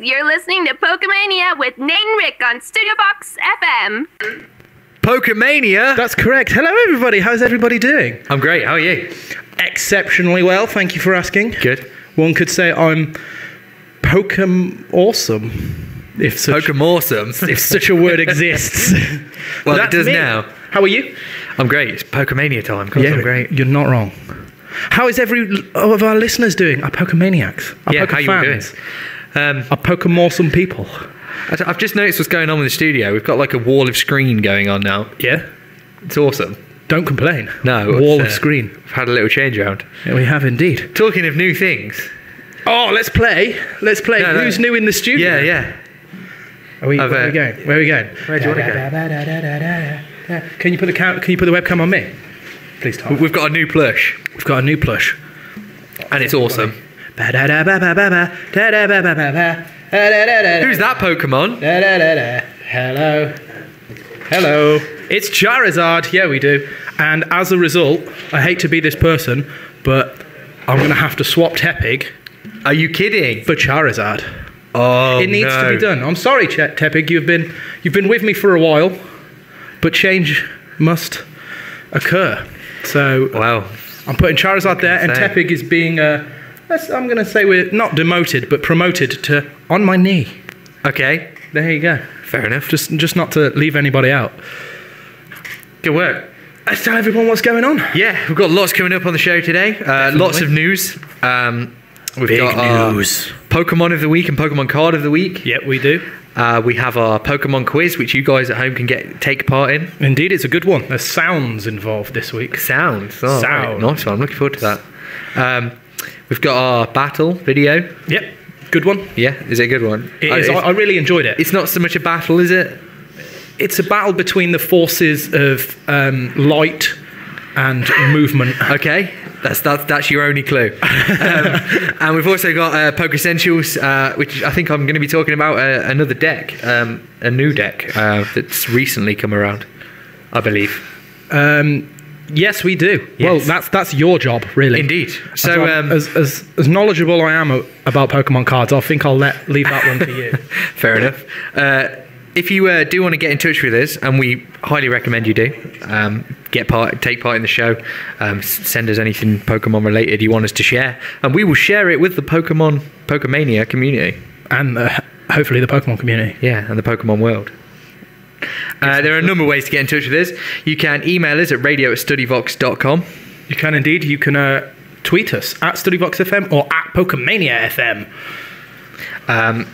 You're listening to Pokemania with Nate and Rick on STUDYVOX FM. Pokemania? That's correct. Hello everybody, how's everybody doing? I'm great, how are you? Exceptionally well, thank you for asking. Good. One could say I'm Pokemawesome. If such a word exists. Well, it does now. How are you? I'm great, it's Pokemania time. Yeah, I'm great. You're not wrong. How is every of our listeners doing? Our Pokemaniacs? Our how you doing? Our Pokemawesome people. I've just noticed what's going on in the studio. We've got like a wall of screen going on now. Yeah? It's awesome. Don't complain. No. Wall of screen. We've had a little change around. Yeah, we have indeed. Talking of new things. Oh, let's play. Let's play. No. Who's new in the studio? Yeah. Where are we going? Where are we going? Where do you want to go? Can you put the webcam on me? Please, Tom. We've got a new plush. We've got a new plush. And it's awesome. Who's that Pokemon? Hello. It's Charizard. Yeah, we do. And as a result, I hate to be this person, but I'm going to have to swap Tepig. Are you kidding? For Charizard. Oh, it needs to be done. I'm sorry, Tepig. You've been with me for a while, but change must occur. So wow. I'm putting Charizard there, and Tepig is being I'm going to say we're not demoted, but promoted to on my knee. Okay. There you go. Fair enough. Just not to leave anybody out. Good work. Let's tell everyone what's going on. Yeah, we've got lots coming up on the show today. Lots of news. We've got news. Pokemon of the week and Pokemon card of the week. Yep, we do. We have our Pokemon quiz, which you guys at home can take part in. Indeed, it's a good one. There's sounds involved this week. Sounds? Oh, sounds. Nice one. I'm looking forward to that. We've got our battle video. Yep, good one. Yeah, is it a good one? It is. I really enjoyed it. It's not so much a battle, is it? It's a battle between the forces of light and movement. Okay, that's your only clue. And we've also got Poke Essentials, which I think I'm going to be talking about another deck, a new deck that's recently come around, I believe. Yes, we do. Yes. Well, that's your job, really. Indeed. So, as knowledgeable I am about Pokemon cards, I think I'll leave that one to you. Fair enough. If you do want to get in touch with us, and we highly recommend you do, take part in the show, send us anything Pokemon related you want us to share, and we will share it with the Pokemania community. And hopefully the Pokemon community. Yeah, and the Pokemon world. There are a number of ways to get in touch with us. You can email us at radio@studyvox.com. You can indeed. You can tweet us at StudyVoxFM or at Pokemania FM.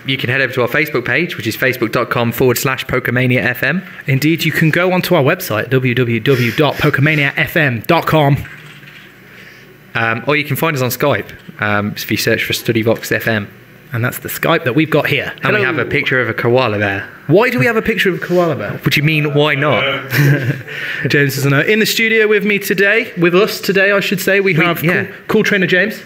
You can head over to our Facebook page, which is facebook.com/Pokemania FM. Indeed, you can go onto our website, www.pokemaniafm.com. Or you can find us on Skype if you search for StudyVox FM. And that's the Skype that we've got here. And we have a picture of a koala bear. Why do we have a picture of a koala bear? What do you mean, why not? James doesn't know. In the studio with me today, with us today, I should say, we have cool Trainer James.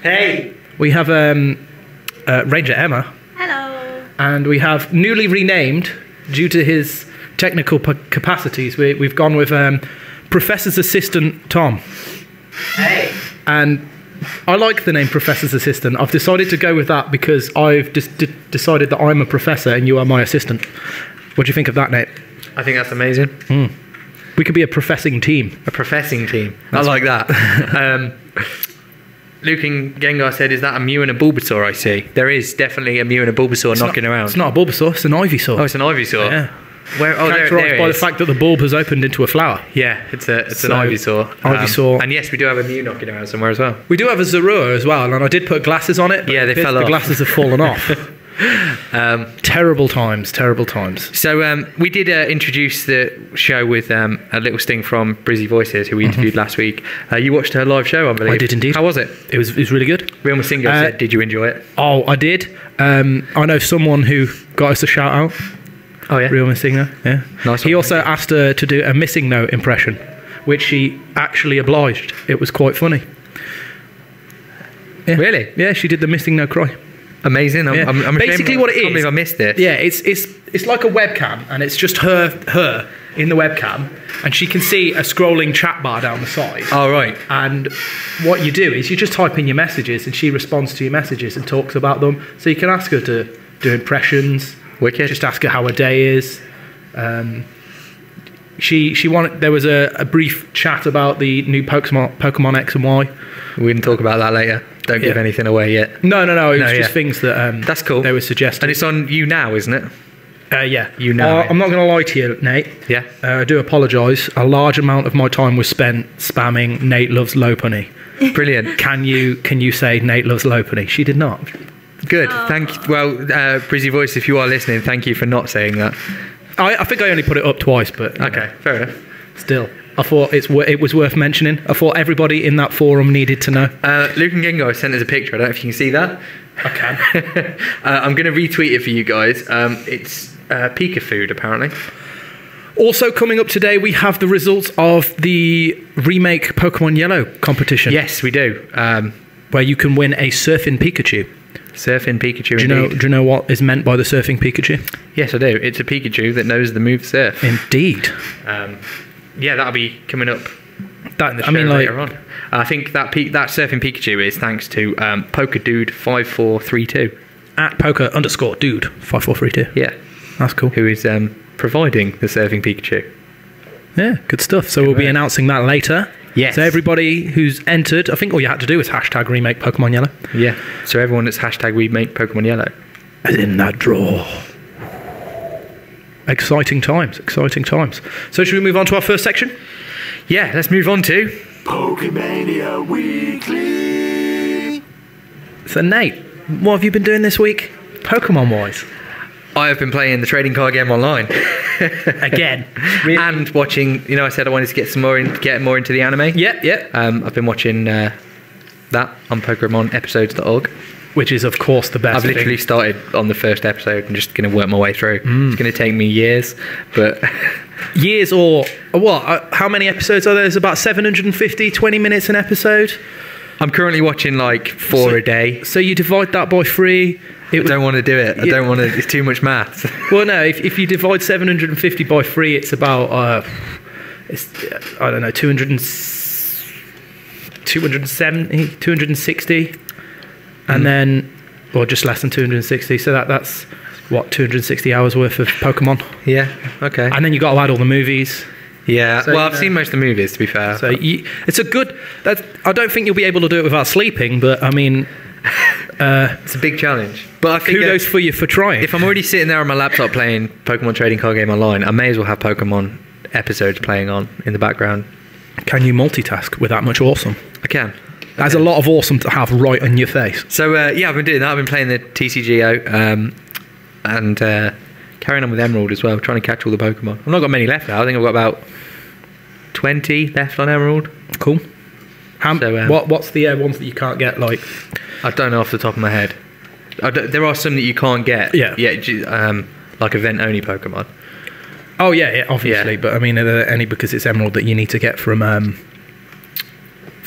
Hey. We have Ranger Emma. Hello. And we have newly renamed, due to his technical capacities, we've gone with Professor's Assistant Tom. Hey. And I like the name Professor's Assistant. I've decided to go with that because I've decided that I'm a professor and you are my assistant. What do you think of that, Nate? I think that's amazing. We could be a professing team. A professing team. I like that. Luke and Gengar said, is that a Mew and a Bulbasaur I see? There is definitely a Mew and a Bulbasaur knocking around. It's not a Bulbasaur, it's an Ivysaur. Oh, it's an Ivysaur. Yeah. Where? Oh, Characterised by the fact that the bulb has opened into a flower. Yeah, it's an Ivysaur. Ivysaur. And yes, we do have a Mew knocking around somewhere as well. We do have a Zorua as well, and I did put glasses on it. Yeah, they fell off. The glasses have fallen off. Terrible times. So we did introduce the show with a little sting from Brizzy Voices, who we interviewed last week. You watched her live show, I believe. I did indeed. How was it? It was really good. Real Masingo said, did you enjoy it? Oh, I did. I know someone who got us a shout out. Oh yeah, Real Masingo. Yeah. Nice. He also asked her to do a Missing Note impression, which she actually obliged. It was quite funny. Yeah. Really? Yeah, she did the Missing Note cry. Amazing. I'm basically what it is. I can't believe I missed it. Yeah, it's like a webcam, and it's just her in the webcam, and she can see a scrolling chat bar down the side. Oh right. And what you do is you just type in your messages, and she responds to your messages and talks about them. So you can ask her to do impressions. Wicked. Just ask her how her day is. She wanted. There was a brief chat about the new Pokemon X and Y. We can talk about that later. Don't give anything away yet. No. It was just things that that's cool. They were suggesting. And it's on You Now, isn't it? Yeah. You Now. I'm not going to lie to you, Nate. Yeah. I do apologise. A large amount of my time was spent spamming Nate loves Lopunny. Brilliant. Can you say Nate loves Lopunny? She did not. Good. Thank you. Well, Brizzy Voice, if you are listening, thank you for not saying that. I think I only put it up twice, but okay, fair enough. Still, I thought it was worth mentioning. I thought everybody in that forum needed to know. Luke and Gengar sent us a picture. I don't know if you can see that. I can. I'm going to retweet it for you guys. It's Pika food, apparently. Also coming up today, we have the results of the remake Pokemon Yellow competition. Yes, we do. Where you can win a Surfing Pikachu. Surfing Pikachu, do you know what is meant by the Surfing Pikachu? Yes, I do. It's a Pikachu that knows the move surf. Indeed. Yeah, that'll be coming up. Later on. I think that Surfing Pikachu is thanks to PokerDude5432 at Poker_Dude5432. Yeah, that's cool. Who is providing the Surfing Pikachu? Yeah, good stuff. So we'll be announcing that later. Yes. So everybody who's entered, I think all you had to do was hashtag remake Pokemon Yellow. Yeah. So everyone that's hashtag remake Pokemon Yellow is in that draw. Exciting times. So should we move on to our first section? Yeah, let's move on to Pokemania Weekly. So Nate, what have you been doing this week, Pokemon-wise? I have been playing the trading card game online. Again. Really? And watching, I said I wanted to get more into the anime. Yeah. I've been watching that on PokemonEpisodes.org. Which is, of course, the best. I've literally started on the first episode and just going to work my way through. It's going to take me years, but... Years or what? How many episodes are there? There's about 750, 20 minutes an episode. I'm currently watching like 4 a day. So you divide that by 3... I don't want to do it. I don't want to. It's too much maths. Well, no. If you divide 750 by 3, it's about I don't know, 270, 260, and then, or just less than 260. So that's what 260 hours worth of Pokemon. Yeah. Okay. And then you got to add all the movies. Yeah. So, well, I've seen most of the movies, to be fair. So it's a good. I don't think you'll be able to do it without sleeping, but I mean. It's a big challenge, but I think kudos for you for trying. If I'm already sitting there on my laptop playing Pokemon trading card game online, I may as well have Pokemon episodes playing on in the background. Can you multitask with that much awesome? I can. That's a lot of awesome to have right on your face. So yeah, I've been doing that. I've been playing the TCGO and carrying on with Emerald as well, trying to catch all the Pokemon. I've not got many left now. I think I've got about 20 left on Emerald. Cool. What's the ones that you can't get? Like, I don't know off the top of my head. There are some that you can't get. Yeah. Like event only Pokemon. Oh yeah, obviously. Yeah. But I mean, are there any because it's Emerald that you need to get from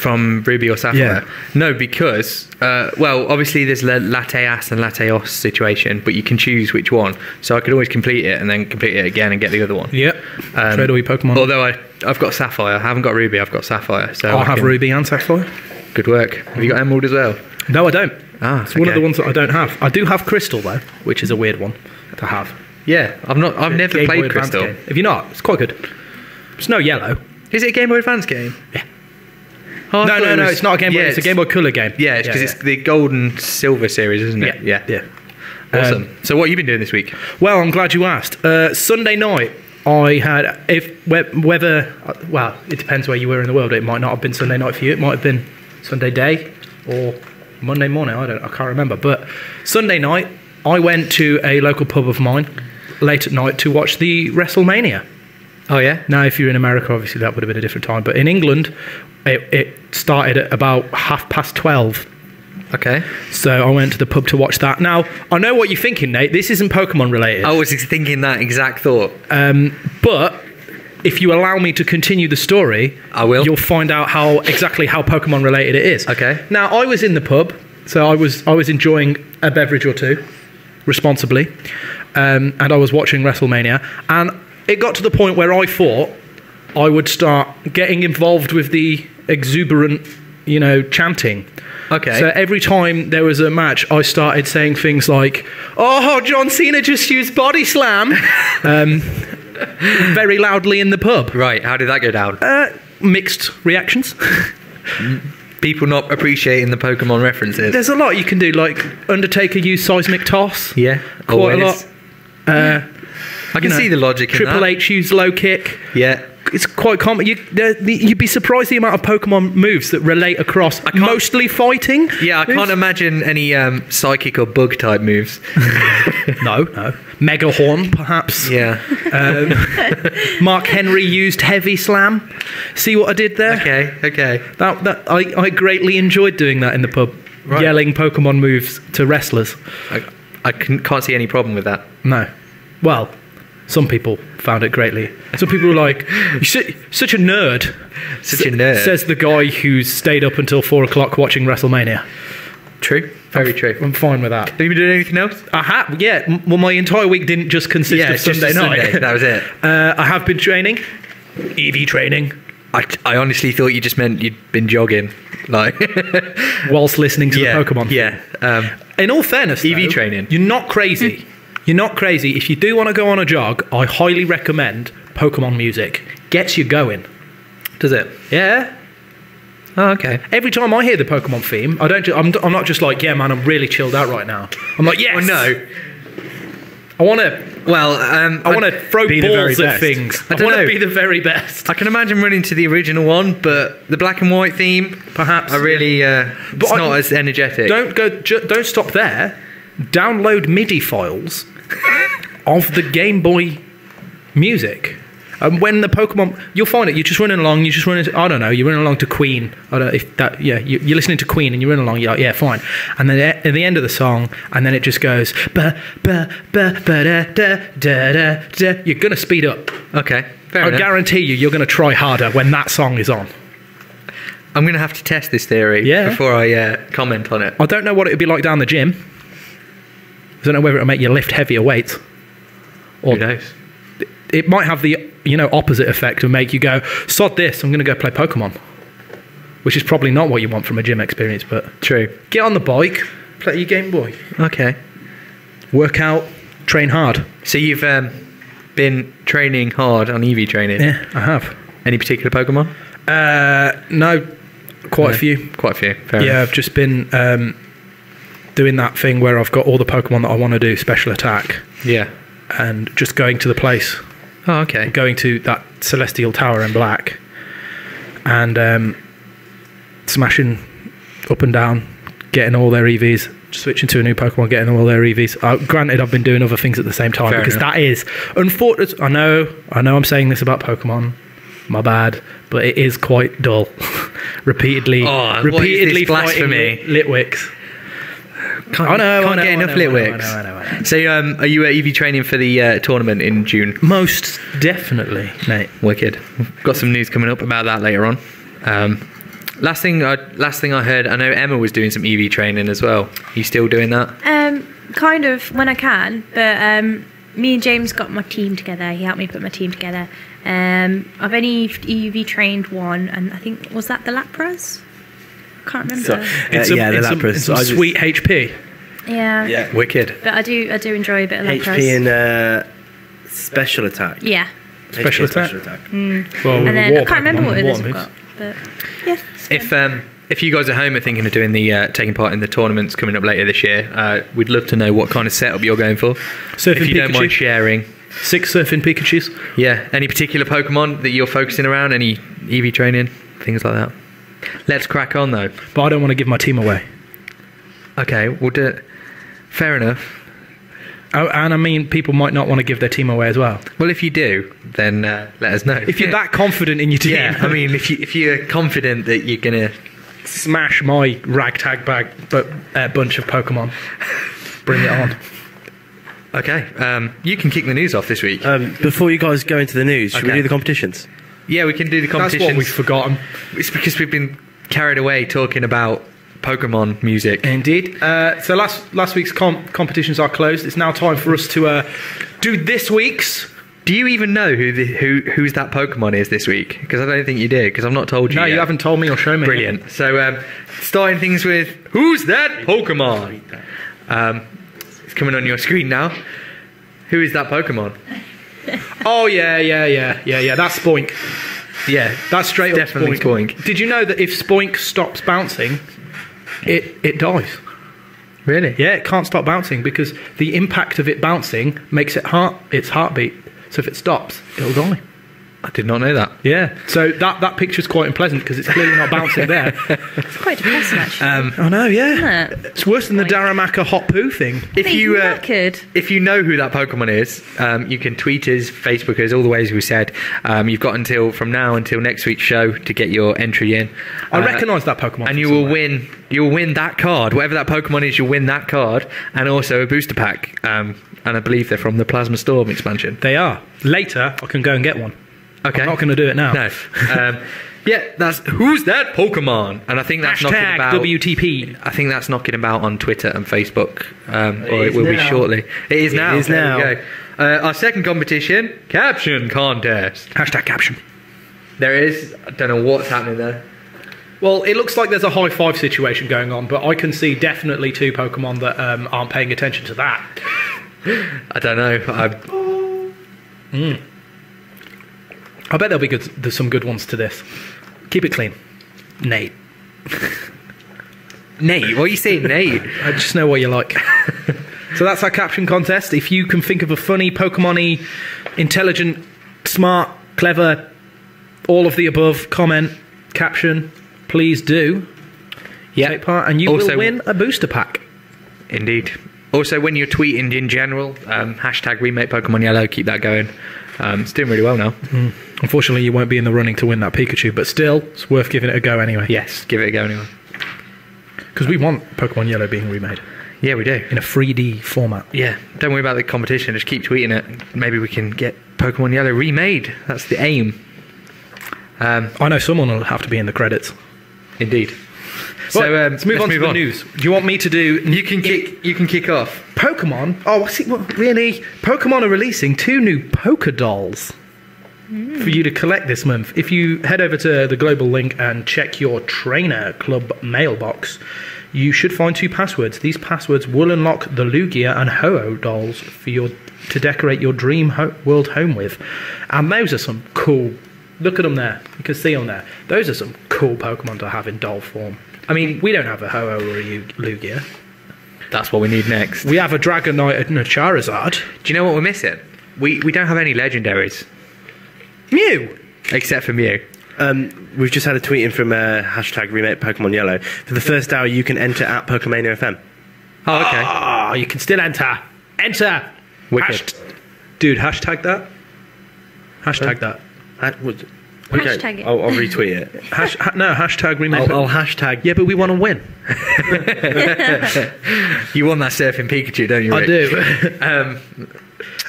from Ruby or Sapphire? Yeah. No, because well, obviously there's Latte-As and Latte-Os situation, but you can choose which one. So I could always complete it and then complete it again and get the other one. Yep. Trade away Pokemon. Although I've got Sapphire, I haven't got Ruby. I've got Sapphire. So I have Ruby and Sapphire. Good work. Have you got Emerald as well? No, I don't. It's one of the ones that I don't have. I do have Crystal though, which is a weird one to have. Yeah, I've never Game Boy played Advance Crystal. game. Have you not? It's quite good. It's no yellow. Is it a Game Boy Advance game? Yeah. Oh, No, it's not a Game Boy. It's a Game Boy Color game. Yeah, it's because it's the Gold and Silver series, isn't it? Yeah. Awesome. So what have you been doing this week? Well, I'm glad you asked. Sunday night, I had whether well, it depends where you were in the world. It might not have been Sunday night for you. It might have been Sunday day or Monday morning. I can't remember. But Sunday night, I went to a local pub of mine late at night to watch the WrestleMania. Oh yeah. Now, if you're in America, obviously that would have been a different time. But in England, it started at about 12:30. Okay. So I went to the pub to watch that. Now, I know what you're thinking, Nate. This isn't Pokemon related. I was thinking that exact thought. But if you allow me to continue the story, I will. You'll find out exactly how Pokemon related it is. Okay. Now, I was in the pub, so I was enjoying a beverage or two responsibly, and I was watching WrestleMania, and it got to the point where I thought I would start getting involved with the exuberant, chanting. Okay. So every time there was a match, I started saying things like, "Oh, John Cena just used body slam," very loudly in the pub. Right. How did that go down? Mixed reactions. People not appreciating the Pokemon references. There's a lot you can do, like Undertaker used seismic toss. Yeah. Quite always. a lot. I can see the logic in that. Triple H used low kick. Yeah. It's quite common. You'd be surprised the amount of Pokemon moves that relate across mostly fighting. Yeah, I can't imagine any psychic or bug type moves. No. Mega Horn, perhaps. Yeah. Mark Henry used Heavy Slam. See what I did there? Okay. I greatly enjoyed doing that in the pub. Right. Yelling Pokemon moves to wrestlers. I can't see any problem with that. No. Well, some people found it greatly. Some people were like, "You're such a nerd." Such a nerd. Says the guy who stayed up until 4 o'clock watching WrestleMania. True. Very true. I'm fine with that. Have you been doing anything else? I have, yeah. Well, my entire week didn't just consist of it's just Sunday night. Sunday. That was it. I have been training. EV training. I honestly thought you just meant you'd been jogging. Like whilst listening to the Pokemon. Yeah. In all fairness, EV training. You're not crazy. You're not crazy. If you do want to go on a jog, I highly recommend Pokemon music. Gets you going. Does it? Yeah. Oh, okay. Every time I hear the Pokemon theme, I'm not just like, yeah, man, I'm really chilled out right now. I'm like, yes. Well, no. I want to. Well, I want to throw balls at things. I want to be the very best. I can imagine running to the original one, but the black and white theme, perhaps. I really, it's not as energetic. Don't stop there. Download MIDI files of the Game Boy music. And when the Pokemon, you'll find it. You're just running along. I don't know. You're running along to Queen. I don't know if that. Yeah, you're listening to Queen and you're running along. You're like, yeah, fine. And then at the end of the song, and then it just goes ba ba ba ba da da da da. You're gonna speed up. Okay, fair I enough. guarantee you're gonna try harder when that song is on. I'm gonna have to test this theory before I comment on it. I don't know what it would be like down the gym. I don't know whether it'll make you lift heavier weights. Or who knows? It might have the opposite effect and make you go, sod this, I'm going to go play Pokemon. Which is probably not what you want from a gym experience, but true. Get on the bike, play your Game Boy. Okay. Work out, train hard. So you've been training hard on EV training? Yeah, I have. Any particular Pokemon? No, quite a few. Quite a few, fair enough. I've just been doing that thing where I've got all the Pokemon that I want to do, special attack. Yeah. And just going to the place. Oh, okay. Going to that Celestial Tower in black. And smashing up and down, getting all their EVs, switching to a new Pokemon, getting all their EVs. Granted, I've been doing other things at the same time. Fair because enough. That is unfortunate. I know I'm saying this about Pokemon. My bad, but it is quite dull. repeatedly fighting Litwicks. Can't get enough Litwicks. I know. So, are you EV training for the tournament in June? Most definitely, mate. Wicked. Got some news coming up about that later on. Last thing I heard, I know Emma was doing some EV training as well. You still doing that? Kind of when I can, but me and James got my team together. He helped me put my team together. I've only EV trained one, and I think was that the Lapras? Can't remember. The Lapras. Some sweet HP. Yeah. Wicked. But I do enjoy a bit of Lapras. HP and special attack. Yeah. Special attack. Well, and then I can't remember what others I've got, but yeah. If you guys at home are thinking of doing the taking part in the tournaments coming up later this year, we'd love to know what kind of setup you're going for. Surfing if you don't mind sharing. 6 surfing Pikachus. Yeah. Any particular Pokemon that you're focusing around? Any EV training? Things like that. Let's crack on though. But I don't want to give my team away. Okay, we'll do it. Fair enough. Oh, and I mean, people might not want to give their team away as well. Well, if you do, then let us know. If you're that confident in your team. Yeah, I mean, if you're confident that you're going to smash my ragtag bag bunch of Pokemon, bring it on. Okay, you can kick the news off this week. Before you guys go into the news, should we do the competitions? Yeah, we can do the competitions. That's what we've forgotten. It's because we've been carried away talking about Pokemon music. Indeed. So last week's competitions are closed. It's now time for us to do this week's. Do you even know who's that Pokemon is this week? Because I don't think you did, because I've not told you. No, yet. You haven't told me or shown me. Brilliant. So starting things with, who's that Pokemon? It's coming on your screen now. Who is that Pokemon? Oh, yeah. That's Spoink. Yeah, that's straight up definitely Spoink. Did you know that if Spoink stops bouncing, it dies? Really? Yeah, it can't stop bouncing because the impact of it bouncing makes its heartbeat. So if it stops, it'll die. I did not know that. Yeah. So that picture's quite unpleasant because it's clearly not bouncing there. It's quite depressing, actually. I know, yeah. Isn't it? It's worse than the Darumaka hot poo thing. If you know who that Pokemon is, you can tweet us, Facebook us, all the ways we said. You've got from now until next week's show to get your entry in. I recognise that Pokemon. And you will win. You'll win that card. Whatever that Pokemon is, you'll win that card, and also a booster pack. And I believe they're from the Plasma Storm expansion. They are. Later, I can go and get one. Okay. I'm not going to do it now. No. Yeah, that's who's that Pokemon, and I think that's knocking about. WTP. I think that's knocking about on Twitter and Facebook, or it will be shortly. It is now. It is now. There we go. Our second competition, caption contest. Hashtag caption. There is. I don't know what's happening there. Well, it looks like there's a high five situation going on, but I can see definitely 2 Pokemon that aren't paying attention to that. I don't know. I bet there's some good ones to this. Keep it clean. Nate. Nate? What are you saying, Nate? I just know what you like. So that's our caption contest. If you can think of a funny, Pokemon-y, intelligent, smart, clever, all of the above comment, caption, please do. Yeah. Take part, and you will win a booster pack. Indeed. Also, when you're tweeting in general, hashtag remake Pokemon Yellow, keep that going. It's doing really well now. Unfortunately, you won't be in the running to win that Pikachu, but still, it's worth giving it a go anyway. Yes, give it a go anyway. Because we want Pokemon Yellow being remade. Yeah, we do. In a 3D format. Yeah, don't worry about the competition, just keep tweeting it. Maybe we can get Pokemon Yellow remade. That's the aim. I know someone will have to be in the credits. Indeed. So let's move on to the news. Do you want me to do? You can kick off. Pokemon. Oh, really? Pokemon are releasing 2 new Poké Dolls for you to collect this month. If you head over to the global link and check your Trainer Club mailbox, you should find 2 passwords. These passwords will unlock the Lugia and Ho-Oh dolls for to decorate your dream world home with. And those are some cool. Look at them there. You can see them there. Those are some cool Pokemon to have in doll form. I mean, we don't have a Ho-Oh or a Lugia. That's what we need next. We have a Dragonite and a Charizard. Do you know what we're missing? We don't have any legendaries. Mew! Except for Mew. We've just had a tweet in from hashtag remake Pokemon Yellow. For the first hour, you can enter at Pokemania FM. Oh, okay. Oh, you can still enter. Enter! Wicked. Dude, hashtag that. Hashtag that. Okay, Hashtag it. I'll retweet it. No, hashtag remake. I'll hashtag. Yeah, but we want to win. You want that surfing Pikachu, don't you, Rick? I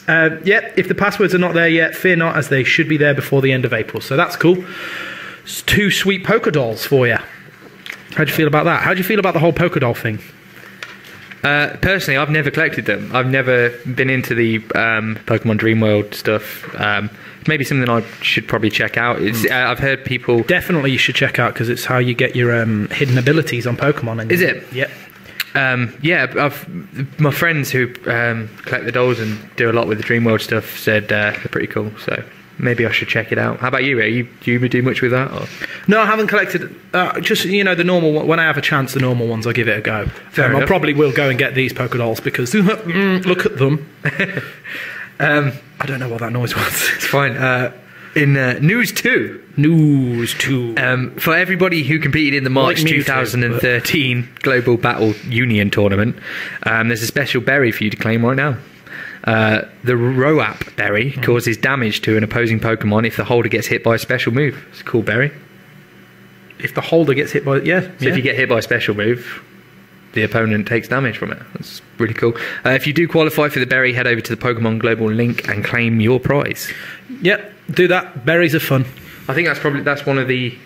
do. Yeah, if the passwords are not there yet, fear not, as they should be there before the end of April. So that's cool. It's 2 sweet Poké Dolls for you. How do you feel about that? How do you feel about the whole polka doll thing? Personally, I've never collected them. I've never been into the Pokemon Dream World stuff. Maybe something I should probably check out. I've heard people... Definitely you should check out, because it's how you get your hidden abilities on Pokemon. And Is it? Yep. Yeah, my friends who collect the dolls and do a lot with the Dream World stuff said they're pretty cool, so maybe I should check it out. How about you, Ray? Do you do much with that? Or? No, I haven't collected... just, the normal one. When I have a chance, the normal ones, I'll give it a go. I probably will go and get these polka dolls, because look at them. I don't know what that noise was. It's fine. In News 2. News 2. For everybody who competed in the March 2013 Global Battle Union Tournament, there's a special berry for you to claim right now. The Roap berry causes damage to an opposing Pokemon if the holder gets hit by a special move. It's a cool berry. If the holder gets hit by... Yeah. So if you get hit by a special move, the opponent takes damage from it. That's really cool. If you do qualify for the berry, head over to the Pokemon Global link and claim your prize. Yep, do that. Berries are fun. I think that's one of the...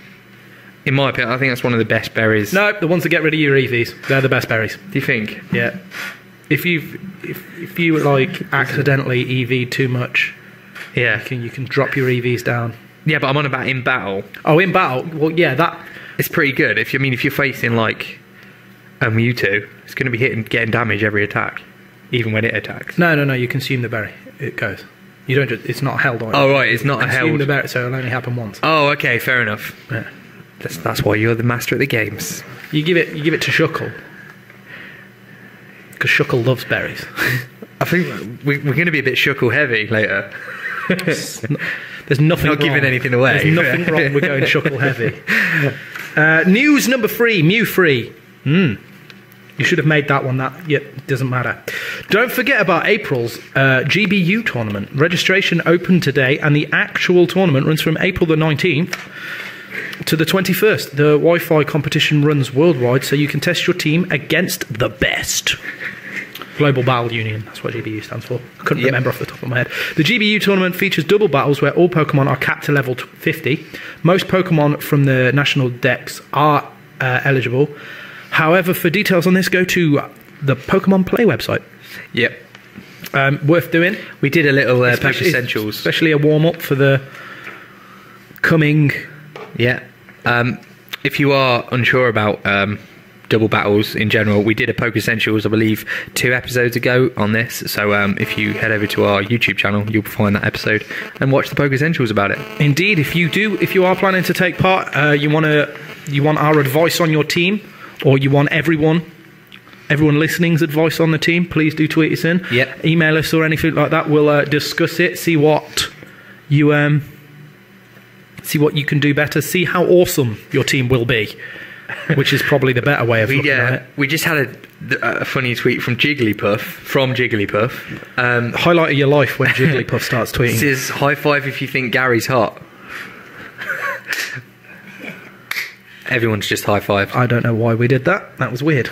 In my opinion, I think that's one of the best berries. No, the ones that get rid of your EVs. They're the best berries. Do you think? Yeah. If you like accidentally EV too much, yeah, you can drop your EVs down. Yeah, but I'm on about in battle. Oh, in battle? Well, yeah, that... It's pretty good. If you're facing like a Mewtwo, it's going to be getting damage every attack, even when it attacks. No, you consume the berry. It goes. You don't just... It's not held on. Oh, right, it's not a held... Consume the berry, so it'll only happen once. Oh, okay, fair enough. Yeah. That's why you're the master at the games. You give it to Shuckle. Because Shuckle loves berries. I think we're going to be a bit Shuckle heavy later. There's nothing Not wrong. giving anything away. There's nothing wrong with going Shuckle heavy. News number 3, Mewthree. You should have made that one. Yep, doesn't matter. Don't forget about April's GBU tournament. Registration opened today, and the actual tournament runs from April the 19th to the 21st. The Wi-Fi competition runs worldwide, so you can test your team against the best. Global Battle Union, that's what GBU stands for. I couldn't remember off the top of my head. The GBU tournament features double battles where all Pokemon are capped to level 50. Most Pokemon from the national decks are eligible. However, for details on this, go to the Pokemon Play website. Yep. Worth doing. We did a little Pack Essentials. Especially a warm-up for the coming... Yeah. If you are unsure about double battles in general, we did a Poke Essentials, I believe, 2 episodes ago on this. So if you head over to our YouTube channel, you'll find that episode and watch the Poke Essentials about it. Indeed, if you are planning to take part, you want our advice on your team, or you want everyone listening's advice on the team, please do tweet us in. Yep. Email us or anything like that. We'll discuss it, see what you can do better, see how awesome your team will be, which is probably the better way of looking at it. We just had a funny tweet from Jigglypuff. Highlight of your life when Jigglypuff starts tweeting. This is high five if you think Gary's hot. Everyone's just high five. I don't know why we did that. That was weird.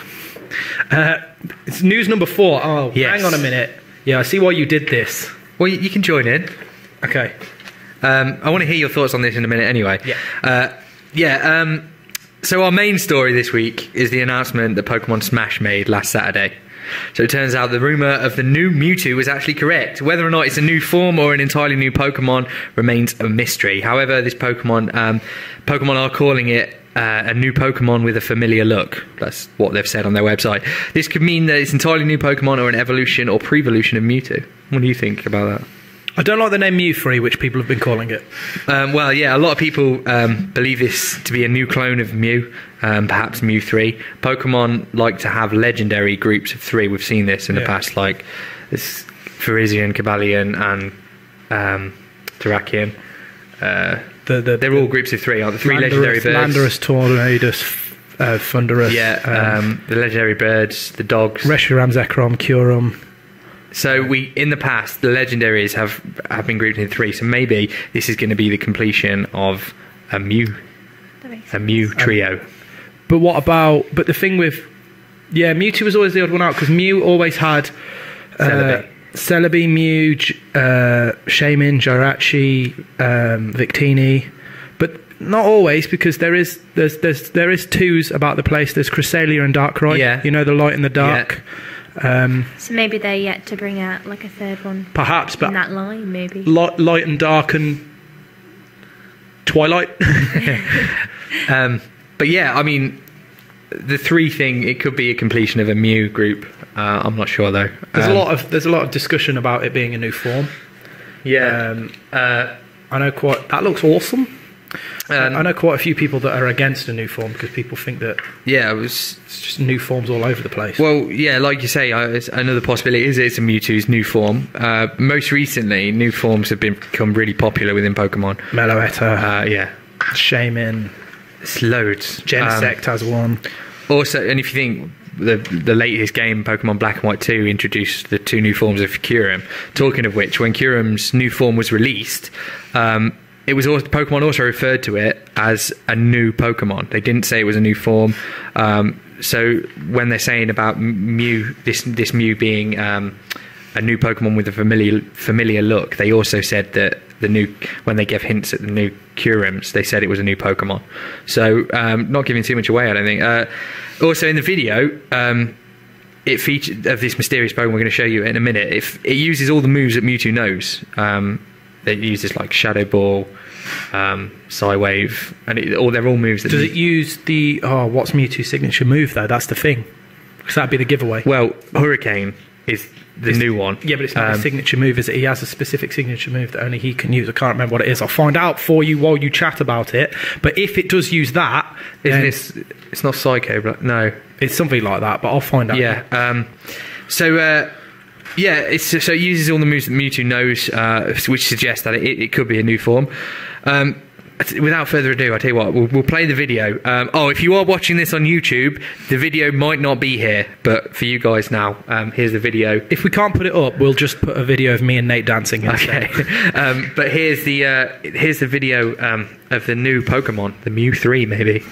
It's news number 4. Oh, yes. Hang on a minute. Yeah, I see why you did this. Well, you can join in. Okay. I want to hear your thoughts on this in a minute anyway. Yeah. So our main story this week is the announcement that Pokemon Smash made last Saturday. So it turns out the rumour of the new Mewtwo was actually correct. Whether or not it's a new form or an entirely new Pokemon remains a mystery. However, this Pokemon are calling it a new Pokemon with a familiar look. That's what they've said on their website. This could mean that it's entirely new Pokemon or an evolution or pre-evolution of Mewtwo. What do you think about that? I don't like the name Mewthree, which people have been calling it. Well, yeah, a lot of people believe this to be a new clone of Mew, perhaps Mewthree. Pokemon like to have legendary groups of 3. We've seen this in the past, like this Virizion, Cobalion, and Terrakion. They're all groups of 3, aren't they? 3 legendary birds. Landorus, Tornadus, Thunderous. Yeah, the legendary birds, the dogs. Reshiram, Zekrom, Kyurem. So in the past, the legendaries have been grouped in 3. So maybe this is going to be the completion of a Mew trio. But the thing with Mewtwo was always the odd one out, because Mew always had Celebi, Mew, Shaman, Jirachi, Victini. But Not always, because there is twos about the place. There's Cresselia and Darkrai. Yeah. You know, the light and the dark. So maybe they're yet to bring out like a third one. Perhaps, but in that line, maybe. Light and dark and Twilight. But yeah, I mean, the 3 thing, it could be a completion of a Mew group. I'm not sure though. There's a lot of discussion about it being a new form. Yeah. I know that looks awesome. I know quite a few people that are against a new form because people think that it's just new forms all over the place. Well, yeah, like you say, another possibility is it's a Mewtwo's new form. Most recently, new forms have become really popular within Pokemon. Meloetta, yeah, Shaman, it's loads. Genesect has one. Also, and if you think the latest game, Pokemon Black and White 2, introduced the 2 new forms of Kyurem. Talking of which, when Kyurem's new form was released, it was also, Pokemon also referred to it as a new Pokemon. They didn't say it was a new form. So when they're saying about Mew, this Mew being a new Pokemon with a familiar look, they also said that when they gave hints at the new Kyurems, they said it was a new Pokemon. So not giving too much away, I don't think. Also in the video, it featured of this mysterious Pokemon we're going to show you in a minute. It uses all the moves that Mewtwo knows. It uses like Shadow Ball, Psywave, and they're all moves. Does it use the what's Mewtwo's signature move though? That's the thing, because that'd be the giveaway. Well, Hurricane is the new one. Yeah, but it's not a signature move, is it? He has a specific signature move that only he can use. I can't remember what it is. I'll find out for you while you chat about it. But if it does use that, it's not Psycho, but no, it's something like that. But I'll find out. Yeah. Yeah, so it uses all the moves that Mewtwo knows, which suggests that it could be a new form. Without further ado, I'll tell you what, we'll play the video. If you are watching this on YouTube, the video might not be here, but for you guys now, here's the video. If we can't put it up, we'll just put a video of me and Nate dancing instead. Okay. But here's the video of the new Pokemon, the Mewthree, maybe.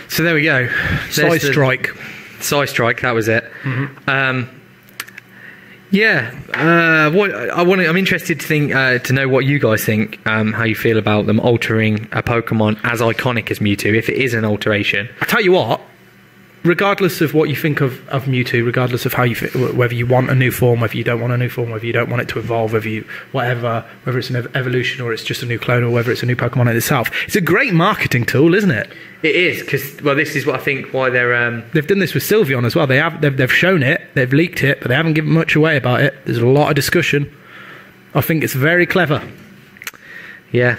So there we go. Psystrike, that was it. Mm-hmm. I'm interested to know what you guys think, how you feel about them altering a Pokemon as iconic as Mewtwo, if it is an alteration. I tell you what, regardless of what you think of Mewtwo, regardless of how you whether you want a new form, whether you don't want a new form, whether you don't want it to evolve, whether it's an evolution or it's just a new clone, or whether it's a new Pokemon in itself, it's a great marketing tool, isn't it? It is, because this is what I think why they're they've done this with Sylveon as well. They've shown it, they've leaked it, but they haven't given much away about it. There's a lot of discussion. I think it's very clever. Yeah,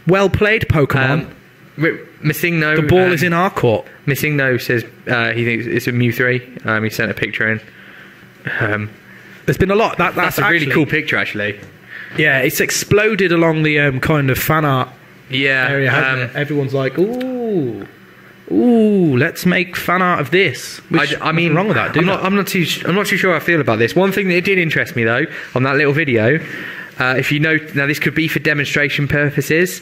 well played, Pokemon. Missingno, the ball is in our court. Missingno says he thinks it's a Mewthree. He sent a picture in. There's been a lot. That's a really cool picture, actually. Yeah, it's exploded along the kind of fan art area, hasn't it? Everyone's like, ooh, let's make fan art of this. I mean, wrong with that? I'm not too sure how I feel about this. One thing that did interest me though on that little video. If you know, now this could be for demonstration purposes,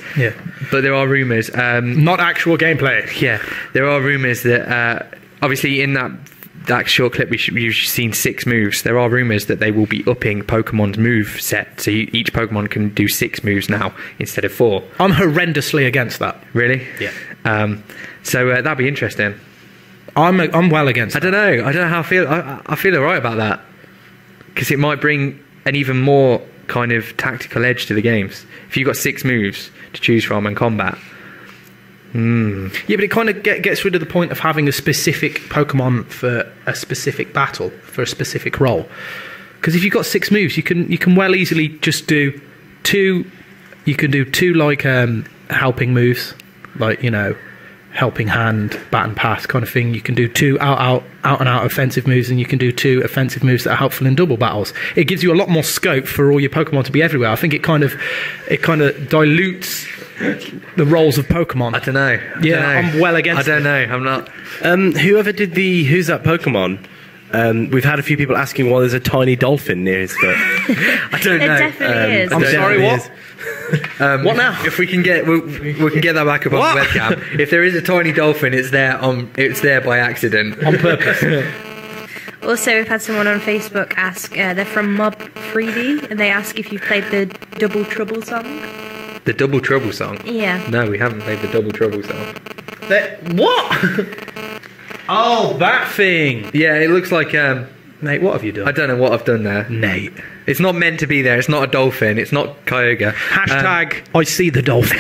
but there are rumours, not actual gameplay. Yeah, there are rumours that obviously in that short clip you've seen 6 moves. There are rumours that they will be upping Pokemon's move set, so each Pokemon can do 6 moves now instead of 4. I'm horrendously against that. Really? Yeah. So that'd be interesting. I'm well against. I don't know how I feel. I feel alright about that, because it might bring an even more kind of tactical edge to the games if you've got 6 moves to choose from in combat. Yeah, but it kind of gets rid of the point of having a specific Pokemon for a specific battle, for a specific role. Because if you've got 6 moves, you can well easily just do 2. You can do 2 like helping moves, like helping hand, bat and pass kind of thing. You can do 2 out and out offensive moves, and you can do 2 offensive moves that are helpful in double battles. It gives you a lot more scope for all your Pokemon to be everywhere. I think it kind of dilutes the roles of Pokemon. I don't know. I'm well against I don't know. I'm not. Whoever did the Who's That Pokemon? We've had a few people asking why there's a tiny dolphin near his foot. I don't know. It definitely is. I'm sorry, what? What now? If we can get, we can get that back up on the webcam. If there is a tiny dolphin, it's there by accident, On purpose. Also, we've had someone on Facebook ask, they're from Mob 3D, and they ask if you've played the Double Trouble song. The Double Trouble song. Yeah. No, we haven't played the Double Trouble song. What? Oh, that thing. Yeah, it looks like. Nate, what have you done? I don't know what I've done there. Nate. It's not meant to be there. It's not a dolphin. It's not Kyogre. Hashtag I see the dolphin.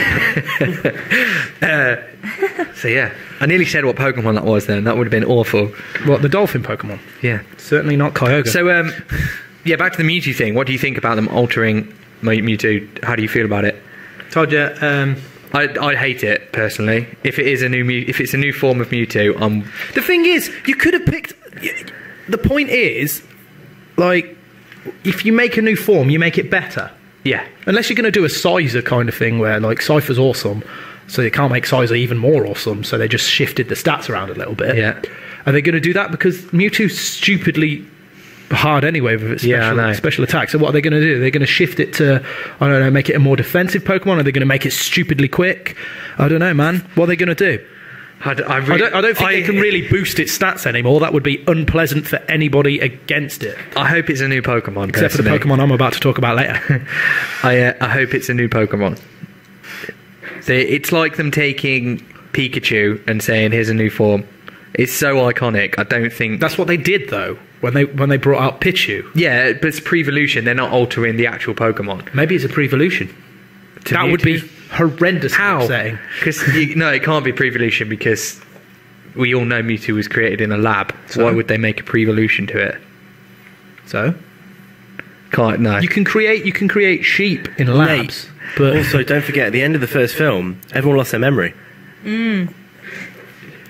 So yeah, I nearly said what Pokemon that was then. That would have been awful. What, the dolphin Pokemon? Yeah. Certainly not Kyogre. So yeah, back to the Mewtwo thing. What do you think about them altering Mewtwo? How do you feel about it? Told you, I hate it personally. If it's a new form of Mewtwo, the thing is, you could have picked. The point is, like, if you make a new form, you make it better. yeah. Unless you're going to do a Sizer kind of thing where, like, Cypher's awesome, so you can't make Sizer even more awesome, so they just shifted the stats around a little bit. Yeah. Are they going to do that? Because Mewtwo's stupidly hard anyway with its special attack. So what are they going to do? They're going to shift it to, I don't know, make it a more defensive Pokemon? Are they going to make it stupidly quick? I don't know, man. What are they going to do? I don't think they can really boost its stats anymore. That would be unpleasant for anybody against it. I hope it's a new Pokemon. Except for the Pokemon I'm about to talk about later. I hope it's a new Pokemon. It's like them taking Pikachu and saying, here's a new form. It's so iconic. I don't think... That's what they did, though, when they brought out Pichu. Yeah, but it's pre-evolution. They're not altering the actual Pokemon. Maybe it's a pre-evolution. That would be horrendous. How? Because no, it can't be pre-evolution because we all know Mewtwo was created in a lab. So why would they make a pre-evolution to it? So can't. No. You can create sheep in labs. But also, don't forget, at the end of the first film, everyone lost their memory.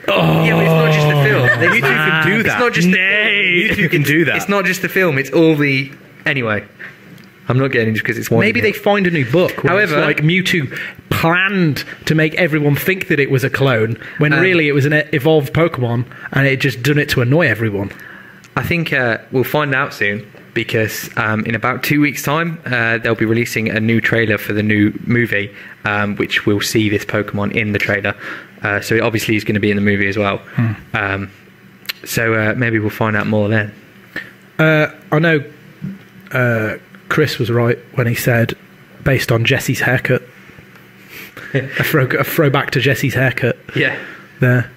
Oh, yeah, but it's not just the film. Mewtwo can do that. It's not just Mewtwo can do that. It's not just the film. It's all the. Anyway, I'm not getting into because it's one. Maybe they find a new book. However, like Mewtwo planned to make everyone think that it was a clone when really it was an evolved Pokemon, and it just done it to annoy everyone. I think we'll find out soon because in about 2 weeks' time they'll be releasing a new trailer for the new movie, which will see this Pokemon in the trailer. So it obviously is going to be in the movie as well. So maybe we'll find out more then. I know Chris was right when he said, based on Jesse's haircut, a throwback to Jesse's haircut. Yeah. There.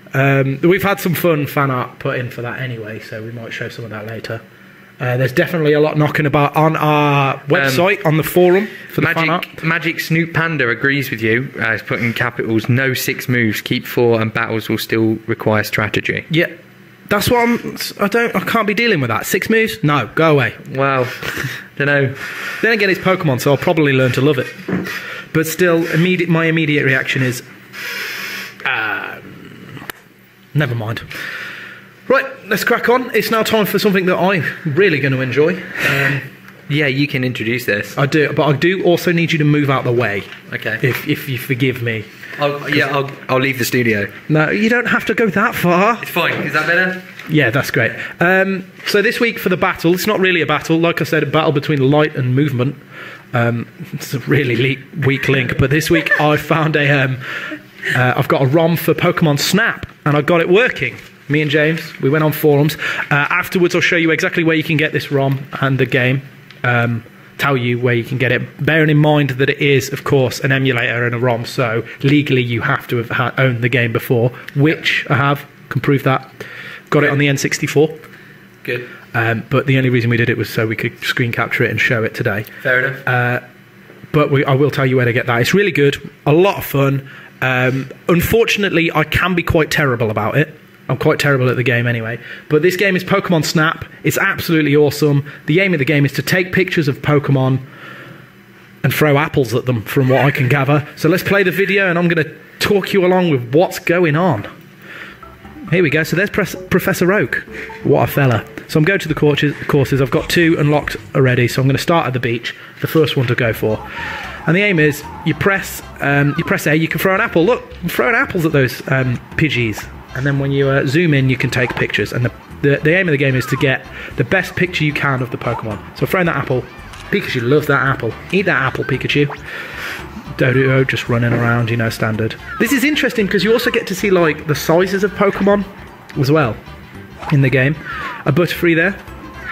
We've had some fun fan art put in for that anyway, so we might show some of that later. There's definitely a lot knocking about on our website, on the forum for the fan art. Magic Snoop Panda agrees with you. He's put in capitals, no 6 moves, keep 4 and battles will still require strategy. Yeah. That's what I can't be dealing with that. 6 moves? No, go away. Well, don't know. Then again, it's Pokemon, so I'll probably learn to love it. But still, my immediate reaction is, never mind. Right, let's crack on. It's now time for something that I'm really going to enjoy. Yeah, you can introduce this. I do, but I do also need you to move out the way. Okay. If you forgive me. I'll leave the studio. No, you don't have to go that far. It's fine. Is that better? Yeah, that's great. So this week for the battle, it's not really a battle. Like I said, a battle between light and movement. It's a really weak link. But this week I found I've got a ROM for Pokemon Snap, and I got it working. Me and James, we went on forums. Afterwards, I'll show you exactly where you can get this ROM and the game. Tell you where you can get it, bearing in mind that it is, of course, an emulator and a ROM, so legally you have to have owned the game before, which I have, can prove that. Got it on the N64. Good. But the only reason we did it was so we could screen capture it and show it today. Fair enough. But I will tell you where to get that. It's really good, a lot of fun. Unfortunately, I can be quite terrible about it. I'm quite terrible at the game anyway. But this game is Pokemon Snap. It's absolutely awesome. The aim of the game is to take pictures of Pokemon and throw apples at them, from what I can gather. So let's play the video, and I'm going to talk you along with what's going on. Here we go. So there's Professor Oak. What a fella. So I'm going to the courses. I've got 2 unlocked already, so I'm going to start at the beach, the first one to go for. And the aim is you press A, you can throw an apple. Look, I'm throwing apples at those Pidgeys. And then when you zoom in, you can take pictures. And the aim of the game is to get the best picture you can of the Pokemon. So throwing that apple. Pikachu loves that apple. Eat that apple, Pikachu. Doduo just running around, you know, standard. This is interesting because you also get to see like the sizes of Pokemon as well in the game. A Butterfree there.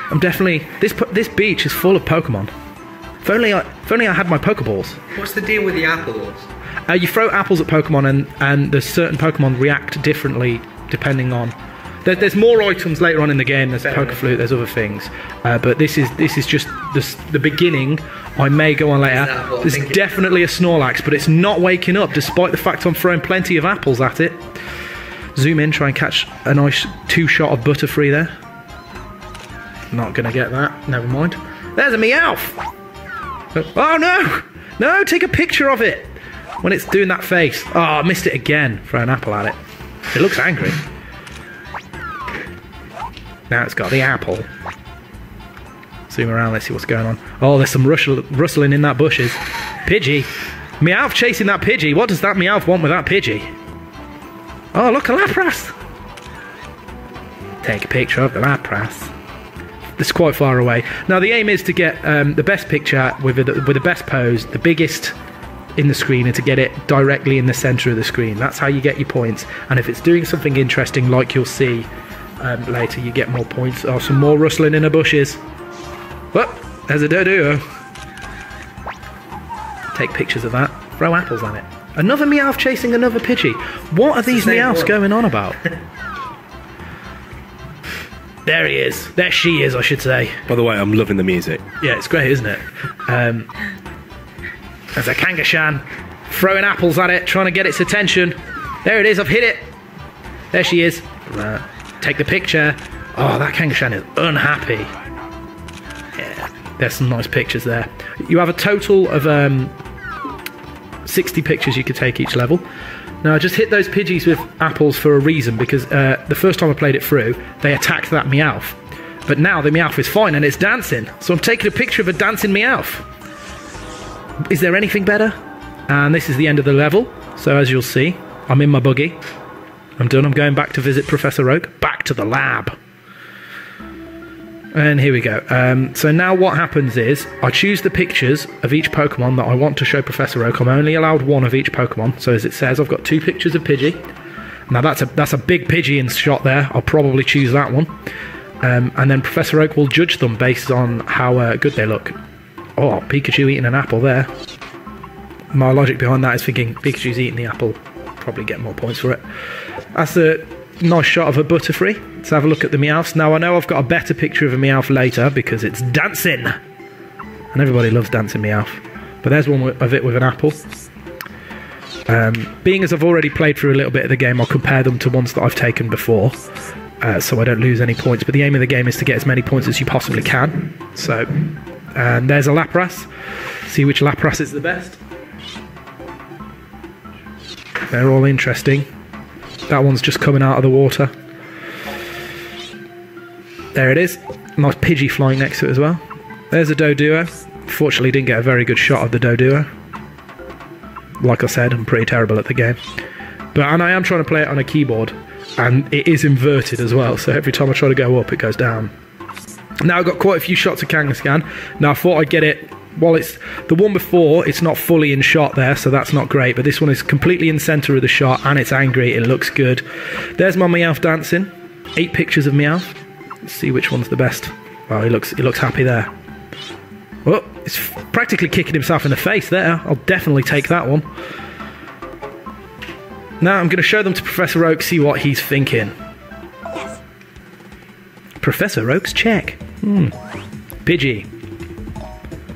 I'm definitely this beach is full of Pokemon. If only I had my Pokeballs. What's the deal with the apples? You throw apples at Pokemon, and there's certain Pokemon react differently depending on. There's more items later on in the game. There's Pokeflute, there's other things, but this is just the beginning. I may go on later. There's definitely a Snorlax, but it's not waking up, despite the fact I'm throwing plenty of apples at it. Zoom in, try and catch a nice 2-shot of Butterfree there. Not gonna get that. Never mind. There's a Meowth. Oh no! No, take a picture of it when it's doing that face. Oh, I missed it again. Throw an apple at it. It looks angry. Now it's got the apple. Zoom around, let's see what's going on. Oh, there's some rustling in that bushes. Pidgey. Meowth chasing that Pidgey. What does that Meowth want with that Pidgey? Oh, look, a Lapras. Take a picture of the Lapras. It's quite far away. Now, the aim is to get the best picture with the best pose, the biggest in the screen, and to get it directly in the centre of the screen. That's how you get your points. And if it's doing something interesting, like you'll see later, you get more points. Oh, some more rustling in the bushes. Well, there's a Doduo. Take pictures of that. Throw apples at it. Another Meowth chasing another Pidgey. What are these Meowths going on about? There he is. There she is, I should say. By the way, I'm loving the music. Yeah, it's great, isn't it? There's a Kangaskhan throwing apples at it, trying to get its attention. There it is, I've hit it. There she is. Take the picture. Oh, that Kangaskhan is unhappy. Yeah, there's some nice pictures there. You have a total of 60 pictures you could take each level. Now, I just hit those Pidgeys with apples for a reason, because the first time I played it through, they attacked that Meowth. But now the Meowth is fine and it's dancing. So I'm taking a picture of a dancing Meowth. Is there anything better? And this is the end of the level. So as you'll see, I'm in my buggy. I'm done. I'm going back to visit Professor Oak. Back to the lab. And here we go. So now what happens is, I choose the pictures of each Pokemon that I want to show Professor Oak. I'm only allowed 1 of each Pokemon. So as it says, I've got 2 pictures of Pidgey. Now that's a big Pidgey in shot there. I'll probably choose that one. And then Professor Oak will judge them based on how good they look. Oh, Pikachu eating an apple there. My logic behind that is thinking Pikachu's eating the apple. Probably get more points for it. That's a nice shot of a Butterfree. Let's have a look at the Meowths. Now, I know I've got a better picture of a Meowth later because it's dancing. And everybody loves dancing Meowth. But there's one of it with an apple. Being as I've already played through a little bit of the game, I'll compare them to ones that I've taken before. So I don't lose any points. But the aim of the game is to get as many points as you possibly can. So, and there's a Lapras. See which Lapras is the best. They're all interesting. That one's just coming out of the water. There it is. Nice Pidgey flying next to it as well. There's a Doduo. Fortunately, didn't get a very good shot of the Doduo. Like I said, I'm pretty terrible at the game. And I am trying to play it on a keyboard. And it is inverted as well. So every time I try to go up, it goes down. Now I've got quite a few shots of Kangaskhan. Now I thought I'd get it. Well, it's the one before, it's not fully in shot there, so that's not great. But this one is completely in centre of the shot, and it's angry. It looks good. There's my Meowth dancing. 8 pictures of Meowth. Let's see which one's the best. Well, he looks happy there. Oh, he's practically kicking himself in the face there. I'll definitely take that one. Now I'm going to show them to Professor Oak, see what he's thinking. Yes. Professor Oak's check. Pidgey.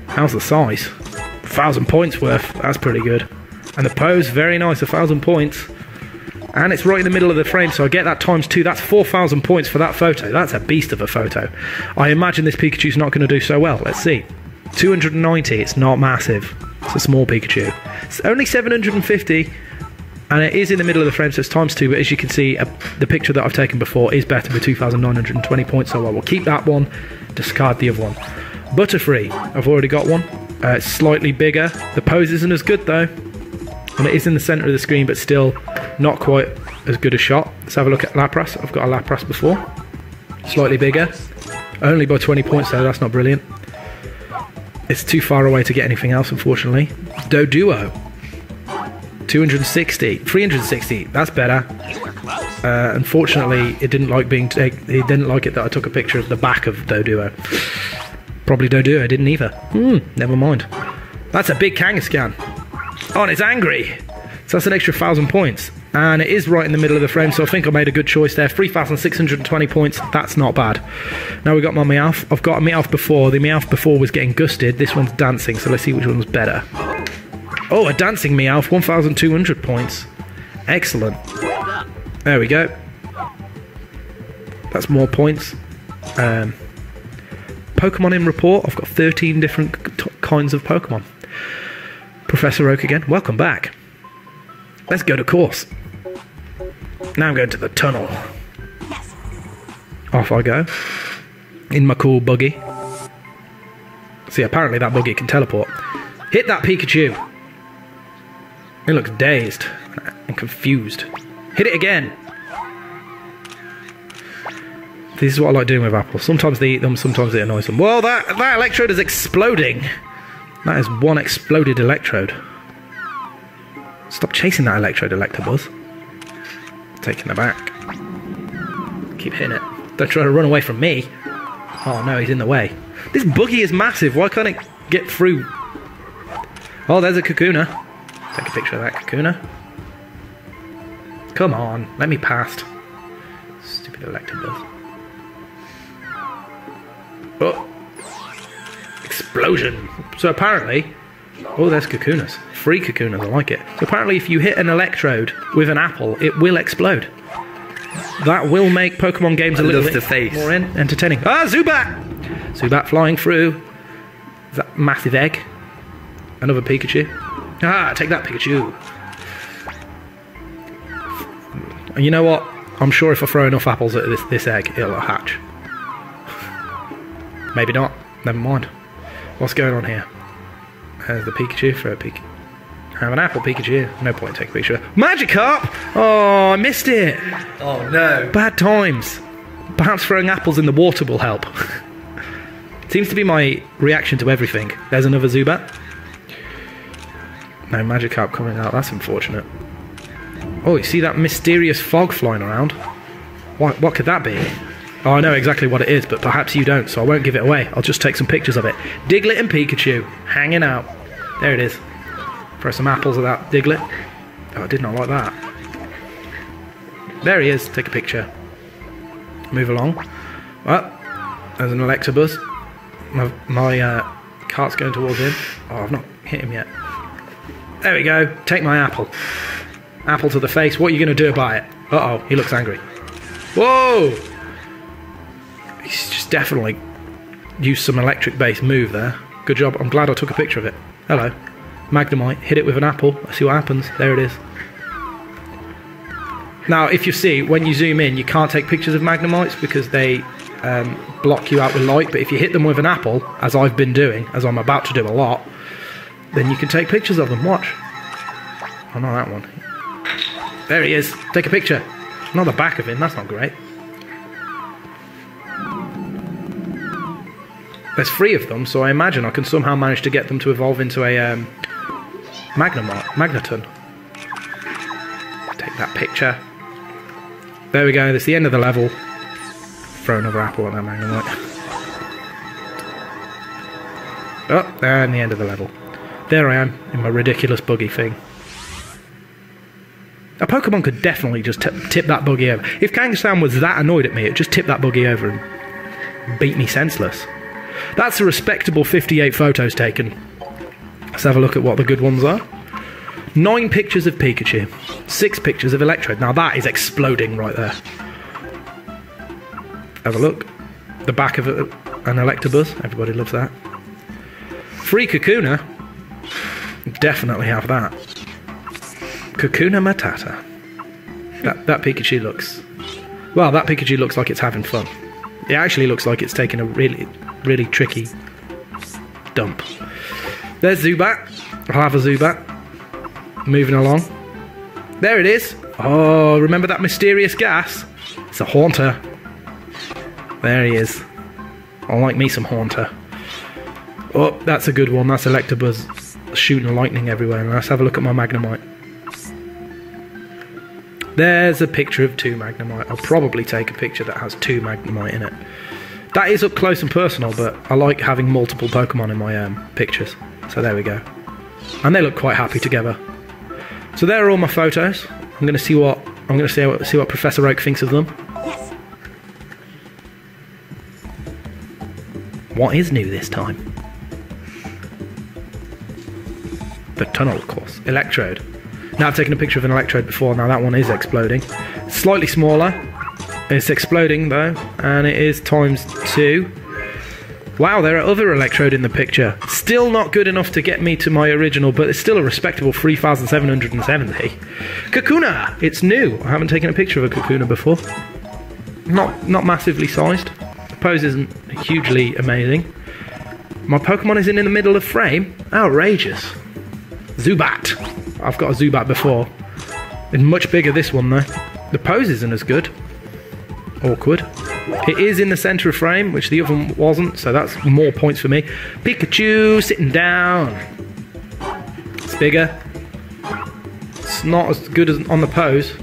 How's the size? 1,000 points worth. That's pretty good. And the pose, very nice. 1,000 points. And it's right in the middle of the frame, so I get that times 2. That's 4,000 points for that photo. That's a beast of a photo. I imagine this Pikachu's not going to do so well. Let's see. 290, it's not massive. It's a small Pikachu. It's only 750, and it is in the middle of the frame, so it's ×2, but as you can see, the picture that I've taken before is better with 2,920 points, so I will keep that one, discard the other one. Butterfree, I've already got one. It's slightly bigger. The pose isn't as good though, and it is in the centre of the screen, but still not quite as good a shot. Let's have a look at Lapras. I've got a Lapras before. Slightly bigger. Only by 20 points though, that's not brilliant. It's too far away to get anything else, unfortunately. Doduo. 260. 360, that's better. Unfortunately, it didn't like he didn't like it that I took a picture of the back of Doduo. Probably Doduo didn't either. Never mind. That's a big Kangaskhan. Oh, and it's angry. So that's an extra 1,000 points. And it is right in the middle of the frame, so I think I made a good choice there. 3,620 points, that's not bad. Now we've got my Meowth. I've got a Meowth before. The Meowth before was getting gusted. This one's dancing, so let's see which one's better. Oh, a dancing Meowth, 1,200 points. Excellent. There we go. That's more points. Pokemon in report. I've got 13 different kinds of Pokemon. Professor Oak again. Welcome back. Let's go to course. Now I'm going to the tunnel. Off I go. In my cool buggy. See, apparently that buggy can teleport. Hit that Pikachu. It looks dazed and confused. Hit it again. This is what I like doing with apples. Sometimes they eat them, sometimes it annoys them. Well, that electrode is exploding. That is one exploded electrode. Stop chasing that electrode, Electabuzz. Taking it back. Keep hitting it. Don't try to run away from me. Oh no, he's in the way. This buggy is massive. Why can't it get through? Oh, there's a Kakuna. Take a picture of that Kakuna. Come on, let me past. Stupid Electabuzz. Oh! Explosion! So apparently... Oh, there's Kakunas. 3 Kakunas, I like it. So apparently if you hit an electrode with an apple, it will explode. That will make Pokemon games a little bit more entertaining. Ah, Zubat! Zubat flying through. That massive egg. Another Pikachu. Ah, take that, Pikachu. And you know what? I'm sure if I throw enough apples at this egg, it'll hatch. Maybe not. Never mind. What's going on here? There's the Pikachu. Throw a Pikachu. Have an apple, Pikachu. No point in taking a picture. Magikarp! Oh, I missed it. Oh, no. Bad times. Perhaps throwing apples in the water will help. Seems to be my reaction to everything. There's another Zubat. No Magikarp coming out. That's unfortunate. Oh, you see that mysterious fog flying around? What could that be? Oh, I know exactly what it is, but perhaps you don't, so I won't give it away. I'll just take some pictures of it. Diglett and Pikachu, hanging out. There it is. Throw some apples at that Diglett. Oh, I did not like that. There he is. Take a picture. Move along. Well, there's an Electabuzz. My cart's going towards him. Oh, I've not hit him yet. There we go. Take my apple. Apple to the face. What are you going to do about it? Uh-oh, he looks angry. Whoa! He's just definitely used some electric-based move there. Good job. I'm glad I took a picture of it. Hello. Magnemite. Hit it with an apple. Let's see what happens. There it is. Now, if you see, when you zoom in, you can't take pictures of Magnemites because they block you out with light. But if you hit them with an apple, as I've been doing, as I'm about to do a lot, then you can take pictures of them. Watch. Oh, not that one. There he is. Take a picture. Not the back of him. That's not great. There's 3 of them, so I imagine I can somehow manage to get them to evolve into a Magneton. Take that picture. There we go, that's the end of the level. Throw another apple at that Magnemite. Oh, and the end of the level. There I am, in my ridiculous buggy thing. A Pokemon could definitely just tip that buggy over. If Kangaskhan was that annoyed at me, it'd just tip that buggy over and beat me senseless. That's a respectable 58 photos taken. Let's have a look at what the good ones are. 9 pictures of Pikachu. 6 pictures of Electrode. Now that is exploding right there. Have a look. The back of an Electabuzz. Everybody loves that. Free Kakuna. Definitely have that. Kakuna Matata. That Pikachu looks... Well, that Pikachu looks like it's having fun. It actually looks like it's taking a really, really tricky dump. There's Zubat. I'll have a Zubat. Moving along. There it is. Oh, remember that mysterious gas? It's a Haunter. There he is. I like me some Haunter. Oh, that's a good one. That's Electabuzz shooting lightning everywhere. Let's have a look at my Magnemite. There's a picture of 2 Magnemite. I'll probably take a picture that has 2 Magnemite in it. That is up close and personal, but I like having multiple Pokemon in my pictures. So there we go. And they look quite happy together. So there are all my photos. I'm going to see what Professor Oak thinks of them. Yes. What is new this time? The tunnel, of course. Electrode. Now I've taken a picture of an Electrode before. Now that one is exploding. Slightly smaller. It's exploding though, and it is ×2. Wow, there are other Electrode in the picture. Still not good enough to get me to my original, but it's still a respectable 3,770. Kakuna! It's new. I haven't taken a picture of a Kakuna before. Not massively sized. The pose isn't hugely amazing. My Pokemon is in the middle of frame. Outrageous. Zubat. I've got a Zubat before. It's much bigger, this one though. The pose isn't as good. Awkward. It is in the centre of frame, which the other one wasn't, so that's more points for me. Pikachu sitting down. It's bigger. It's not as good as on the pose.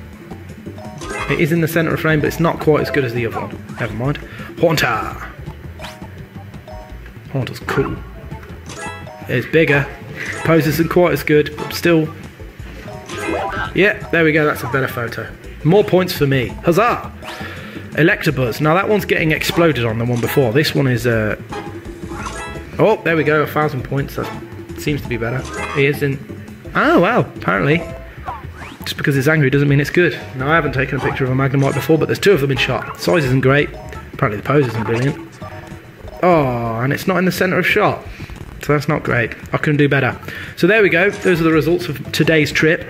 It is in the centre of frame, but it's not quite as good as the other one. Never mind. Haunter. Haunter's cool. It's bigger. Pose isn't quite as good, but still. Yeah, there we go. That's a better photo. More points for me. Huzzah! Electabuzz. Now that one's getting exploded on the one before. This one is oh, there we go. 1,000 points. That seems to be better. He is in. Oh wow! Apparently, just because it's angry doesn't mean it's good. Now I haven't taken a picture of a Magnemite before, but there's 2 of them in shot. Size isn't great. Apparently the pose isn't brilliant. Oh, and it's not in the centre of shot. So that's not great. I couldn't do better. So there we go. Those are the results of today's trip.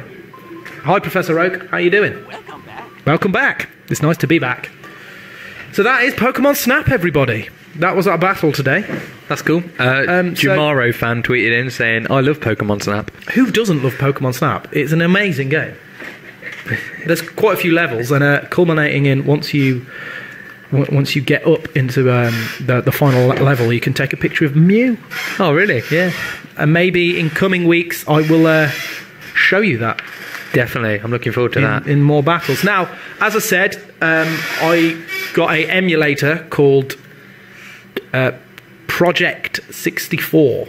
Hi, Professor Oak. How you doing? Welcome back. Welcome back. It's nice to be back. So that is Pokemon Snap, everybody. That was our battle today. That's cool. Jumaro fan tweeted in saying, I love Pokemon Snap. Who doesn't love Pokemon Snap? It's an amazing game. There's quite a few levels, and culminating in once you get up into the final level, you can take a picture of Mew. Oh, really? Yeah. And maybe in coming weeks, I will show you that. Definitely. I'm looking forward to that. In more battles. Now, as I said, I got an emulator called Project 64.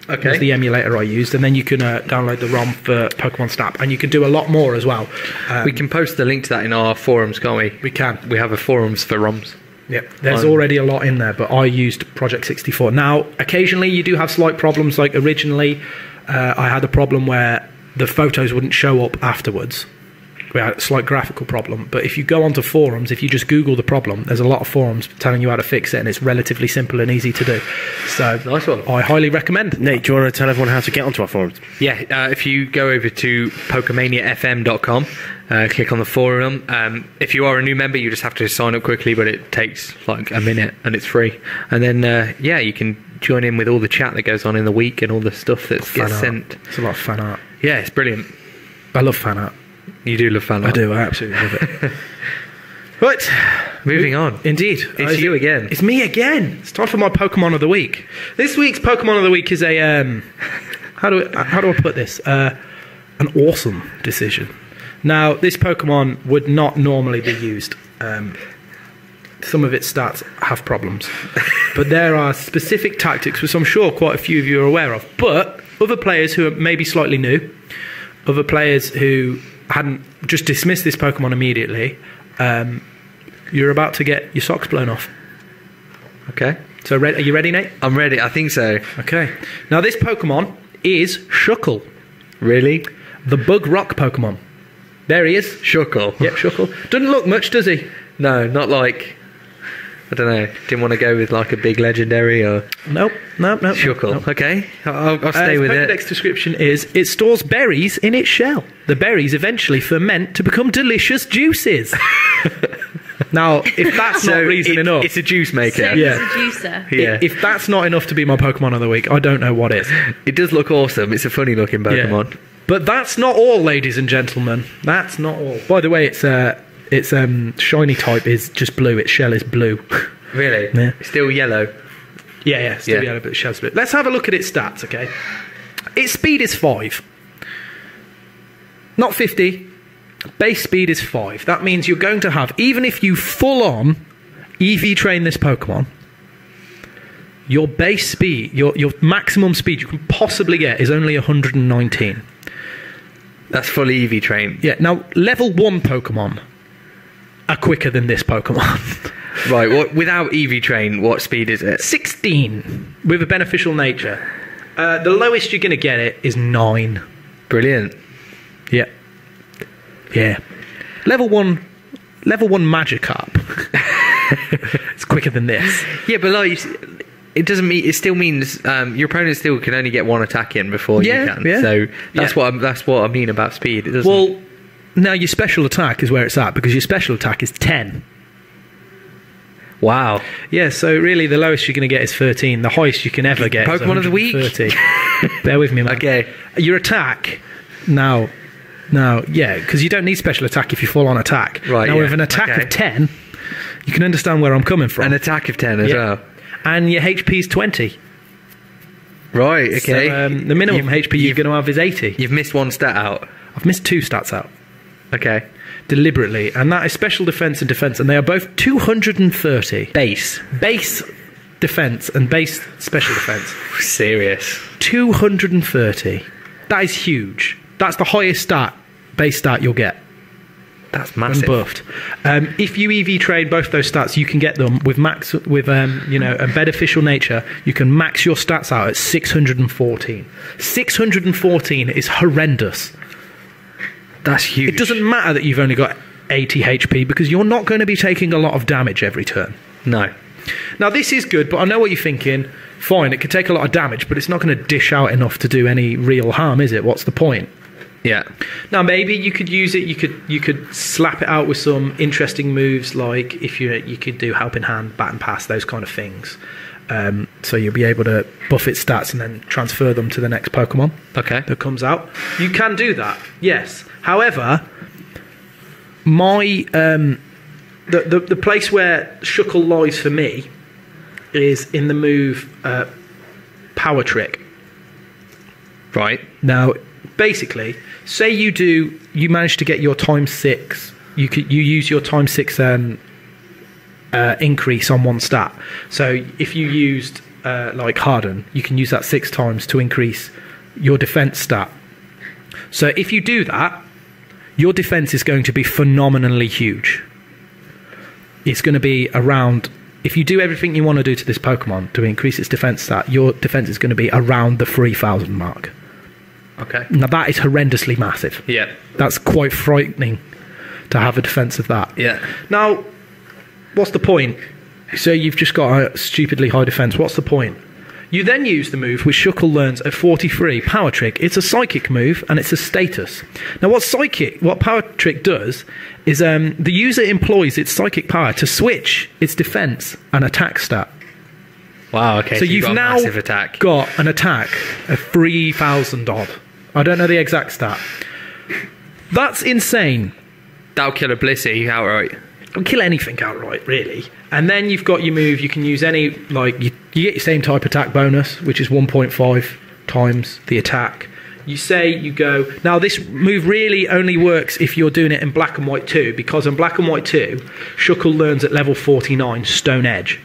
Okay. Was the emulator I used, and then you can download the ROM for Pokemon Snap, and you can do a lot more as well. We can post the link to that in our forums, can't we? We can. We have a forums for ROMs. Yep. There's already a lot in there, but I used Project 64. Now, occasionally you do have slight problems. Like originally, I had a problem where the photos wouldn't show up afterwards. We had a slight graphical problem, but if you go onto forums, if you just Google the problem, there's a lot of forums telling you how to fix it, and it's relatively simple and easy to do. So nice one. I highly recommend. Nate, do you want to tell everyone how to get onto our forums? Yeah, if you go over to pokemaniafm.com, click on the forum. If you are a new member, you just have to sign up quickly, but it takes like a minute and it's free. And then, yeah, you can join in with all the chat that goes on in the week and all the stuff that gets sent. It's a lot of fan art. Yeah, it's brilliant. I love fan art. You do love fan art. I do, I absolutely love it. Right, moving on. Indeed. It's you again. It's me again. It's time for my Pokemon of the Week. This week's Pokemon of the Week is a, how do I put this? An awesome decision. Now, this Pokemon would not normally be used. Some of its stats have problems. But there are specific tactics, which I'm sure quite a few of you are aware of. But other players who are maybe slightly new, other players who hadn't just dismissed this Pokemon immediately, you're about to get your socks blown off. Okay. So are you ready, Nate? I'm ready. I think so. Okay. Now this Pokemon is Shuckle. Really? The Bug Rock Pokemon. There he is. Shuckle. Yep, Shuckle. Doesn't look much, does he? No, not like I don't know. Didn't want to go with like a big legendary or Nope. Shuckle. Nope. Okay, I'll stay with it. Pokédex description is it stores berries in its shell. The berries eventually ferment to become delicious juices. Now, if that's not reason enough, it's a juice maker. Same Yeah. as a juicer. Yeah. if that's not enough to be my Pokemon of the week, I don't know what is. It does look awesome. It's a funny looking Pokemon. Yeah. But that's not all, ladies and gentlemen. That's not all. By the way, its shiny type is just blue. Its shell is blue. Really? Yeah. It's still yellow. Yeah, still Yeah. yellow, but the shell's blue. Let's have a look at its stats, okay? Its speed is 5. Not 50. Base speed is 5. That means you're going to have, even if you full-on EV train this Pokemon, your base speed, your maximum speed you can possibly get is only 119. That's fully EV trained. Yeah, now, level 1 Pokemon are quicker than this Pokemon. Right, without EV train, what speed is it? 16 with a beneficial nature. The lowest you're going to get it is 9. Brilliant. Yeah. Yeah. Level 1 Magikarp. It's quicker than this. Yeah, but like, it doesn't mean it still means your opponent still can only get one attack in before you can. Yeah. So that's Yeah. that's what I mean about speed. It doesn't. Well, now your special attack is where it's at because your special attack is 10. Wow. Yeah, so really the lowest you're going to get is 13. The highest you can ever get is Pokemon of the week? 130. Bear with me, man. Okay. Your attack now, yeah, because you don't need special attack if you fall on attack. Right, now, yeah. with an attack Okay. of 10, you can understand where I'm coming from. An attack of 10 as Yeah. well. And your HP is 20. Right. Okay. So, the minimum HP you're going to have is 80. You've missed one stat out. I've missed 2 stats out Okay. deliberately, and that is special defense and defense, and they are both 230. Base. Base defense and base special defense. Serious. 230. That is huge. That's the highest base stat you'll get. That's When massive. buffed. If you EV train both those stats, you can get them with a beneficial nature. You can max your stats out at 614. 614 is horrendous. That's huge. It doesn't matter that you've only got 80 HP because you're not going to be taking a lot of damage every turn. No. Now this is good, but I know what you're thinking. Fine, it could take a lot of damage, but it's not going to dish out enough to do any real harm, is it? What's the point? Yeah. Now maybe you could use it. You could slap it out with some interesting moves, like if you could do Helping Hand, Bat and Pass, those kind of things. So you'll be able to buff its stats and then transfer them to the next Pokemon Okay. that comes out. You can do that, yes. However, my the place where Shuckle lies for me is in the move Power Trick. Right. Now, basically, say you manage to get your ×6. You use your ×6 increase on one stat. So if you used like Harden, you can use that 6 times to increase your defense stat. So if you do that, your defense is going to be phenomenally huge. It's going to be around, if you do everything you want to do to this Pokemon to increase its defense stat, your defense is going to be around the 3,000 mark. Okay. Now that is horrendously massive. Yeah. That's quite frightening to have a defense of that. Yeah. Now, what's the point? So you've just got a stupidly high defense. What's the point? You then use the move which Shuckle learns at 43, Power Trick. It's a psychic move and it's a status. Now what Power Trick does is the user employs its psychic power to switch its defense and attack stat. Wow. Okay. So you've got a now massive attack. got an attack of 3,000 odd. I don't know the exact stat. That's insane. That'll kill a Blissey outright. It'll kill anything outright, really. And then you've got your move. You can use any, like, you get your same type attack bonus, which is 1.5 times the attack. You say you go... Now, this move really only works if you're doing it in Black and White 2, because in Black and White 2, Shuckle learns at level 49, Stone Edge.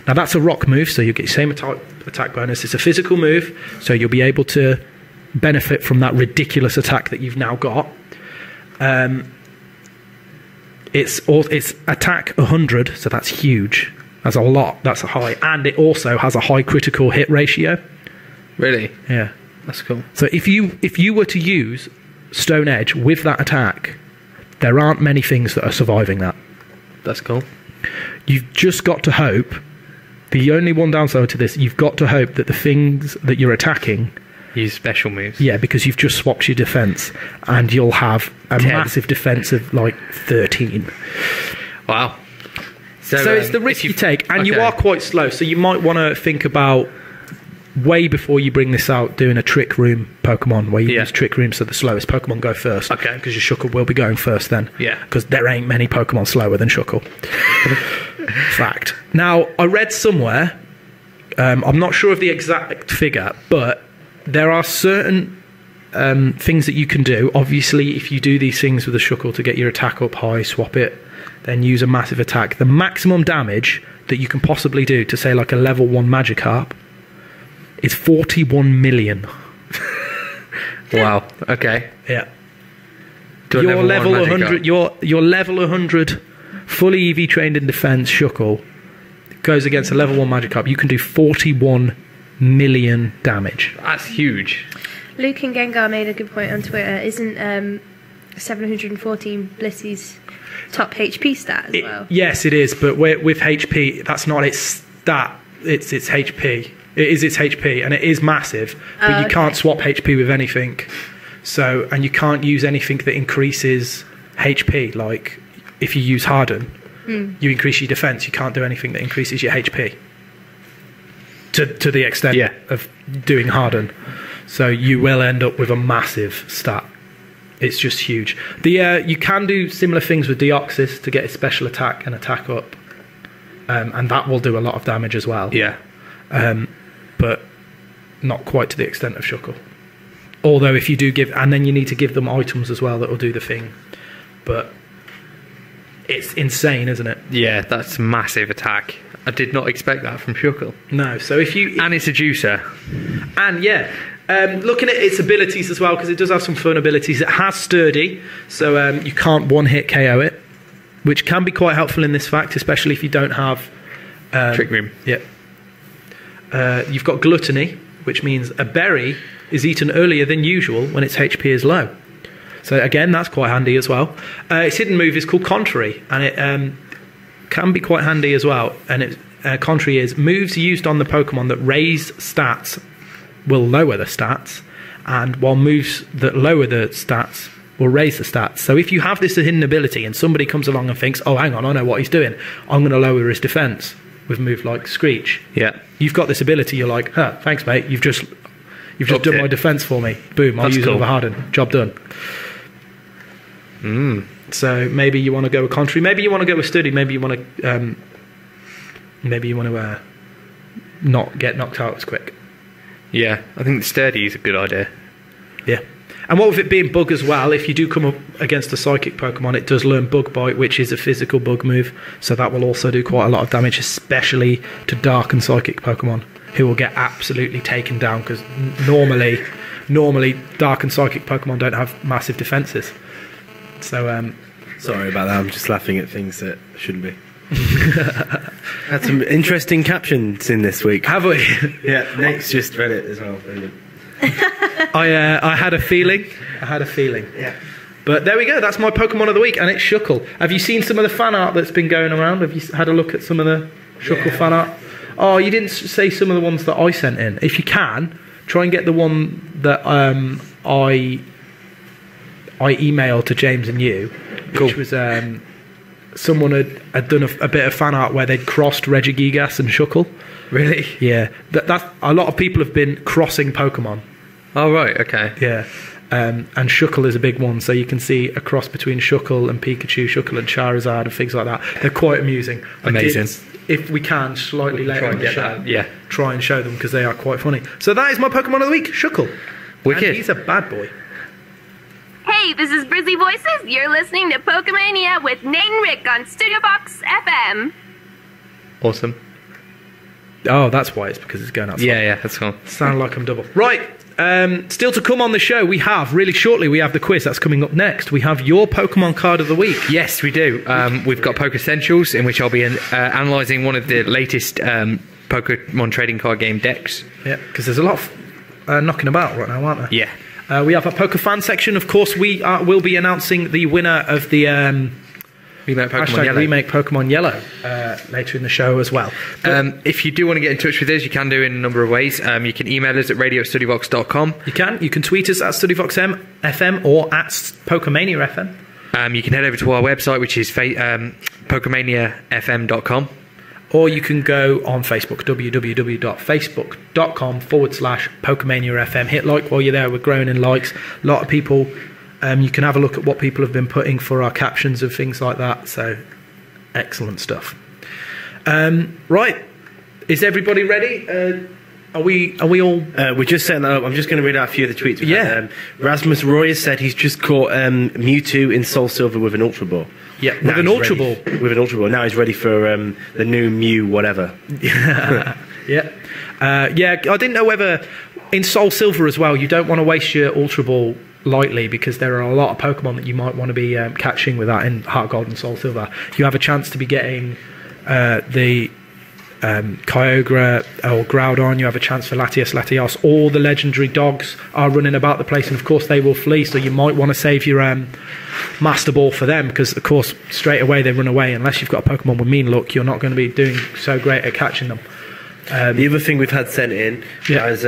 Now, that's a rock move, so you get your same attack bonus. It's a physical move, so you'll be able to benefit from that ridiculous attack that you've now got. It's attack 100, so that's huge. That's a lot. That's a high. And it also has a high critical hit ratio. Really? Yeah. That's cool. So if you were to use Stone Edge with that attack, there aren't many things that are surviving that. That's cool. you've just got to hope. The only one downside to this, you've got to hope that the things that you're attacking use special moves. Yeah, because you've just swapped your defense, and you'll have a 10. massive defense of like 13. Wow. So it's the risk you take, and you okay. are quite slow. So you might want to think about, way before you bring this out, doing a trick room Pokemon where you use trick room so the slowest Pokemon go first. Okay. Because your Shuckle will be going first then. Yeah. Because there ain't many Pokemon slower than Shuckle. Fact. Now, I read somewhere, I'm not sure of the exact figure, but there are certain things that you can do. Obviously, if you do these things with a Shuckle to get your attack up high, swap it, then use a massive attack. The maximum damage that you can possibly do to, say, like a level 1 Magikarp is 41 million. Wow. Okay. Yeah. To a Your level one 100, Magikarp. your level 100, fully EV trained in defense Shuckle goes against a level 1 Magikarp. You can do 41 million damage. That's huge. Luke and Gengar made a good point on Twitter. Isn't 714 Blissey's top HP stat as well? Yes, it is, but with HP, that's not its stat. It's its HP. It is its HP, and it is massive, but you can't swap HP with anything. So, and you can't use anything that increases HP. Like, if you use Harden, you increase your defense. You can't do anything that increases your HP. To the extent of doing Harden. So you will end up with a massive stat. It's just huge. You can do similar things with Deoxys to get a special attack and attack up. And that will do a lot of damage as well. Yeah. But not quite to the extent of Shuckle. Although if you do give... And then you need to give them items as well that will do the thing. But it's insane, isn't it? Yeah, that's a massive attack. I did not expect that from Shuckle. No, so if you... And it's a juicer. And looking at its abilities as well, because it does have some fun abilities. It has Sturdy, so you can't one-hit KO it, which can be quite helpful in this fact, especially if you don't have... Trick Room. Yeah. You've got Gluttony, which means a berry is eaten earlier than usual when its HP is low. So again, that's quite handy as well. Its hidden move is called Contrary, and it can be quite handy as well. And Contrary is moves used on the Pokemon that raise stats will lower the stats, and while moves that lower the stats will raise the stats. So if you have this hidden ability and somebody comes along and thinks, oh, hang on, I know what he's doing, I'm going to lower his defense with a move like Screech. Yeah. You've got this ability, you're like, huh, thanks, mate, you've just done my defense for me. Boom, I'll use it over Harden. Job done. So maybe you want to go with Contrary, maybe you want to go with Sturdy, maybe you want to not get knocked out as quick. Yeah, I think Sturdy is a good idea. Yeah. And what with it being Bug as well, if you do come up against a Psychic Pokemon, it does learn Bug Bite, which is a physical bug move, so that will also do quite a lot of damage, especially to Dark and Psychic Pokemon, who will get absolutely taken down, because normally Dark and Psychic Pokemon don't have massive defences. So, sorry about that, I'm just laughing at things that shouldn't be. Had some interesting captions in this week. have we? Yeah, Nate's just read it as well. I had a feeling. Yeah. But there we go, that's my Pokemon of the week, and it's Shuckle. Have you seen some of the fan art that's been going around? Have you had a look at some of the Shuckle fan art? Oh, you didn't say some of the ones that I sent in. If you can, try and get the one that I emailed to James and you, which was someone had done a bit of fan art where they'd crossed Regigigas and Shuckle. Really? Yeah, that's a lot of people have been crossing Pokemon. Oh, right, okay. Yeah, and Shuckle is a big one, so you can see a cross between Shuckle and Pikachu, Shuckle and Charizard and things like that. They're quite amusing. Amazing. If we can, slightly later on the show, try and show them, because they are quite funny. So that is my Pokemon of the week, Shuckle. Wicked. And he's a bad boy. Hey, this is Brizzy Voices. You're listening to Pokemania with Nate and Rick on STUDYVOX FM. Awesome. Oh, that's why, it's because it's going outside. Yeah, that's cool. Sound like I'm double. Right, still to come on the show, we have the quiz that's coming up next. We have your Pokemon card of the week. Yes, we do. We've got Poke Essentials, in which I'll be analysing one of the latest Pokemon trading card game decks. Yeah, because there's a lot of knocking about right now, aren't there? Yeah. We have a Poke Fan section. Of course, we will be announcing the winner of the Remake Pokemon Hashtag Yellow. remake Pokemon Yellow later in the show as well. But If you do want to get in touch with us, you can do it in a number of ways. You can email us at radio@studyvox.com. you can tweet us at StudyVox FM or at Pokemania FM. You can head over to our website, which is Pokemaniafm.com. Or you can go on Facebook, www.facebook.com/Pokemania FM. Hit like while you're there. We're growing in likes. A lot of people, you can have a look at what people have been putting for our captions and things like that. So, excellent stuff. Right. Is everybody ready? Are we all... We're just setting that up. I'm just going to read out a few of the tweets. Yeah. Had. Rasmus Roy has said he's just caught Mewtwo in Soul Silver with an Ultra Ball. Yeah, with an Ultra Ball. With an Ultra Ball. Now he's ready for the new Mew whatever. Yeah. I didn't know whether in Soul Silver as well, you don't want to waste your Ultra Ball lightly because there are a lot of Pokemon that you might want to be catching with that in Heart Gold and Soul Silver. You have a chance to be getting the Kyogre or Groudon. You have a chance for Latios. All the legendary dogs are running about the place, and of course they will flee, so you might want to save your Master Ball for them, because of course straight away they run away. Unless you've got a Pokemon with mean luck, you're not going to be doing so great at catching them. The other thing we've had sent in is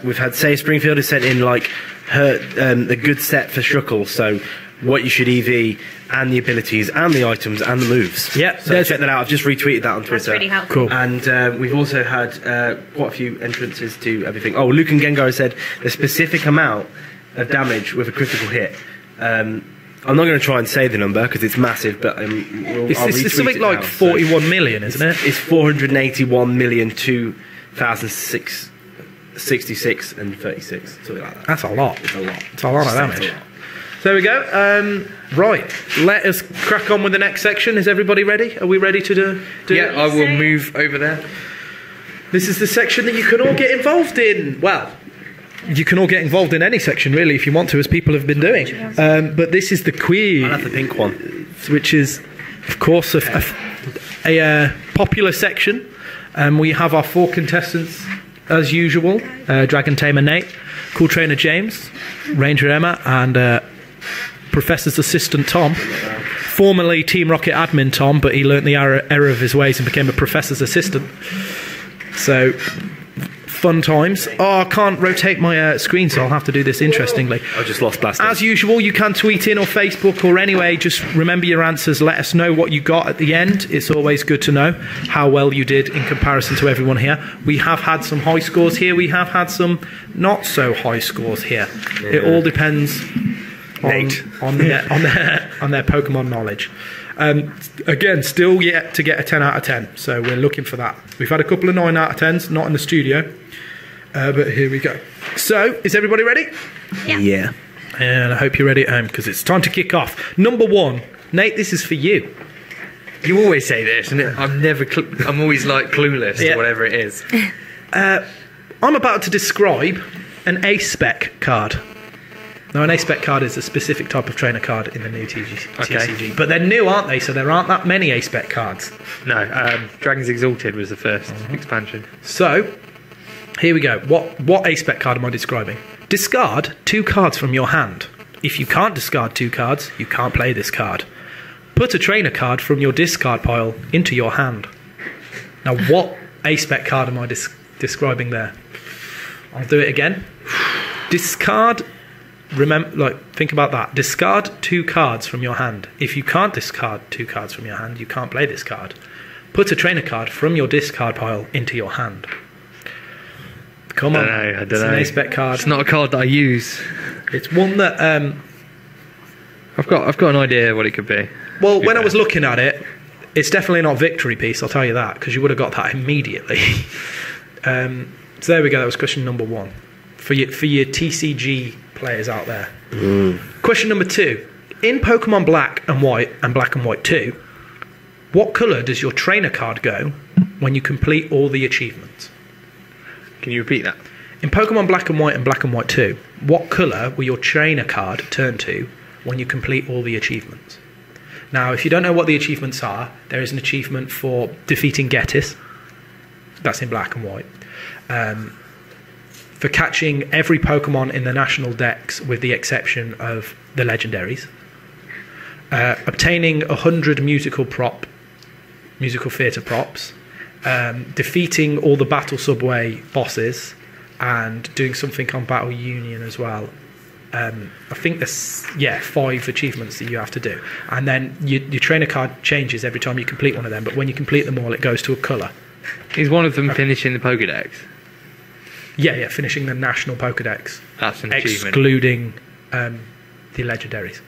we've had Say Springfield has sent in like the good set for Shruckle, so what you should EV and the abilities and the items and the moves. Yeah, so check that out. I've just retweeted that on Twitter. That's really helpful. Cool. And we've also had quite a few entrances to everything. Oh, Luke and Gengar said the specific amount of damage with a critical hit. I'm not going to try and say the number because it's massive, but I'll It's retweet something it like now. 41 million, isn't it? It's 481,002,066 and 36, something like that. That's a lot. It's a lot. It's a lot of damage. So there we go. Right, let us crack on with the next section. Is everybody ready? Are we ready to do Yeah, I will move over there. This is the section that you can all get involved in. Well, you can all get involved in any section, really, if you want to, as people have been doing. But this is the quiz, I'll have the pink one. which is, of course, a popular section. We have our 4 contestants, as usual. Dragon Tamer Nate, Cool Trainer James, Ranger Emma, and Professor's Assistant Tom. Formerly Team Rocket Admin Tom, but he learnt the error of his ways and became a Professor's Assistant. So, fun times. Oh, I can't rotate my screen, so I'll have to do this interestingly. I just lost Blaster. As usual, you can tweet in or Facebook or anyway. Just remember your answers. Let us know what you got at the end. It's always good to know how well you did in comparison to everyone here. We have had some high scores here. We have had some not so high scores here. Yeah. It all depends on their Pokemon knowledge. Again, still yet to get a 10 out of 10. So we're looking for that. We've had a couple of 9 out of 10s, not in the studio. But here we go. So, is everybody ready? Yeah. And I hope you're ready because it's time to kick off. Number 1. Nate, this is for you. You always say this, and I'm always like clueless to whatever it is. I'm about to describe an A-Spec card. Now, an A-Spec card is a specific type of trainer card in the new TCG. But they're new, aren't they? So there aren't that many A-Spec cards. No, Dragons Exalted was the first expansion. So, here we go. What A-Spec card am I describing? Discard 2 cards from your hand. If you can't discard 2 cards, you can't play this card. Put a trainer card from your discard pile into your hand. Now, what A-Spec card am I describing there? I'll do it again. Discard... think about that. Discard 2 cards from your hand. If you can't discard 2 cards from your hand, you can't play this card. Put a trainer card from your discard pile into your hand. Come on. I don't know. It's an A-Spec card. It's not a card that I use. It's one that... I've got an idea what it could be. Well, when I was looking at it, it's definitely not Victory Piece, I'll tell you that, because you would have got that immediately. So there we go. That was question number 1. For your TCG players out there. Question number 2. In Pokemon Black and White and Black and White 2, what colour does your trainer card go when you complete all the achievements? Can you repeat that? In Pokemon Black and White and Black and White 2, what colour will your trainer card turn to when you complete all the achievements? Now, if you don't know what the achievements are, there is an achievement for defeating Getis. That's in Black and White. For catching every Pokemon in the national decks with the exception of the legendaries. obtaining 100 musical theatre props, defeating all the Battle Subway bosses, and doing something on Battle Union as well. I think there's 5 achievements that you have to do, and then your trainer card changes every time you complete one of them, but when you complete them all it goes to a colour. Is one of them finishing the Pokédex? Yeah, finishing the national Pokédex. That's an achievement. Excluding the legendaries.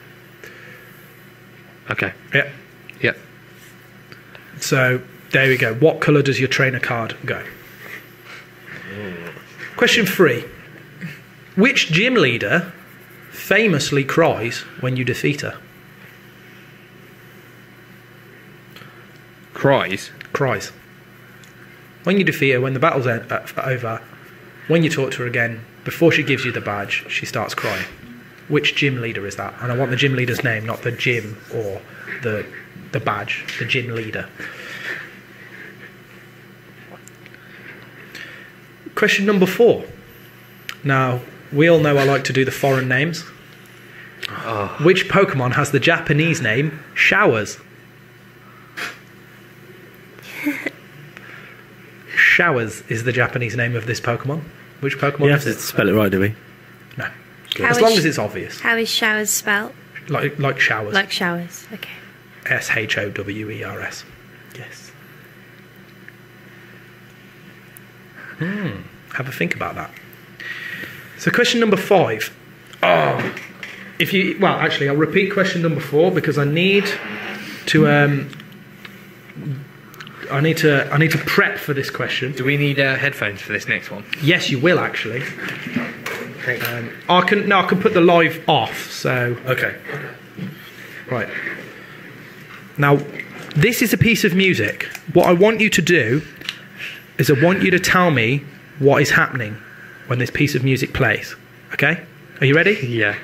Okay. Yep. So there we go. What colour does your trainer card go? Question 3. Which gym leader famously cries when you defeat her? Cries? Cries. When you defeat her, when the battle's over, when you talk to her again, before she gives you the badge, she starts crying. Which gym leader is that? And I want the gym leader's name, not the gym or the badge, the gym leader. Question number 4. Now, we all know I like to do the foreign names. Oh. Which Pokemon has the Japanese name Showers? Showers is the Japanese name of this Pokemon. Which Pokemon You have is to it? spell it right, do we? No. How As is long sh- as it's obvious. How is showers spelt? Like showers. Like showers. Okay. SHOWERS. Yes. Have a think about that. So question number 5. I'll repeat question number 4 because I need to prep for this question. Do we need headphones for this next one? Yes, you will actually. I can put the live off. So Okay. right. Now, this is a piece of music. What I want you to do is I want you to tell me what is happening when this piece of music plays. Okay? Are you ready? Yeah.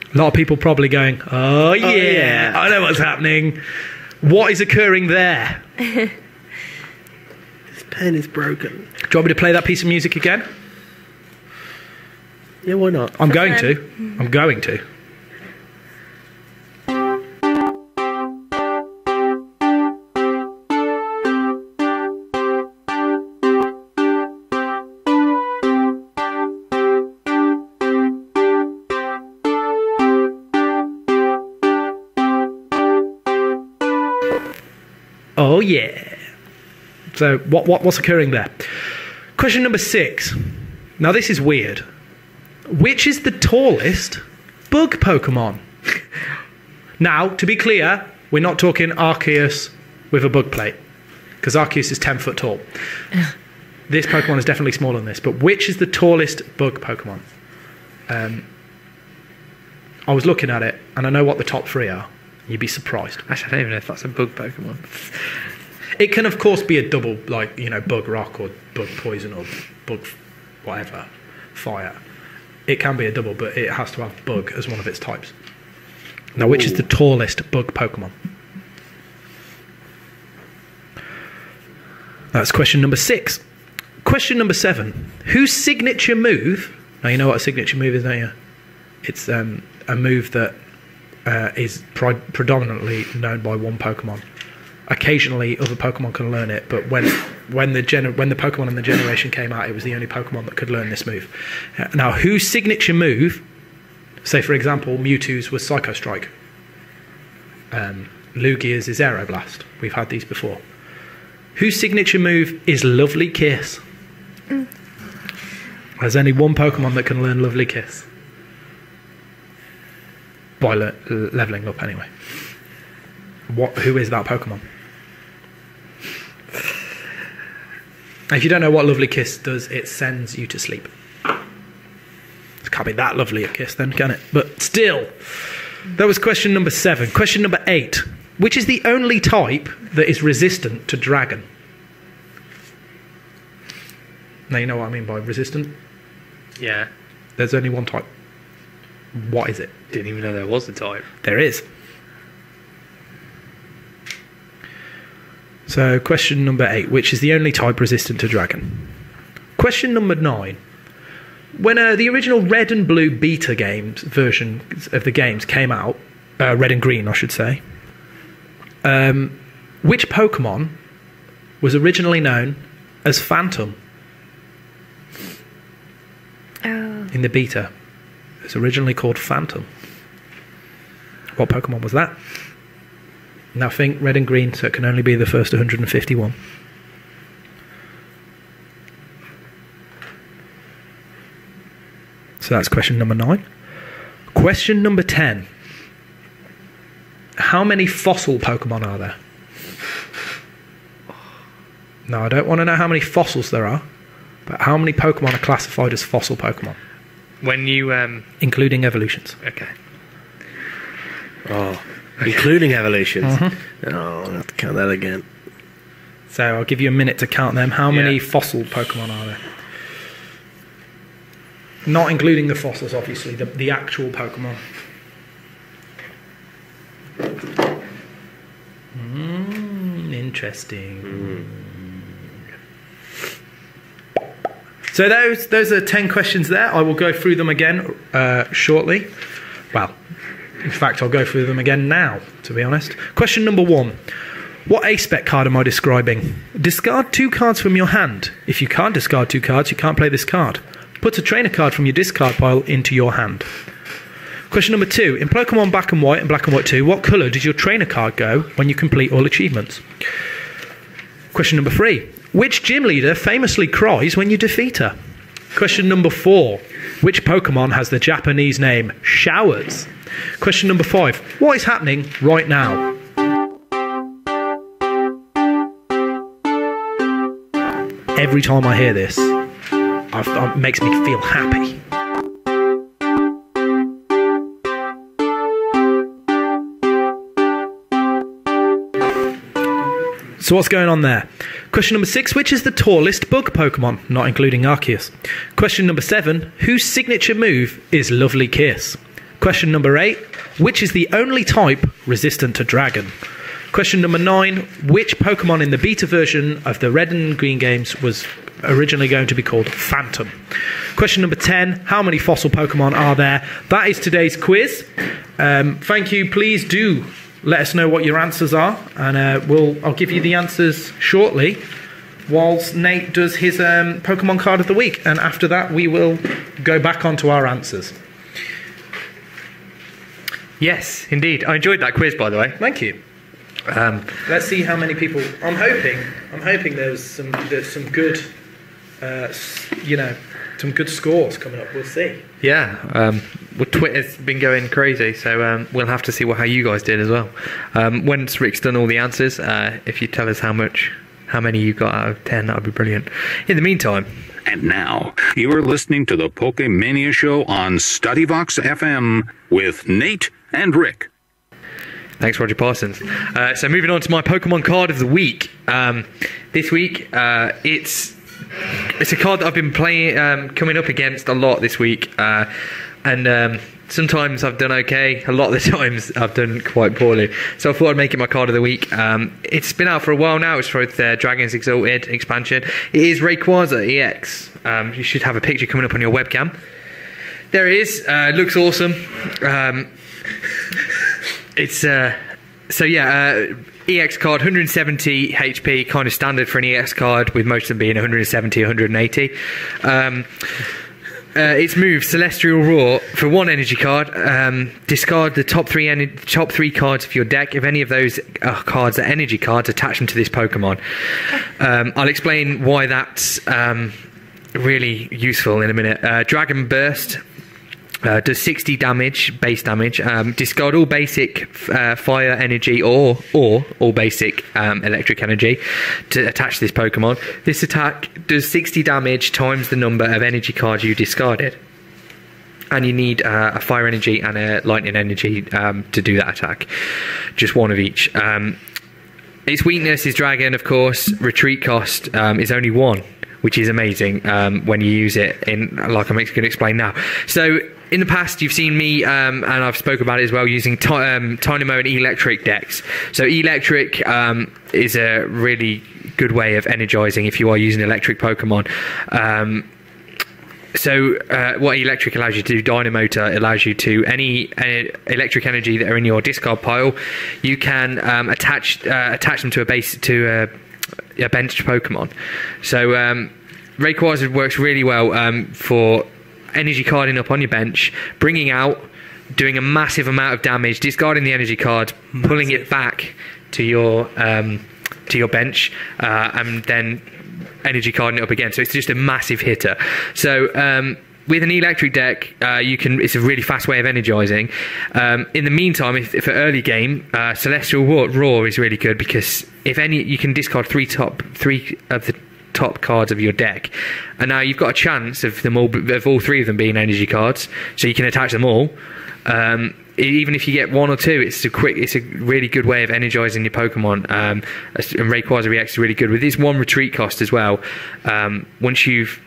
A lot of people probably going, oh yeah, yeah. I know what's happening. What is occurring there? This pen is broken. Do you want me to play that piece of music again? Yeah, why not? I'm going to. I'm going to. Oh yeah. So what's occurring there? Question number 6. Now this is weird. Which is the tallest bug Pokemon? Now, to be clear, we're not talking Arceus with a bug plate, because Arceus is 10 foot tall. This Pokemon is definitely smaller than this, but which is the tallest bug Pokemon? I was looking at it, and I know what the top 3 are. You'd be surprised. Actually, I don't even know if that's a bug Pokemon. It can, of course, be a double, like, bug rock or bug poison or bug whatever, fire. It can be a double, but it has to have bug as one of its types. Now, which is the tallest bug Pokemon? That's question number 6. Question number 7. Whose signature move... Now, you know what a signature move is, don't you? It's a move that is predominantly known by one Pokemon. Occasionally, other Pokemon can learn it, but when the Pokemon in the generation came out, it was the only Pokemon that could learn this move. Now, whose signature move, say for example, Mewtwo's was Psycho Strike, Lugia's is Aeroblast. We've had these before. Whose signature move is Lovely Kiss? There's only one Pokemon that can learn Lovely Kiss. By levelling up, anyway. Who is that Pokemon? If you don't know what Lovely Kiss does, it sends you to sleep. It can't be that lovely a kiss then, can it? But still, that was question number 7. Question number 8. Which is the only type that is resistant to Dragon? Now you know what I mean by resistant. Yeah. There's only one type. What is it? Didn't even know there was a type. There is. So, question number 8. Which is the only type resistant to dragon? Question number 9. When the original red and blue beta games version of the games came out, red and green, I should say, which Pokemon was originally known as Phantom? Oh. In the beta. It was originally called Phantom. What Pokemon was that? Now think red and green, so it can only be the first 151. So that's question number 9. Question number 10. How many fossil Pokemon are there? Now, I don't want to know how many fossils there are, but how many Pokemon are classified as fossil Pokemon? When you... Including evolutions. Okay. Oh, including evolutions. Oh, I'll have to count that again. So I'll give you a minute to count them. How many fossil Pokemon are there? Not including the fossils, obviously, the actual Pokemon. Interesting. So those are 10 questions there. I will go through them again shortly. Well, in fact, I'll go through them again now, to be honest. Question number 1. What A-spec card am I describing? Discard 2 cards from your hand. If you can't discard 2 cards, you can't play this card. Put a trainer card from your discard pile into your hand. Question number 2. In Pokemon Black and White and Black and White 2, what colour does your trainer card go when you complete all achievements? Question number 3. Which gym leader famously cries when you defeat her? Question number 4. Which Pokemon has the Japanese name Showers? Question number 5. What is happening right now? Every time I hear this, it makes me feel happy. So what's going on there? Question number 6, which is the tallest bug Pokemon? Not including Arceus. Question number 7, whose signature move is Lovely Kiss? Question number 8, which is the only type resistant to Dragon? Question number 9, which Pokemon in the beta version of the Red and Green games was originally going to be called Phantom? Question number 10, how many fossil Pokemon are there? That is today's quiz. Thank you. Please do let us know what your answers are, and I'll give you the answers shortly whilst Nate does his Pokemon card of the week, and after that we will go back onto our answers. Yes, indeed. I enjoyed that quiz, by the way. Thank you. Let's see how many people. I'm hoping there's some good, some good scores coming up. We'll see. Yeah. Well, Twitter's been going crazy, so we'll have to see how you guys did as well. Once Rick's done all the answers, if you tell us how many you got out of 10, that would be brilliant. In the meantime. And now, you are listening to the Pokemania Show on STUDYVOX FM with Nate and Rick. Thanks, Roger Parsons. So moving on to my Pokemon card of the week. This week, it's a card that I've been playing, coming up against a lot this week. And sometimes I've done okay. A lot of the times I've done quite poorly. So I thought I'd make it my card of the week. It's been out for a while now. It's for the Dragons Exalted expansion. It is Rayquaza EX. You should have a picture coming up on your webcam. There it is. Looks awesome. It's EX card, 170 HP, kind of standard for an EX card, with most of them being 170, 180. Its move, Celestial Roar, for 1 energy card. Discard the top three cards of your deck. If any of those cards are energy cards, attach them to this Pokemon. I'll explain why that's really useful in a minute. Dragon Burst. Does 60 damage, base damage. Discard all basic fire energy or all basic electric energy to attach this Pokemon. This attack does 60 damage times the number of energy cards you discarded. And you need a fire energy and a lightning energy to do that attack. Just one of each. Its weakness is Dragon, of course. Retreat cost is only 1. which is amazing when you use it in, like I'm going to explain now. So in the past, you've seen me, and I've spoken about it as well, using Dynamo and electric decks. So electric is a really good way of energizing if you are using electric Pokemon. So what electric allows you to do, Dynamo allows you to, any electric energy that are in your discard pile, you can attach them to a benched Pokemon. So Rayquaza works really well for energy carding up on your bench, bringing out, doing a massive amount of damage, discarding the energy card, pulling it back to your bench, and then energy carding it up again. So it's just a massive hitter. So with an electric deck, it's a really fast way of energizing. In the meantime, if for early game, Celestial Roar is really good, because you can discard three of the top cards of your deck, and now you've got a chance of all three of them being energy cards, so you can attach them all. Even if you get one or two, it's a really good way of energizing your Pokemon. And Rayquaza reacts is really good with this one retreat cost as well. Once you've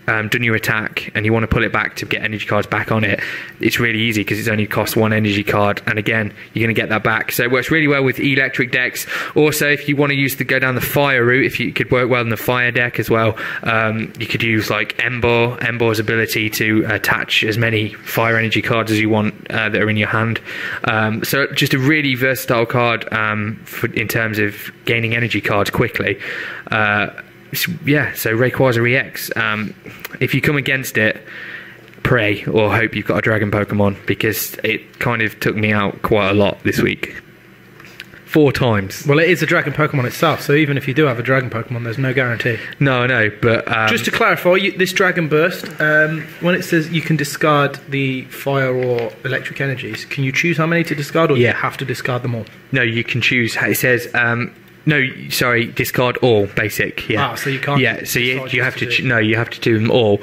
done your attack and you want to pull it back to get energy cards back on it, it's really easy because it's only cost one energy card, and again you're going to get that back. So it works really well with electric decks. Also, if you want to go down the fire route, if you could work well in the fire deck as well, you could use like Embor's ability to attach as many fire energy cards as you want that are in your hand. So just a really versatile card in terms of gaining energy cards quickly. Yeah, so Rayquaza EX. If you come against it, pray or hope you've got a dragon Pokemon, because it kind of took me out quite a lot this week. 4 times. Well, it is a dragon Pokemon itself, so even if you do have a dragon Pokemon, there's no guarantee. No, I know, but just to clarify, this Dragon Burst, when it says you can discard the fire or electric energies, can you choose how many to discard, or do you have to discard them all? No, you can choose. It says no, sorry, discard all, basic. Yeah. So you can't. Yeah, so you have to. No, you have to do them all.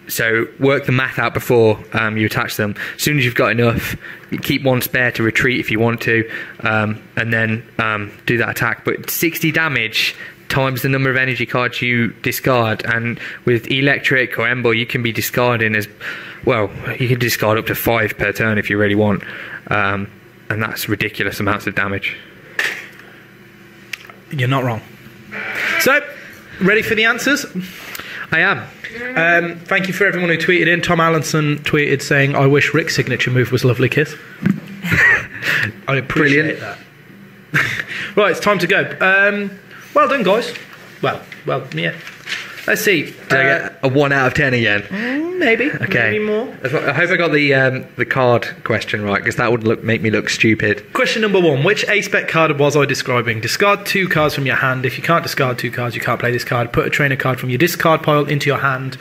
So work the math out before you attach them. As soon as you've got enough, keep one spare to retreat if you want to, and then do that attack. But 60 damage times the number of energy cards you discard, and with electric or Ember, you can be discarding as well. You can discard up to 5 per turn if you really want, and that's ridiculous amounts of damage. You're not wrong. So, ready for the answers? I am. Thank you for everyone who tweeted in. Tom Allenson tweeted saying, "I wish Rick's signature move was Lovely Kiss." I appreciate that. Right, it's time to go. Well done, guys. Well, yeah. Let's see. Did I get a 1 out of 10 again? Maybe. Okay. Maybe more. I hope I got the card question right, because that would make me look stupid. Question number 1. Which A-Spec card was I describing? Discard 2 cards from your hand. If you can't discard 2 cards, you can't play this card. Put a trainer card from your discard pile into your hand.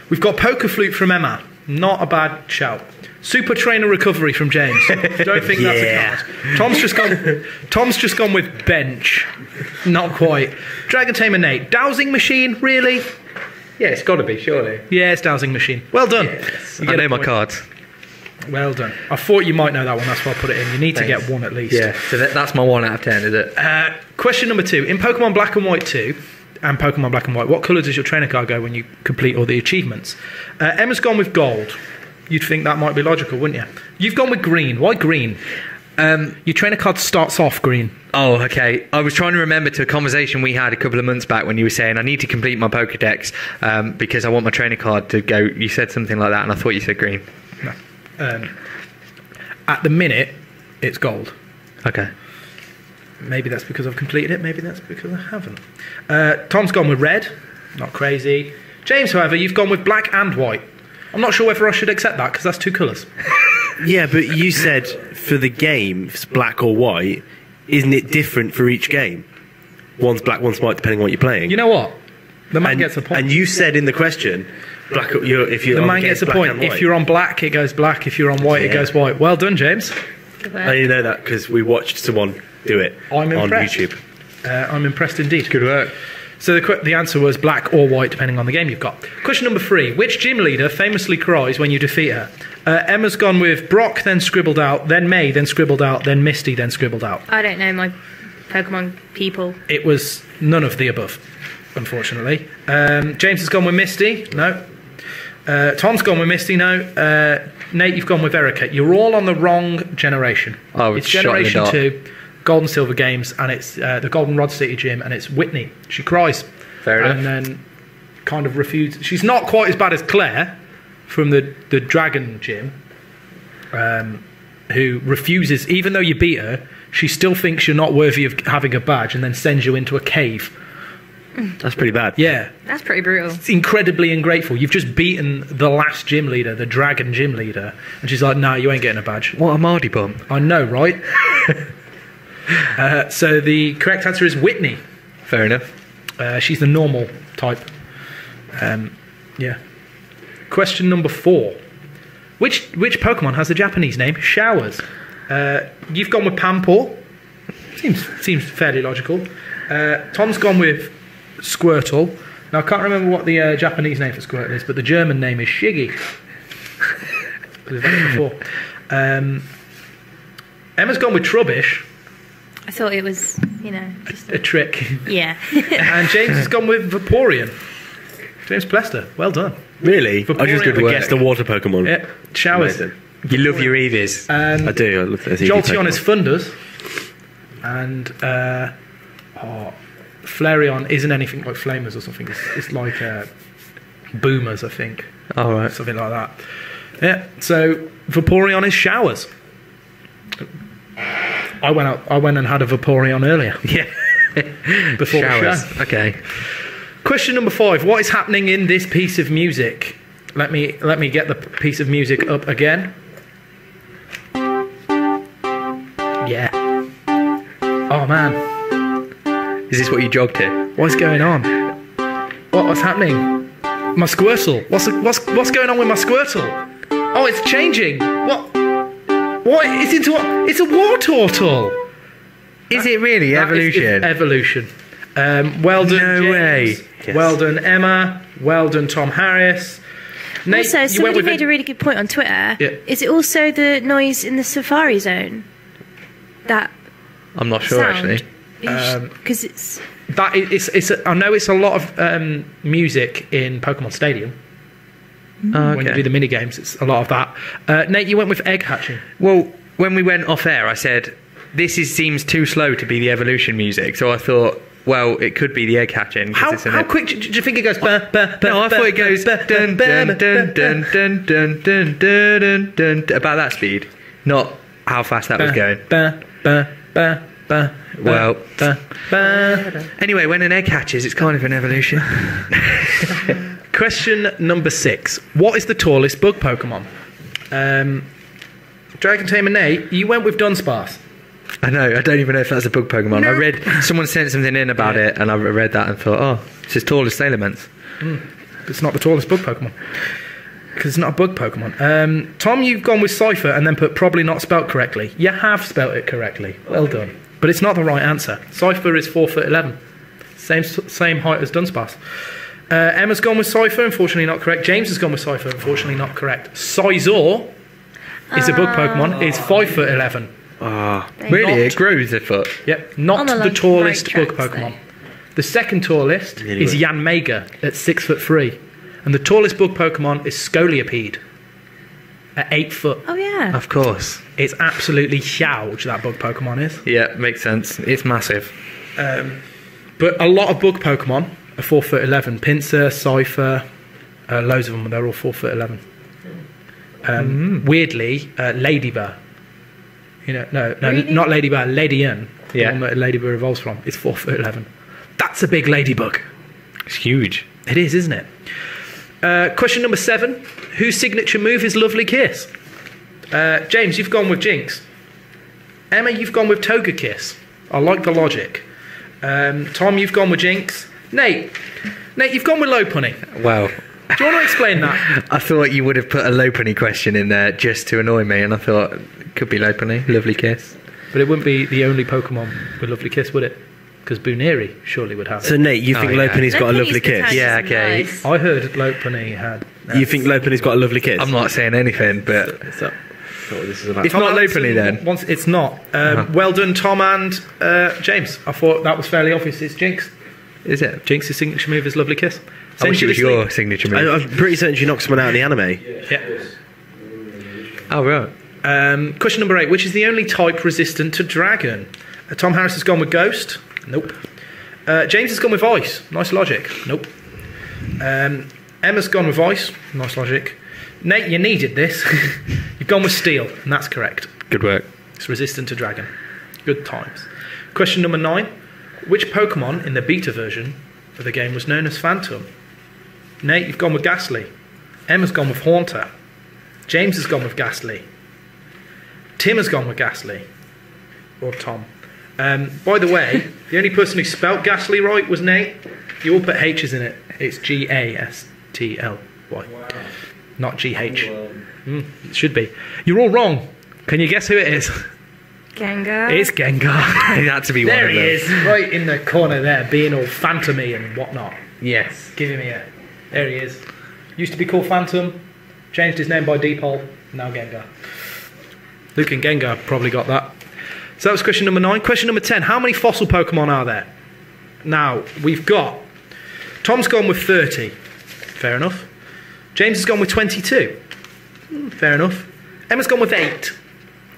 We've got Poker Flute from Emma. Not a bad shout. Super Trainer Recovery from James. Don't think that's a card. Tom's just gone with Bench. Not quite. Dragon Tamer Nate. Dowsing Machine, really? Yeah, it's got to be, surely. Yeah, it's Dowsing Machine. Well done. Yes. I know my cards. Well done. I thought you might know that one, that's why I put it in. You need to get 1 at least. Yeah, so that's my 1 out of 10, is it? Question number 2. In Pokemon Black and White 2 and Pokemon Black and White, what colour does your trainer card go when you complete all the achievements? Emma's gone with gold. You'd think that might be logical, wouldn't you? You've gone with green. Why green? Your trainer card starts off green. Oh, okay. I was trying to remember to a conversation we had a couple of months back when you were saying I need to complete my Pokedex because I want my trainer card to go. You said something like that, and I thought you said green. No. At the minute, it's gold. Okay. Maybe that's because I've completed it. Maybe that's because I haven't. Tom's gone with red. Not crazy. James, however, you've gone with black and white. I'm not sure whether I should accept that, because that's 2 colours. Yeah, but you said for the game, if it's black or white, isn't it different for each game? One's black, one's white, depending on what you're playing. You know what? The man gets a point. And you said in the question, if you're the man gets a point. If you're on black, it goes black. If you're on white, it goes white. Well done, James. I didn't know that because we watched someone do it on YouTube. I'm impressed indeed. Good work. So the answer was black or white, depending on the game you've got. Question number 3. Which gym leader famously cries when you defeat her? Emma's gone with Brock, then scribbled out, then May, then scribbled out, then Misty, then scribbled out. I don't know my Pokemon people. It was none of the above. unfortunately. James has gone with Misty. No. Tom's gone with Misty. No. Nate, you've gone with Erica. You're all on the wrong generation. Oh, it's shot in the Generation dark. 2, Gold and Silver Games, and it's the Golden Rod City Gym, and it's Whitney. She cries. Fair enough. And then kind of refuses. She's not quite as bad as Claire from the Dragon Gym, who refuses, even though you beat her, she still thinks you're not worthy of having a badge and then sends you into a cave. That's pretty bad. Yeah. That's pretty brutal. It's incredibly ungrateful. You've just beaten the last gym leader, the Dragon Gym leader, and she's like, "No, you ain't getting a badge." What a Mardy bum. I know, right? So the correct answer is Whitney. Fair enough. She's the normal type. Yeah. Question number 4. Which Pokemon has the Japanese name Showers? You've gone with Pampor. Seems fairly logical. Tom's gone with Squirtle. Now I can't remember what the Japanese name for Squirtle is, but the German name is Shiggy. We've had it before. Emma's gone with Trubbish. I thought it was, just A trick. yeah. And James has gone with Vaporeon. James Plester. Well done. Really? I just Good work. guessed the water Pokemon. Yeah. Showers. Amazing. You love your Eevees. And I do. I love those. Jolteon is Funders. And Flareon isn't anything like Flamers or something. It's like Boomers, I think. All right. Something like that. Yeah. So Vaporeon is Showers. I went and had a Vaporeon earlier. Yeah. Before Showers. the show. Okay. Question number 5. What is happening in this piece of music? Let me get the piece of music up again. Yeah. Oh man. Is this what you jogged to? What's going on? What's happening? My Squirtle. What's going on with my Squirtle? Oh, it's changing. What? It's into what? It's a Wartortle. Is it really That is evolution? evolution. Well done, No James. way. Yes. Well done, Emma. Well done, Tom Harris. Nate, Also, you somebody went with made a really good point on Twitter. Yeah. Is it also the noise in the Safari Zone? That I'm not sure sound? actually. Because it's... that. I know it's a lot of music in Pokemon Stadium. Oh, When you do the mini games, it's a lot of that. Nate, you went with egg hatching. Well, when we went off air, I said this seems too slow to be the evolution music. So I thought, well, it could be the egg hatching. How quick do you think it goes? No, I thought it goes dun dun dun dun dun dun dun dun dun dun about that speed, not how fast that was going. Well, anyway, when an egg hatches, it's kind of an evolution. Question number 6. What is the tallest bug Pokemon? Dragon Tamer Nate, you went with Dunsparce. I know. I don't even know if that's a bug Pokemon. No. I read someone sent something in about it, and I read that and thought, oh, it's as tall as Sailormans. It's not the tallest bug Pokemon. Because it's not a bug Pokemon. Tom, you've gone with Cypher and then put probably not spelt correctly. You have spelt it correctly. Well done. But it's not the right answer. Cypher is 4'11". Same height as Dunsparce. Emma's gone with Cypher, unfortunately not correct. James has gone with Cypher, unfortunately not correct. Scizor is a bug Pokemon, is 5'11". Really? Not- It grows a foot. Yep, not On the, the like, tallest right bug tracks, Pokemon. though. The second tallest Nearly is right. Yanmega at 6'3", and the tallest bug Pokemon is Scolipede at 8 foot. Oh, yeah. Of course. It's absolutely huge, that bug Pokemon is. Yeah, makes sense. It's massive. But a lot of bug Pokemon are 4'11". Pinsir, Cypher, loads of them. They're all 4'11". Weirdly, Ladybird. No, Really? not Ladybird. Ladyian. Yeah. The one that Ladybird evolves from. It's 4'11". That's a big ladybug. It's huge. It is, isn't it? Question number 7. Whose signature move is Lovely Kiss? James, you've gone with Jinx. Emma, you've gone with Togekiss. I like the logic. Tom, you've gone with Jinx. Nate, you've gone with Lopunny. Wow. Do you want to explain that? I thought you would have put a Lopunny question in there just to annoy me, and I thought it could be Lopunny. Lovely Kiss. But it wouldn't be the only Pokemon with Lovely Kiss, would it? Because Buneri surely would have So it. Nate, you think yeah. Lopunny's got a lovely Lopunny's good kiss? Yeah, times, okay. nice. I heard Lopunny had... You think Lopunny's got a lovely kiss? I'm not saying anything, but So, This is about. it's not Lopunny then. It's not. Well done, Tom and James. I thought that was fairly obvious. It's Jinx. Is it? Jinx's signature move is Lovely Kiss. I wish it was Essentially- your signature move. I'm pretty certain she knocks someone out in the anime. Yeah. Oh, right. Question number 8. Which is the only type resistant to Dragon? Tom Harris has gone with Ghost. Nope. James has gone with Ice. Nice logic. Nope. Emma's gone with Ice. Nice logic. Nate, you needed this. You've gone with Steel, and that's correct. Good work. It's resistant to Dragon. Good times. Question number 9. Which Pokemon in the beta version of the game was known as Phantom? Nate, you've gone with Ghastly. Emma's gone with Haunter. James has gone with Ghastly. Tim has gone with Ghastly. Or Tom. By the way, the only person who spelt Ghastly right was Nate. You all put H's in it. It's Gastly. Not GH. It should be. You're all wrong. Can you guess who it is? Gengar. It's Gengar. It had to be one There of he them. is, right in the corner there, being all phantomy and whatnot. Yes. Give him here. There he is. Used to be called Phantom, changed his name by default, now Gengar. Luke and Gengar probably got that. So that was question number 9. Question number 10. How many fossil Pokemon are there? Now, we've got... Tom's gone with 30. Fair enough. James has gone with 22. Fair enough. Emma's gone with 8.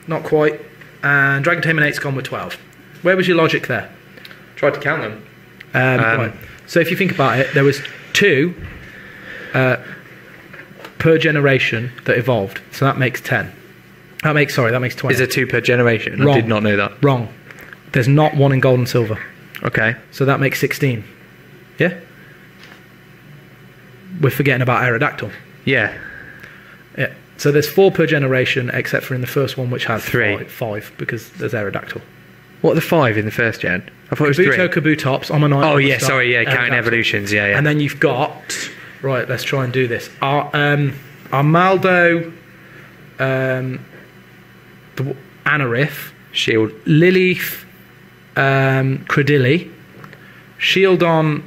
Not quite. And Dragon Tamer 8's gone with 12. Where was your logic there? Tried to count them. Right. So if you think about it, there was 2 per generation that evolved. So that makes 10. That makes 20. Is there 2 per generation? Wrong. I did not know that. Wrong. There's not 1 in Gold and Silver. Okay. So that makes 16. Yeah? We're forgetting about Aerodactyl. Yeah. Yeah. So there's 4 per generation, except for in the first one, which has 3. 5 because there's Aerodactyl. What are the 5 in the first gen? I thought it was 3. Kabuto, Kabutops, Ammonite. Oh, yeah, Star, sorry, yeah, counting Aerodactyl. evolutions, yeah. And then you've got... Right, let's try and do this. Armaldo, the Anorith, Shield. Lilith, Cradilly, Shieldon,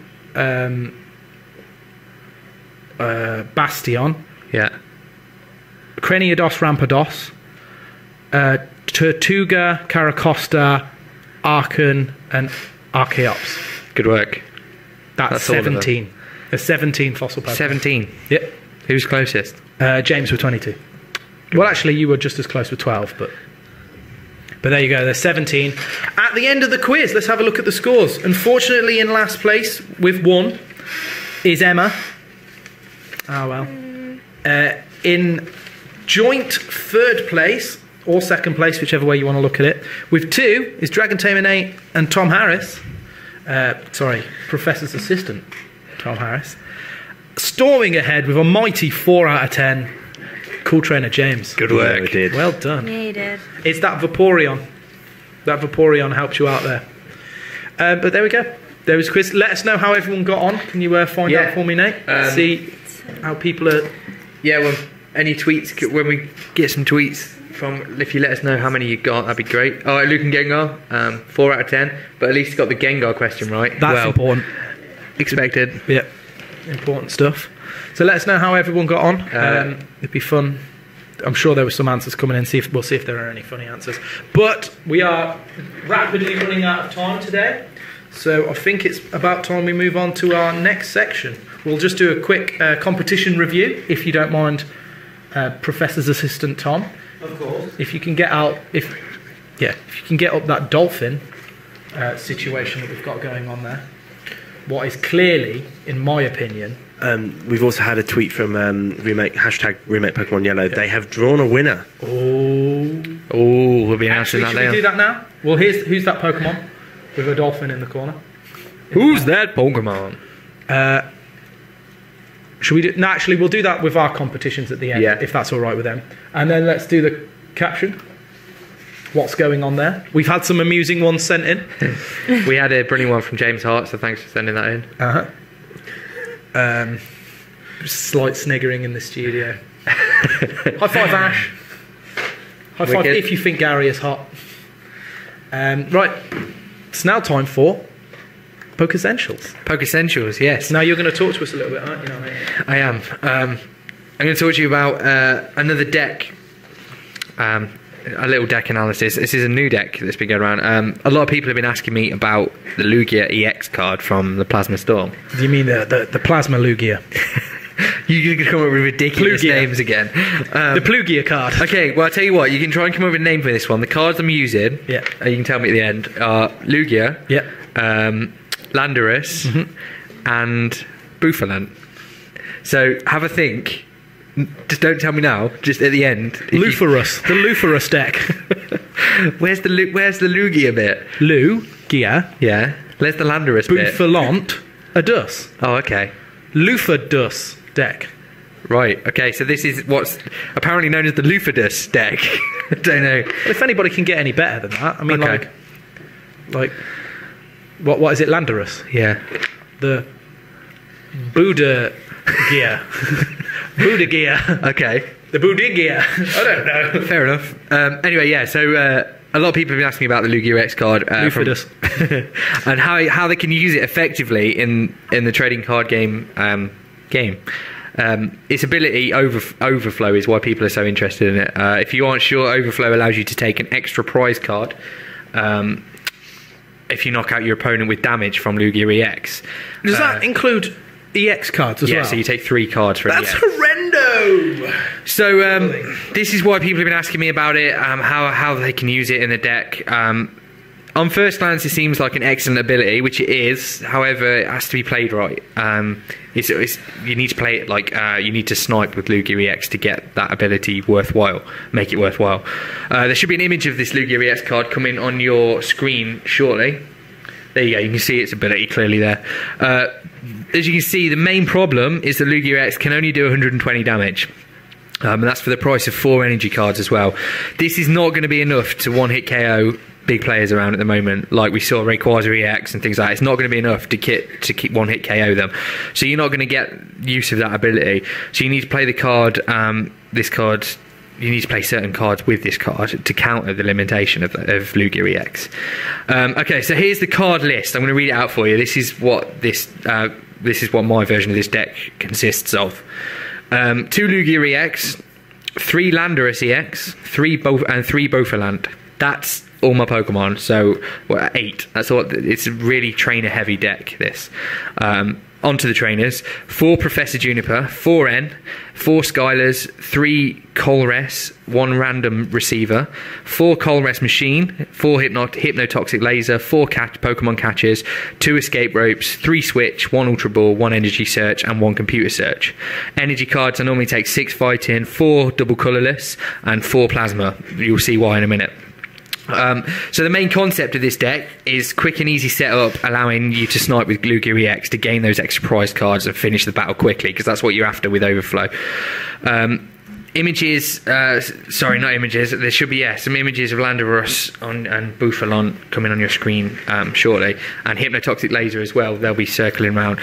Bastion, Yeah. Creniodos Rampados, Tortuga, Caracosta, Archon, and Archeops. Good work. That's That's all of them. 17. There's 17 fossil Pokemon. 17. Yep. Who's closest? James with 22. Well, actually, you were just as close with 12, but there you go. There's 17. At the end of the quiz, let's have a look at the scores. Unfortunately, in last place with 1 is Emma. Oh well. In joint 3rd place or 2nd place, whichever way you want to look at it, with 2 is Dragon Tamer Nate and Tom Harris. Professor's assistant, Tom Harris. Storming ahead with a mighty 4 out of 10. Cool trainer James. Good work. Yeah, we did. Well done. Yeah, you did. It's that Vaporeon. That Vaporeon helps you out there. But there we go. There was a quiz. Let us know how everyone got on. Can you find Yeah. out for me, Nate? See how people are... Yeah, well, any tweets, when we get some tweets from, if you let us know how many you got, that'd be great. Oh, Luke and Gengar, 4 out of 10, but at least you got the Gengar question right. That's important. Expected. Yep. Important stuff. So let us know how everyone got on. It'd be fun. I'm sure there were some answers coming in. We'll see if there are any funny answers. But we are rapidly running out of time today. So I think it's about time we move on to our next section. We'll just do a quick competition review, if you don't mind, Professor's assistant Tom. Of course. If you can get out, if you can get up that dolphin situation that we've got going on there. What is clearly, in my opinion, We've also had a tweet from remake Pokemon Yellow. They have drawn a winner. We'll be announcing that should we later. do that now? Well, who's that Pokemon with a dolphin in the corner? Who's that Pokemon? Should we do? No, actually, we'll do that with our competitions at the end, Yeah. if that's all right with them. And then let's do the caption. What's going on there? We've had some amusing ones sent in. We had a brilliant one from James Hart, so thanks for sending that in. Slight sniggering in the studio. High five, Ash. High five Wicked. if you think Gary is hot. Right, it's now time for Poke Essentials. Poke Essentials, yes. Now you're going to talk to us a little bit, aren't you? Mate? I am. I'm going to talk to you about another deck. a little deck analysis. This is a new deck that's been going around. A lot of people have been asking me about the Lugia EX card from the Plasma Storm. Do you mean the Plasma Lugia? You can come up with ridiculous names again. The Plugia card. Okay, well, I'll tell you what. You can try and come up with a name for this one. The cards I'm using, you can tell me at the end, are Lugia, Landorus, and Bouffalant. So have a think. Just don't tell me now. Just at the end. Lufarus. The Lufarus deck. Where's the Lugia bit? Lugia. Yeah. Where's the Landorus bit? Bouffalant. A Dus. Oh, okay. Lufadus deck. Right. Okay. So this is what's apparently known as the Lufadus deck. I don't know. Well, if anybody can get any better than that, I mean, like, what is it? Landorus. Yeah. The Buddha gear. Buddha gear. Okay. The Buddha gear. I don't know. Fair enough. Anyway, yeah. So a lot of people have been asking me about the Lugia X card and how they can use it effectively in the trading card game. Its ability overflow is why people are so interested in it. If you aren't sure, overflow allows you to take an extra prize card if you knock out your opponent with damage from Lugia EX. Does that include EX cards as well? Yeah, so you take 3 cards for That's EX. horrendo! So this is why people have been asking me about it, how they can use it in the deck. On first glance, it seems like an excellent ability, which it is. However, it has to be played right. You need to play it like you need to snipe with Lugia EX to get that ability worthwhile, make it worthwhile. There should be an image of this Lugia EX card coming on your screen shortly. There you go. You can see its ability clearly there. As you can see, the main problem is that Lugia EX can only do 120 damage. And that's for the price of 4 energy cards as well. This is not going to be enough to one-hit KO big players around at the moment, like we saw Rayquaza EX and things like that. It's not going to be enough to keep one-hit KO them. So you're not going to get use of that ability. So you need to play the card, this card, you need to play certain cards with this card to counter the limitation of Lugia EX. Okay, so here's the card list. I'm going to read it out for you. This is what my version of this deck consists of. 2 Lugia EX, 3 Landorus EX, 3 Bouffalant. That's all my Pokemon, so 8. That's all. It's a really trainer heavy deck, this. Onto the trainers: 4 Professor Juniper, 4 N, 4 Skylers, 3 Colress, 1 Random Receiver, 4 Colress Machine, 4 Hypnotoxic Laser, 4 Pokemon Catchers, 2 Escape Ropes, 3 Switch, 1 Ultra Ball, 1 Energy Search, and 1 Computer Search. Energy cards I normally take 6 Fighting, 4 Double Colourless, and 4 Plasma. You'll see why in a minute. So the main concept of this deck is quick and easy setup, allowing you to snipe with Lugia EX to gain those extra prize cards and finish the battle quickly, because that's what you're after with Overflow. Images, sorry, not images. There should be some images of Landorus and Bouffalant coming on your screen shortly, and Hypnotoxic Laser as well. They'll be circling around.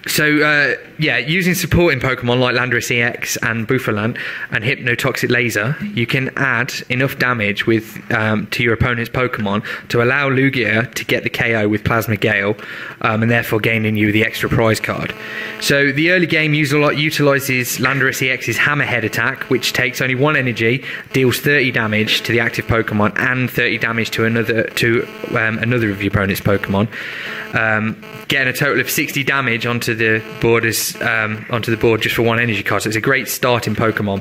Using supporting Pokemon like Landorus EX and Bouffalant and Hypnotoxic Laser, you can add enough damage to your opponent's Pokemon to allow Lugia to get the KO with Plasma Gale, and therefore gaining you the extra prize card. So the early game utilises Landorus EX's Hammerhead attack, which takes only 1 energy, deals 30 damage to the active Pokemon and 30 damage to another of your opponent's Pokemon, getting a total of 60 damage onto the board just for 1 energy card. So it's a great starting Pokemon.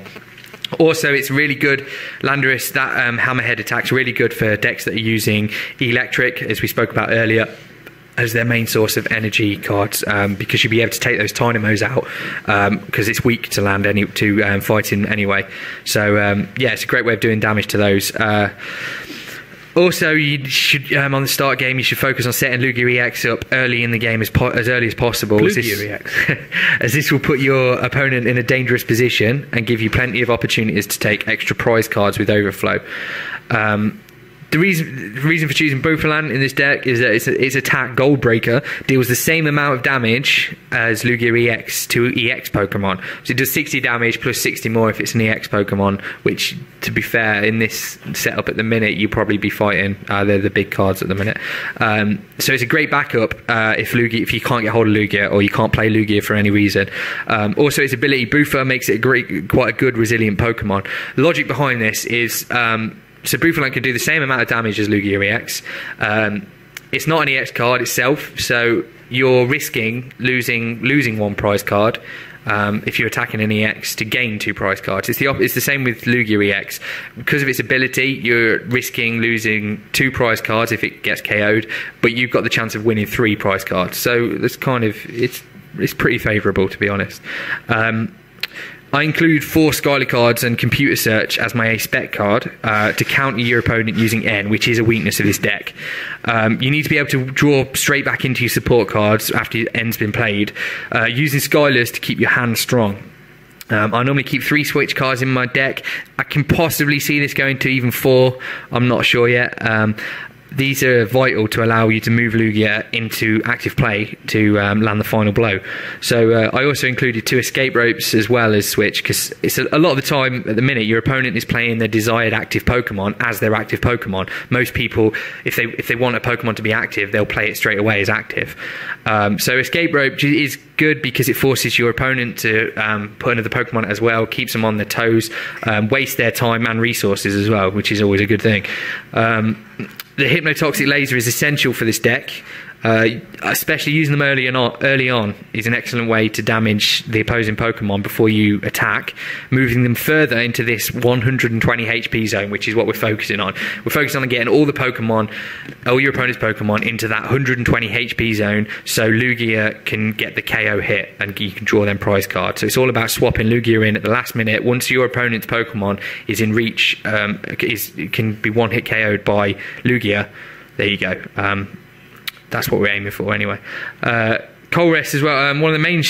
Also, it's really good. Landorus, that Hammerhead attack's really good for decks that are using Electric, as we spoke about earlier, as their main source of energy cards, because you'll be able to take those Tynamos out, because it's weak to fighting anyway. So it's a great way of doing damage to those. Also, you should on the start game, you should focus on setting Lugia EX up early in the game as early as possible. Lugia EX. As this will put your opponent in a dangerous position and give you plenty of opportunities to take extra prize cards with Overflow. The reason for choosing Bouffalant in this deck is that its attack Goldbreaker deals the same amount of damage as Lugia EX to EX Pokemon. So it does 60 damage plus 60 more if it's an EX Pokemon, which, to be fair, in this setup at the minute, you'll probably be fighting. They're the big cards at the minute. So it's a great backup if you can't get hold of Lugia or you can't play Lugia for any reason. Also, its ability Buffa makes it quite a good resilient Pokemon. The logic behind this is... So Bouffalant can do the same amount of damage as Lugia EX. It's not an EX card itself, so you're risking losing one prize card if you're attacking an EX to gain 2 prize cards. It's the same with Lugia EX. Because of its ability, you're risking losing 2 prize cards if it gets KO'd, but you've got the chance of winning 3 prize cards. So that's kind of it's pretty favourable, to be honest. I include 4 Skylar cards and Computer Search as my A-Spec card to counter your opponent using N, which is a weakness of this deck. You need to be able to draw straight back into your support cards after N's been played, using Skylars to keep your hand strong. I normally keep 3 switch cards in my deck. I can possibly see this going to even 4. I'm not sure yet. These are vital to allow you to move Lugia into active play to land the final blow. So I also included 2 escape ropes as well as switch, because it's a lot of the time at the minute your opponent is playing their desired active Pokemon as their active Pokemon. Most people, if they want a Pokemon to be active, they'll play it straight away as active. So escape rope is good because it forces your opponent to put another Pokemon as well, keeps them on their toes, waste their time and resources as well, which is always a good thing. The Hypnotoxic Laser is essential for this deck. Especially using them early on is an excellent way to damage the opposing Pokemon before you attack, moving them further into this 120 HP zone, which is what we're focusing on. We're focusing on getting all your opponent's Pokemon into that 120 HP zone, so Lugia can get the KO hit and you can draw them prize cards. So it's all about swapping Lugia in at the last minute. Once your opponent's Pokemon is in reach, can be one hit KO'd by Lugia. There you go. That's what we're aiming for anyway. Cold Rest as well. One of the main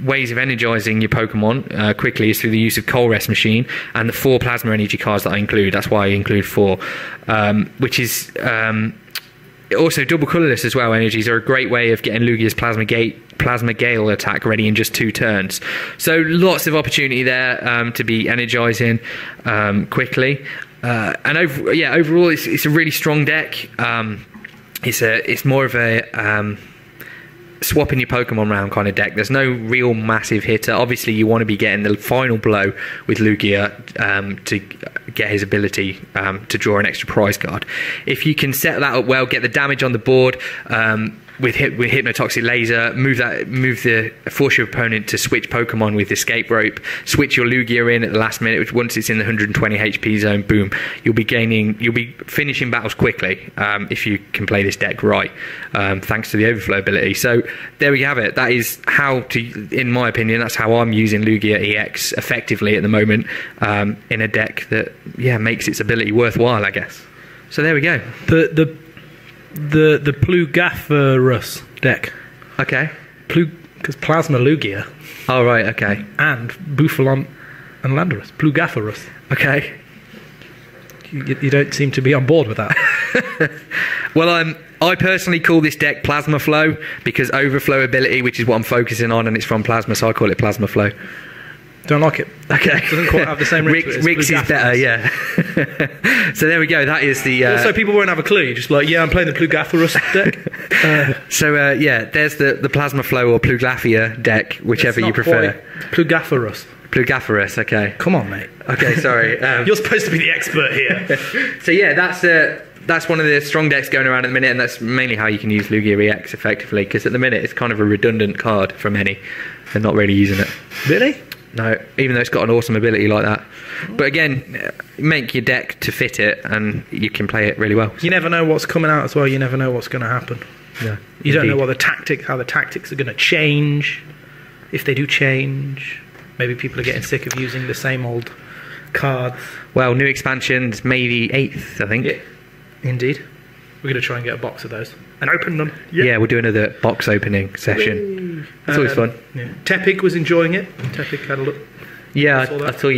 ways of energizing your Pokemon quickly is through the use of Cold Rest Machine and the 4 Plasma Energy cards that I include. That's why I include 4, which is also double colourless as well. Energies are a great way of getting Lugia's Plasma Gale attack ready in just 2 turns. So lots of opportunity there to be energizing quickly. And overall, it's a really strong deck. It's more of a swapping your Pokemon around kind of deck. There's no real massive hitter. Obviously, you want to be getting the final blow with Lugia to get his ability to draw an extra prize card. If you can set that up well, get the damage on the board with Hypnotoxic Laser, force your opponent to switch Pokemon with Escape Rope, switch your Lugia in at the last minute, which once it's in the 120 HP zone, boom, you'll be finishing battles quickly if you can play this deck right, thanks to the Overflow ability. So there we have it. That is in my opinion, that's how I'm using Lugia EX effectively at the moment, in a deck that makes its ability worthwhile, I guess. So there we go. The Plugaferus deck. Okay. Because Plasma Lugia. Oh, right, okay. And Bouffalant and Landorus. Plugaferus. Okay. You don't seem to be on board with that. Well, I personally call this deck Plasma Flow because Overflow ability, which is what I'm focusing on, and it's from Plasma, so I call it Plasma Flow. Don't like it. Okay. It doesn't quite have the same ring to it. Rick's is better, yeah. So there we go. That is the... Also, people won't have a clue. You're just like, I'm playing the Plugaferus deck. There's the Plasma Flow or Pluglafia deck, whichever you prefer. Plugaferus. Plugaferus, okay. Come on, mate. Okay, sorry. You're supposed to be the expert here. So that's one of the strong decks going around at the minute, and that's mainly how you can use Lugia EX effectively, because at the minute it's kind of a redundant card for many. They're not really using it. Really? No, even though it's got an awesome ability like that. But again, make your deck to fit it, and you can play it really well. You never know what's coming out as well. You never know what's going to happen. Yeah, you don't know how the tactics are going to change. If they do change, maybe people are getting sick of using the same old cards. Well, new expansions, May the 8th, I think. Yeah, indeed. We're going to try and get a box of those and open them. Yeah, we'll do another box opening session. It's always fun. Yeah. Tepig was enjoying it. Tepig had a look. Yeah, I saw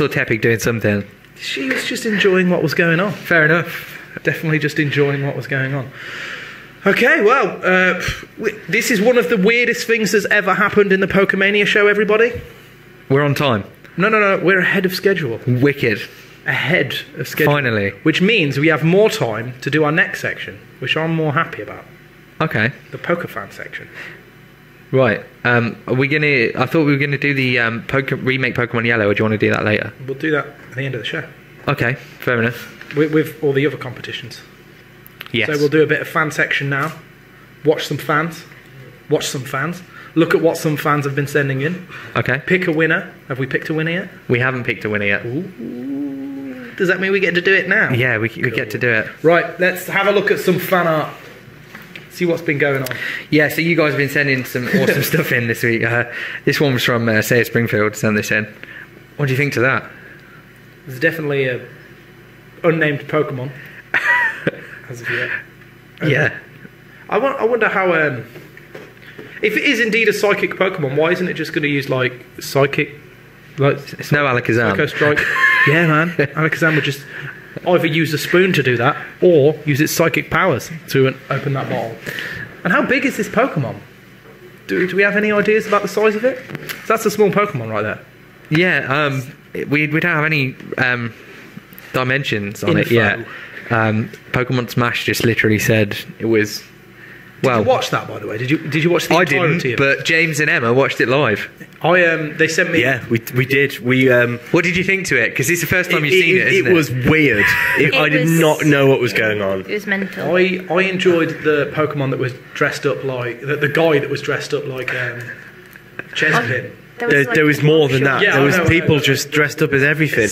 Tepig doing something. She was just enjoying what was going on. Fair enough. Definitely just enjoying what was going on. Okay, well, this is one of the weirdest things that's ever happened in the Pokemania show, everybody. We're on time. No, we're ahead of schedule. Wicked. Ahead of schedule. Finally. Which means we have more time to do our next section, which I'm more happy about. Okay. The Pokefan section. Right. Are we gonna? I thought we were gonna do the remake Pokemon Yellow. Or do you want to do that later? We'll do that at the end of the show. Okay. Fair enough. With all the other competitions. Yes. So we'll do a bit of fan section now. Watch some fans. Watch some fans. Look at what some fans have been sending in. Okay. Pick a winner. Have we picked a winner yet? We haven't picked a winner yet. Ooh. Does that mean we get to do it now? Yeah, we get to do it. Right, let's have a look at some fan art. See what's been going on. Yeah, so you guys have been sending some awesome stuff in this week. This one was from Sarah Springfield, sent this in. What do you think to that? There's definitely a unnamed Pokemon. As of yet. Yeah. I wonder how... if it is indeed a psychic Pokemon, why isn't it just going to use, like, psychic... Like, it's no Alakazam. Psycho Strike. Yeah, man. Alakazam would just either use a spoon to do that, or use its psychic powers to open that bottle. And how big is this Pokemon? Do we have any ideas about the size of it? So that's a small Pokemon right there. Yeah, we don't have any dimensions on it yet. Pokemon Smash just literally said it was... Well, did you watch that, by the way? Did you watch the I entirety didn't, of it? but James and Emma watched it live. They sent me... Yeah, we did. We What did you think to it? Because it's the first time you've seen it, isn't it? It was weird. I did not know what was going on. It was mental. I enjoyed the Pokemon that was dressed up like... The guy that was dressed up like Chespin. There was more than that. Yeah, there was I know. people just dressed up as everything.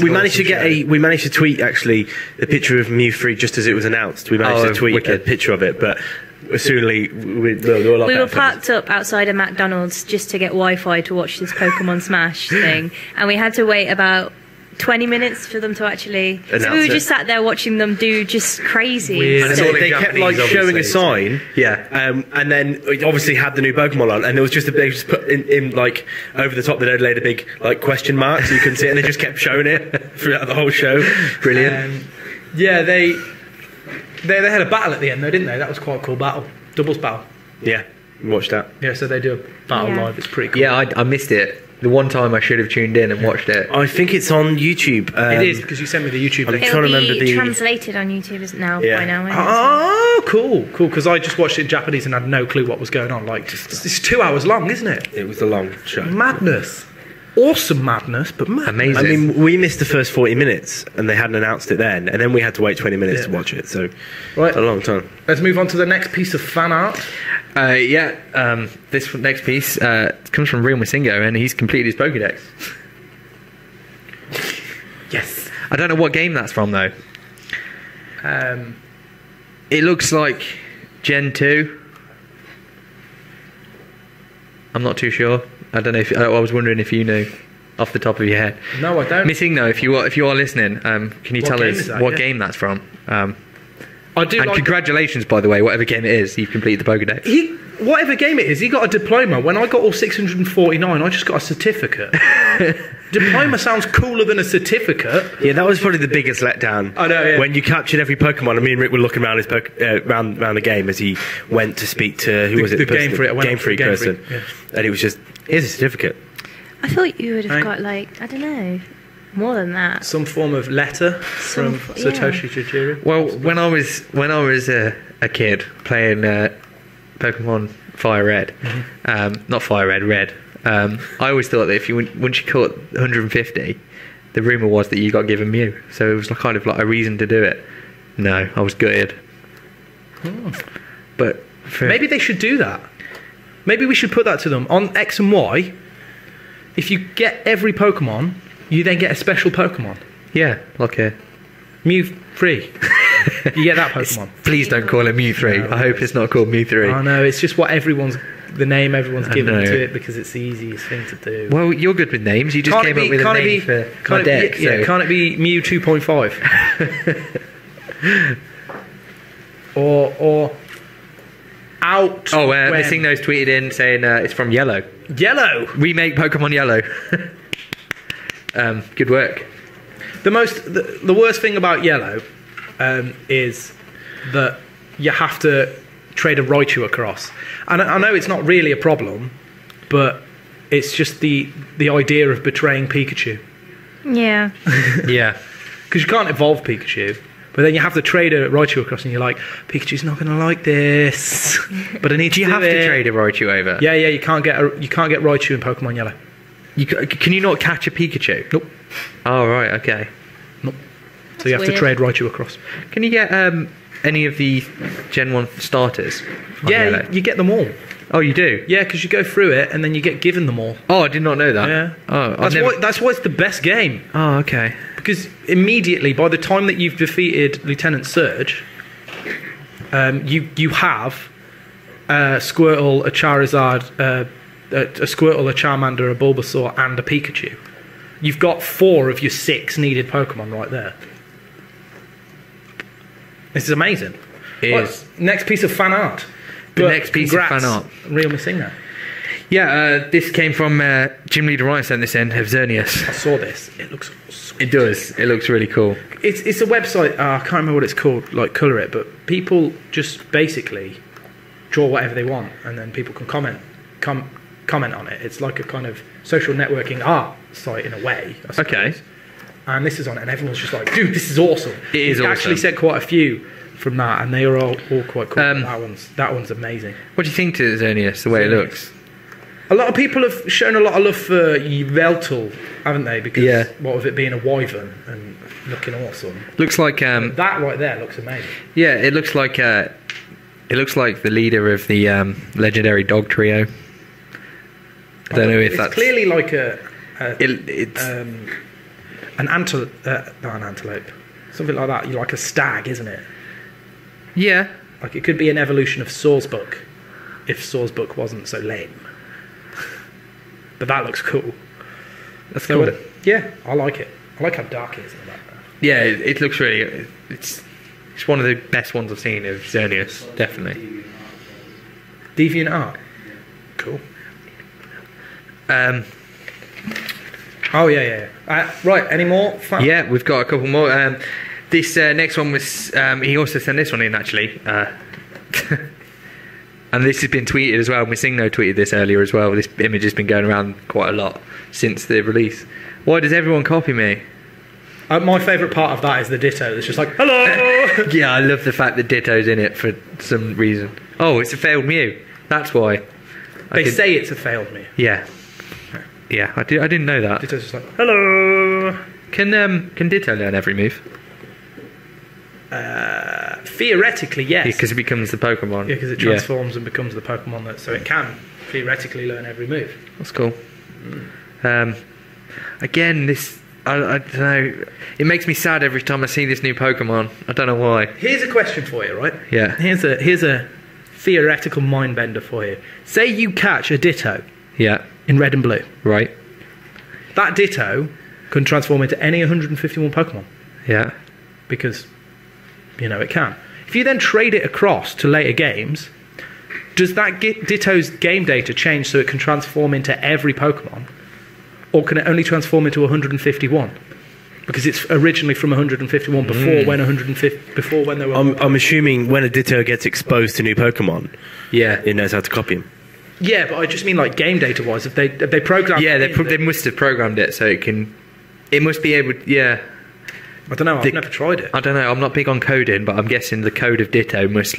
We managed to get we managed to tweet actually a picture of Mewthree just as it was announced. We managed to tweet a picture of it, but soon we were parked up outside a McDonald's just to get Wi-Fi to watch this Pokemon Smash thing, and we had to wait about 20 minutes for them to actually... So we were just sat there watching them do just crazy. And they kept like showing a sign, and then it obviously had the new Pokemon on, and there was just they just put in like over the top they laid a big like question mark so you couldn't see it, and they just kept showing it throughout the whole show. Brilliant. Yeah, they had a battle at the end though, didn't they? That was quite a cool battle, doubles battle. Yeah, watch that. Yeah, so they do a battle live. It's pretty cool. Yeah, I missed it. The one time I should have tuned in and watched it. I think it's on YouTube. It is, because you sent me the YouTube link. It'll be translated on YouTube now. By now. Oh, cool, because I just watched it in Japanese and had no clue what was going on. Like, it's 2 hours long, isn't it? It was a long show. Madness. Awesome madness, but madness. Amazing. I mean, we missed the first 40 minits, and they hadn't announced it then, and then we had to wait 20 minutes to watch it, so right. a long time. Let's move on to the next piece of fan art. This next piece comes from Real Masingo, and he's completed his Pokédex. Yes. I don't know what game that's from, though. It looks like Gen 2. I'm not too sure. I don't know if I was wondering if you knew off the top of your head. No, I don't. Missing though, if you are listening, can you tell us what game that's from? I do. And congratulations, by the way, whatever game it is, you've completed the Pokédex. Whatever game it is, he got a diploma. When I got all 649, I just got a certificate. Diploma sounds cooler than a certificate. Yeah, that was probably the biggest letdown. I know, yeah. When you captured every Pokemon, and me and Rick were looking around around the game as he went to speak to the Game Freak person, yeah. and it was just, here's a certificate. I thought you would have got like, I don't know, more than that. Some form of letter from Satoshi Tajiri. Well, when I was a kid playing Pokemon Fire Red, not Fire Red, Red. I always thought that once you caught 150, the rumour was that you got given Mew. So it was kind of like a reason to do it. No, I was gutted. But maybe they should do that. Maybe we should put that to them on X and Y. If you get every Pokemon, you then get a special Pokemon. Yeah, like a Mewthree. You get that Pokemon. Please don't call it Mewthree. I hope it's not called Mewthree. Oh no, it's just the name everyone's given to it because it's the easiest thing to do. Well, you're good with names. You just came up with a name for my deck. Yeah, can't it be Mew 2.5? or out. Oh, Missing Nose tweeted in saying it's from Yellow. Yellow. Remake Pokemon Yellow. Good work. The worst thing about Yellow is that you have to trade a Raichu across. And I know it's not really a problem, but it's just the idea of betraying Pikachu. Yeah. Yeah. Because you can't evolve Pikachu, but then you have to trade a Raichu across, and you're like, Pikachu's not going to like this. But I need to. Do you have to trade a Raichu over? Yeah, you can't get Raichu in Pokemon Yellow. Can you not catch a Pikachu? Nope. Oh right, okay. Nope. So you have to trade Raichu across. Can you get any of the Gen 1 starters? Yeah, you get them all. Oh, you do? Yeah, because you go through it and then you get given them all. Oh, I did not know that. Yeah. Oh, that's why it's the best game. Oh, okay. Because immediately, by the time that you've defeated Lieutenant Surge, you have a Squirtle, a Charizard, a Squirtle, a Charmander, a Bulbasaur, and a Pikachu. You've got 4 of your 6 needed Pokemon right there. This is amazing. It is. Next piece of fan art. The next piece of fan art. Real missing that. Yeah, this came from Gym Leader Ryan sent this in of Xerneas. I saw this. It looks sweet. It does. It looks really cool. It's a website. I can't remember what it's called. Like Colour It, but people just basically draw whatever they want, and then people can comment on it. It's like a kind of social networking art site in a way. I suppose. Okay. And this is on it, and everyone's just like, dude, this is awesome. It is awesome. Actually sent quite a few from that, and they are all quite cool. That one's amazing. What do you think to Xerneas, the way it looks? A lot of people have shown a lot of love for weTalk, haven't they? Because what with it being a wyvern and looking awesome. Looks like that right there looks amazing. Yeah, it looks like the leader of the legendary dog trio. I don't know if that's clearly like an antelope, not an antelope, something like that. You like a stag, isn't it? Yeah. Like it could be an evolution of Sawsbuck, if Sawsbuck wasn't so lame. But that looks cool. That's cool. Yeah, I like it. I like how dark it is in the background. Yeah, it looks really. It's one of the best ones I've seen of Xerneas, definitely. Deviant art. Cool. Oh yeah. Right. Any more? Yeah, we've got a couple more. This next one was. He also sent this one in actually. And this has been tweeted as well. Missingno tweeted this earlier as well. This image has been going around quite a lot since the release. Why does everyone copy me? My favourite part of that is the Ditto. It's just like, hello! Yeah, I love the fact that Ditto's in it for some reason. Oh, it's a failed Mew. That's why. They say it's a failed Mew. Yeah. Yeah, I didn't know that. Ditto's just like, hello! Can Ditto learn every move? Theoretically, yes. Because it becomes the Pokemon. Yeah, because it transforms and becomes the Pokemon so it can theoretically learn every move. That's cool. Again, this I don't know. It makes me sad every time I see this new Pokemon. I don't know why. Here's a question for you, right? Yeah. Here's a theoretical mind bender for you. Say you catch a Ditto. Yeah. In red and blue. Right. That Ditto can transform into any 151 Pokemon. Yeah. Because it can. If you then trade it across to later games, does that Ditto's game data change so it can transform into every Pokemon? Or can it only transform into 151? Because it's originally from 151 before when they were... I'm assuming when a Ditto gets exposed to new Pokemon, it knows how to copy them. Yeah, but I just mean like game data wise, if they programmed... Yeah, they must have programmed it so it can... It must be able... Yeah. I don't know, I've never tried it. I don't know, I'm not big on coding, but I'm guessing the code of Ditto must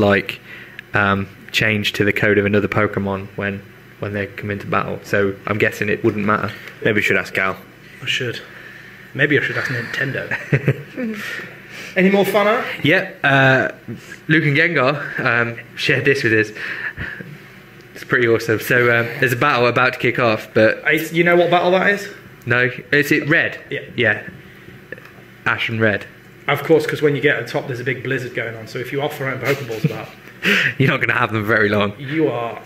change to the code of another Pokemon when they come into battle. So I'm guessing it wouldn't matter. Maybe we should ask Gal. I should. Maybe I should ask Nintendo. Any more fan art? Yeah, Luke and Gengar shared this with us. It's pretty awesome. So there's a battle about to kick off, but... You know what battle that is? No. Is it red? Yeah. Yeah. Ash and red. Of course, because when you get at the top, there's a big blizzard going on. So if you are throwing Pokeballs about... You're not going to have them very long. You are...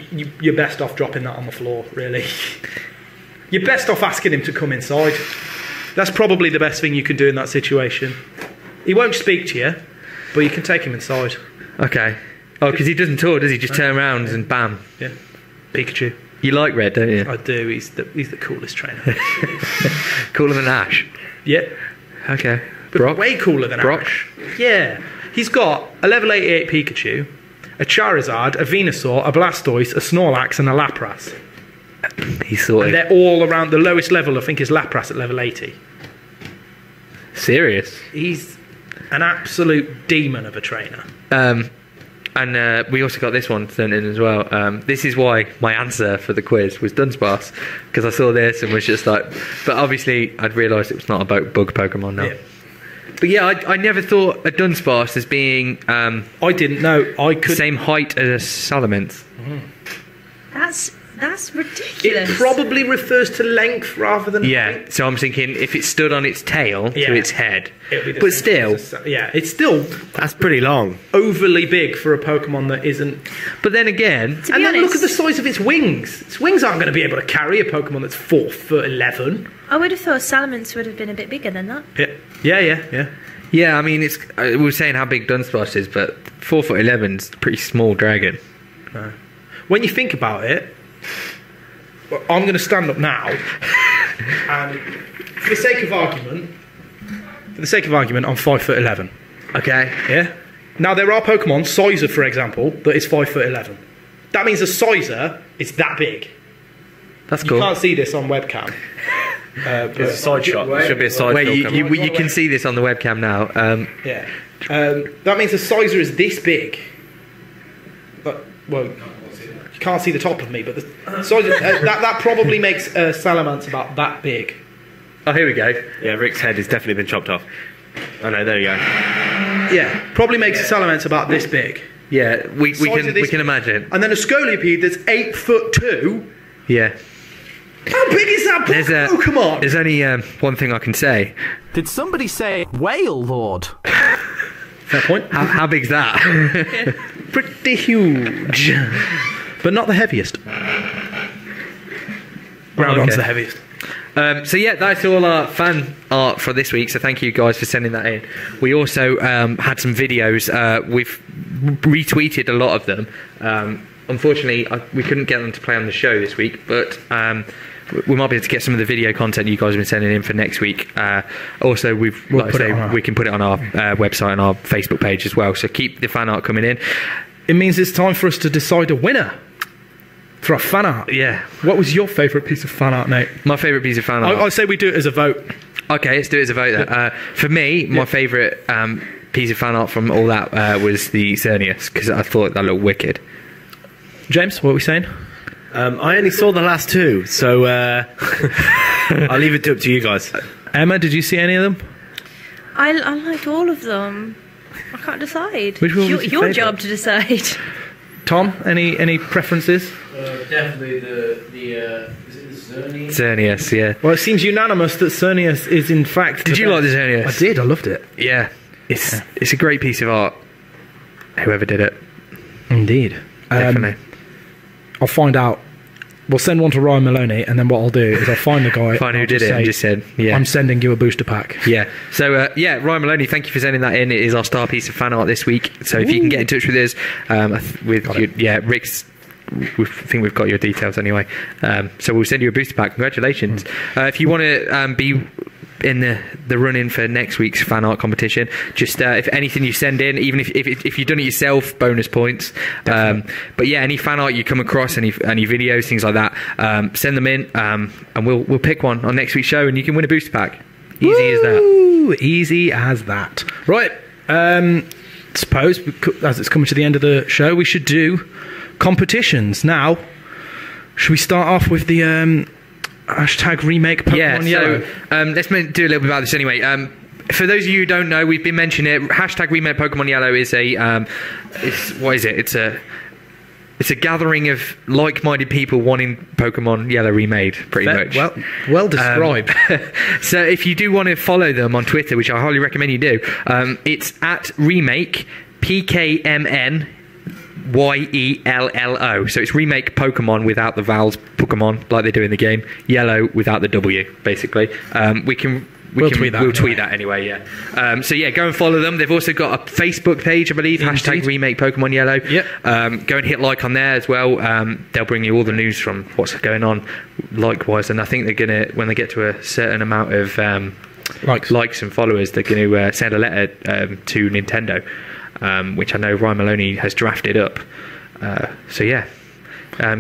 you're best off dropping that on the floor, really. You're best off asking him to come inside. That's probably the best thing you can do in that situation. He won't speak to you, but you can take him inside. Okay. Oh, because he doesn't talk, does he? Just turn around and bam. Yeah. Pikachu. You like red, don't you? I do. He's the coolest trainer. Cooler than Ash? Yeah. Okay. but Brock? way cooler than Brock? Ash. Yeah. He's got a level 88 Pikachu, a Charizard, a Venusaur, a Blastoise, a Snorlax, and a Lapras. He's sort And of they're all around the lowest level, I think, is Lapras at level 80. serious. He's an absolute demon of a trainer. And we also got this one sent in as well. This is why my answer for the quiz was Dunsparce, because I saw this and was just like, but obviously I'd realised it was not about bug Pokemon now. Yeah. But yeah, I never thought a Dunsparce as being I didn't know. I the could. same height as a Salamence. That's It ridiculous. probably refers to length rather than Yeah, height. so I'm thinking if it stood on its tail Yeah. to its head, It'll be the but same still. as a yeah, it's still That's pretty long. overly big for a Pokemon that isn't. But then again, To And be then look honest, at the size of its wings. Its wings aren't going to be able to carry a Pokemon that's 4'11". I would have thought Salamence would have been a bit bigger than that. Yeah. yeah, I mean, it's we were saying how big Dunsparce is, but 4'11's a pretty small dragon. When you think about it, well, I'm going to stand up now, and for the sake of argument, I'm 5'11". Okay. Yeah. Now there are Pokemon, Sizer for example, that is 5'11". That means a Sizer is that big. That's You cool. can't see this on webcam. It's a side shot. There should be a side Wait, shot. you can see this on the webcam now. Yeah. That means a Sizer is this big. But, well, you can't see the top of me, but the Sizer, that probably makes a Salamence about that big. Oh, here we go. Yeah, Rick's head has definitely been chopped off. Oh no, there you go. Yeah, probably makes a Salamence about this big. Yeah, we Size of can this- imagine. And then a Scolipede that's 8'2". Yeah. How big is that Pokemon? There's only one thing I can say. Did somebody say whale lord? Fair point. How big's that? Pretty huge. But not the heaviest. Groudon's okay. the heaviest. So yeah, that's all our fan art for this week. So thank you guys for sending that in. We also had some videos. We've retweeted a lot of them. Unfortunately, we couldn't get them to play on the show this week, but we might be able to get some of the video content you guys have been sending in for next week. Also, we can put it on our website and our Facebook page as well. So keep the fan art coming in. It means it's time for us to decide a winner for our fan art. Yeah. What was your favourite piece of fan art, Nate? My favourite piece of fan art. I say we do it as a vote. Okay, let's do it as a vote then. For me, my favourite piece of fan art from all that was the Xerneas, because I thought that looked wicked. James, what are we saying? I only saw the last two, so I'll leave it up to you guys. Emma, did you see any of them? I liked all of them. I can't decide. Which one was your your favourite? job to decide. Tom, any preferences? Definitely the is it the Xerneas? Xerneas, yeah. Well, it seems unanimous that Xerneas is in fact. Did you like the Xerneas? I did. I loved it. Yeah. It's a great piece of art. Whoever did it. Indeed. Definitely. I'll find out. We'll send one to Ryan Maloney, and then what I'll do is I'll find the guy. Find who I'll did it and just said, yeah. I'm sending you a booster pack. Yeah. So, Ryan Maloney, thank you for sending that in. It is our star piece of fan art this week. So if you can get in touch with us, Rick's... I think we've got your details anyway. So we'll send you a booster pack. Congratulations. If you want to be in the run-in for next week's fan art competition, just if anything you send in, even if you've done it yourself, bonus points. But yeah, any fan art you come across, any videos, things like that, send them in, and we'll pick one on next week's show, and you can win a booster pack. Easy as that. Easy as that. Right. Suppose as it's coming to the end of the show, we should do competitions. Now, should we start off with the hashtag remake Pokemon Yellow? So let's do a little bit about this anyway. For those of you who don't know, we've been mentioning it. Hashtag remake Pokemon Yellow is it's a gathering of like-minded people wanting Pokemon Yellow remade, pretty much. Well described. So if you do want to follow them on Twitter, which I highly recommend you do, it's at remake PKMN YELLO. So it's remake Pokemon without the vowels, Pokemon, like they do in the game. Yellow without the W, basically. We'll tweet that anyway, yeah. So yeah, go and follow them. They've also got a Facebook page, I believe, hashtag remake Pokemon Yellow. Yep. Go and hit like on there as well. They'll bring you all the news from what's going on likewise, and I think they're gonna, when they get to a certain amount of likes and followers, they're going to send a letter to Nintendo, which I know Ryan Maloney has drafted up. So yeah.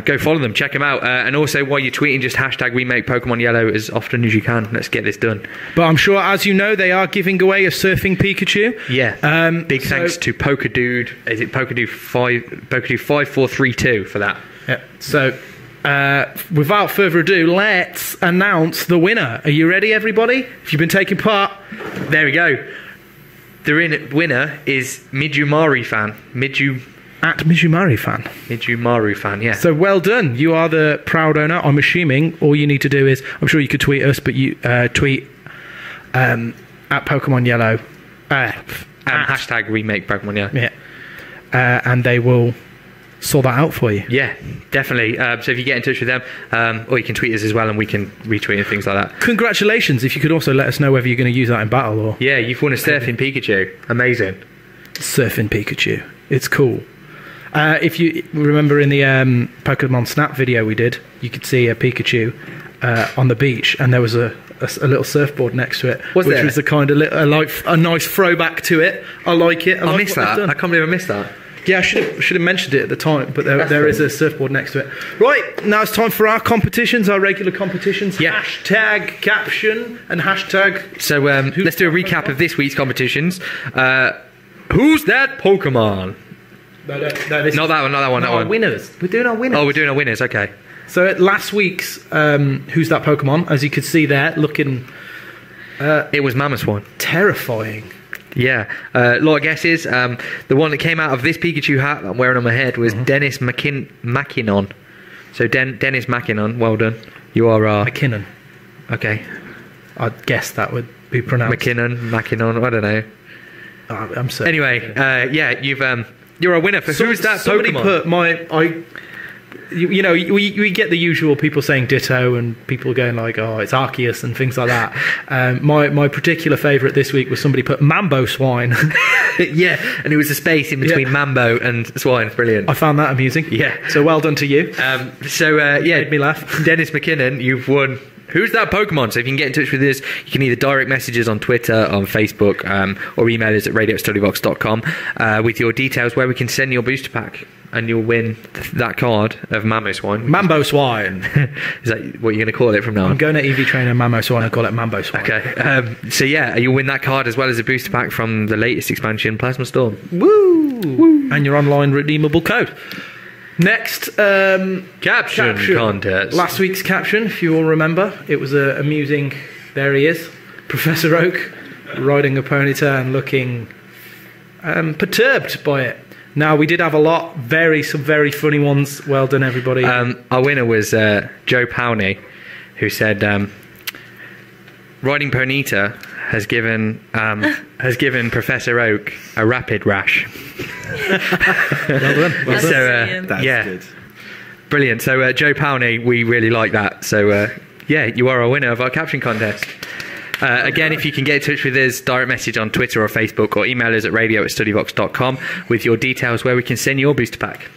Go follow them, check them out, and also while you're tweeting, just hashtag remake Pokemon Yellow as often as you can. Let's get this done. But I'm sure, as you know, they are giving away a Surfing Pikachu. Yeah. Big thanks to Pokedude. Is it Pokedude 5432 for that? Yeah. So, without further ado, let's announce the winner. Are you ready, everybody? If you've been taking part, there we go. The winner is Midumari fan. Midumari fan. Midumari fan, yeah. So well done. You are the proud owner. I'm assuming all you need to do is, I'm sure you could tweet us, but you tweet at Pokemon Yellow. Hashtag remake Pokemon Yellow. Yeah. And they will sort that out for you. Yeah, definitely. So if you get in touch with them, or you can tweet us as well and we can retweet and things like that. Congratulations. If you could also let us know whether you're going to use that in battle or... Yeah, you've won a Surfing Pikachu. Amazing. Surfing Pikachu. It's cool. If you remember in the Pokemon Snap video we did, you could see a Pikachu on the beach, and there was a little surfboard next to it, which was a kind of a nice throwback to it. I like it. I missed that. I can't believe I missed that. Yeah, I should have mentioned it at the time, but there is a surfboard next to it. Right, now it's time for our competitions, our regular competitions. Yeah. Hashtag caption and hashtag... So let's do a recap of this week's competitions. Who's that Pokemon? No, not that one. Our winners. We're doing our winners. Oh, we're doing our winners. Okay. So at last week's Who's That Pokemon, as you could see there, looking... it was Mammothswan. Terrifying. Yeah. A lot of guesses. The one that came out of this Pikachu hat I'm wearing on my head was Dennis Mackinnon. So Dennis Mackinnon, well done. You are... McKinnon. Okay. I'd guess that would be pronounced... Mackinnon, I don't know. I'm sorry. Anyway, yeah, you're a winner for Who's That somebody Pokemon. You know, we get the usual people saying Ditto and people going like, oh, it's Arceus and things like that. My particular favourite this week was somebody put Mambo Swine. Yeah, and it was a space in between Mambo and Swine. Brilliant. I found that amusing. Yeah. So well done to you. Yeah, made me laugh. Dennis McKinnon, you've won Who's That Pokemon? So if you can get in touch with us, you can either direct messages on Twitter, on Facebook, or email us at radio@studyvox.com with your details where we can send your booster pack, and you'll win that card of Mambo Swine. Mambo Swine. Is that what you're going to call it from now on? I'm going to EV Trainer Mambo Swine and call it Mambo Swine. Okay. So yeah, you'll win that card as well as a booster pack from the latest expansion, Plasma Storm. Woo! And your online redeemable code. Next, caption contest. Last week's caption, if you all remember, it was amusing. There he is, Professor Oak, riding a ponytail and looking perturbed by it. Now, we did have some very funny ones. Well done, everybody. Our winner was Joe Powney, who said, riding Ponyta has given Professor Oak a rapid rash. Well done. So, That's good. Brilliant. So, Joe Powney, we really like that. So, yeah, you are a winner of our caption contest. Again, if you can get in touch with us, direct message on Twitter or Facebook, or email us at radio@studyvox.com with your details where we can send your booster pack.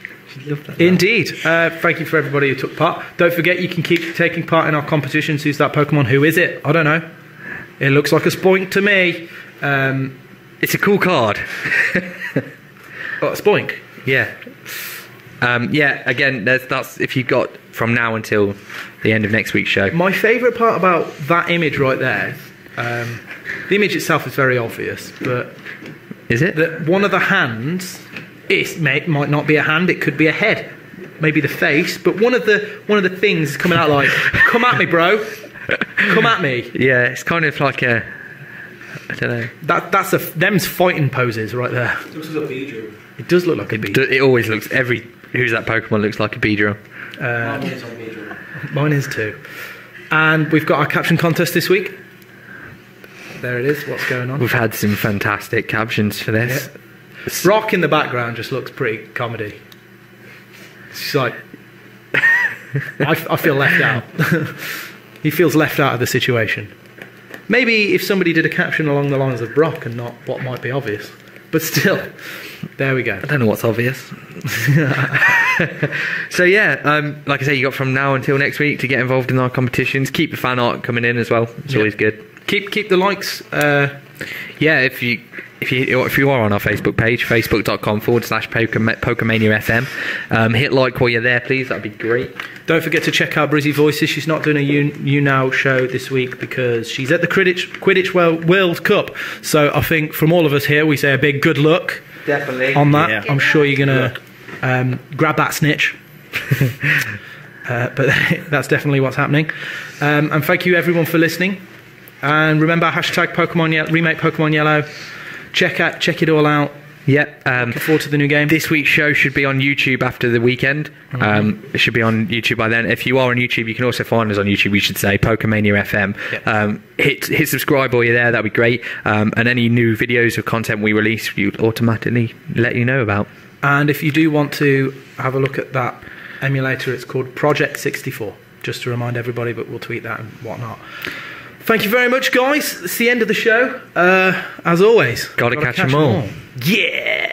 Indeed. Thank you for everybody who took part. Don't forget, you can keep taking part in our competitions. Who's that Pokemon? Who is it? I don't know. It looks like a Spoink to me. It's a cool card. A Spoink? Yeah. Yeah, again, that's if you got from now until the end of next week's show. My favourite part about that image right there, the image itself is very obvious, but... Is it? That one of the hands, might not be a hand, it could be a head. Maybe the face, but one of the things is coming out like, come at me, bro. Come at me. Yeah, it's kind of like a... I don't know. Them's fighting poses right there. It looks like a Beedrill. It does look like a Beedrill. It always looks... Who's That Pokemon looks like a Beedrill. Mine is on Beedrill. Mine is too. And we've got our caption contest this week. There it is. What's going on? We've had some fantastic captions for this. Yeah. Brock in the background just looks pretty comedy. It's like... I feel left out. He feels left out of the situation. Maybe if somebody did a caption along the lines of Brock and not what might be obvious. But still, there we go. I don't know what's obvious. So yeah, like I say, you got from now until next week to get involved in our competitions. Keep the fan art coming in as well. It's always good. keep the likes. Yeah, if you are on our Facebook page, facebook.com/Pokemania FM, hit like while you're there, please. That'd be great. Don't forget to check out Brizzy Voices. She's not doing a You Now show this week because she's at the Quidditch World Cup. So I think from all of us here, we say a big good luck. Definitely on that. Yeah. I'm sure you're gonna grab that snitch. But that's definitely what's happening. And thank you everyone for listening. And remember, hashtag Pokemon remake Pokemon Yellow. Check it all out. Yep. Looking forward to the new game. This week's show should be on YouTube after the weekend. It should be on YouTube by then. If you are on YouTube, you can also find us on YouTube. We should say Pokemania FM. Yep. Hit subscribe while you're there. That'd be great. And any new videos or content we release, we automatically let you know about. And if you do want to have a look at that emulator, it's called Project 64. Just to remind everybody, but we'll tweet that and whatnot. Thank you very much, guys. It's the end of the show. As always, Gotta catch 'em all. Yeah.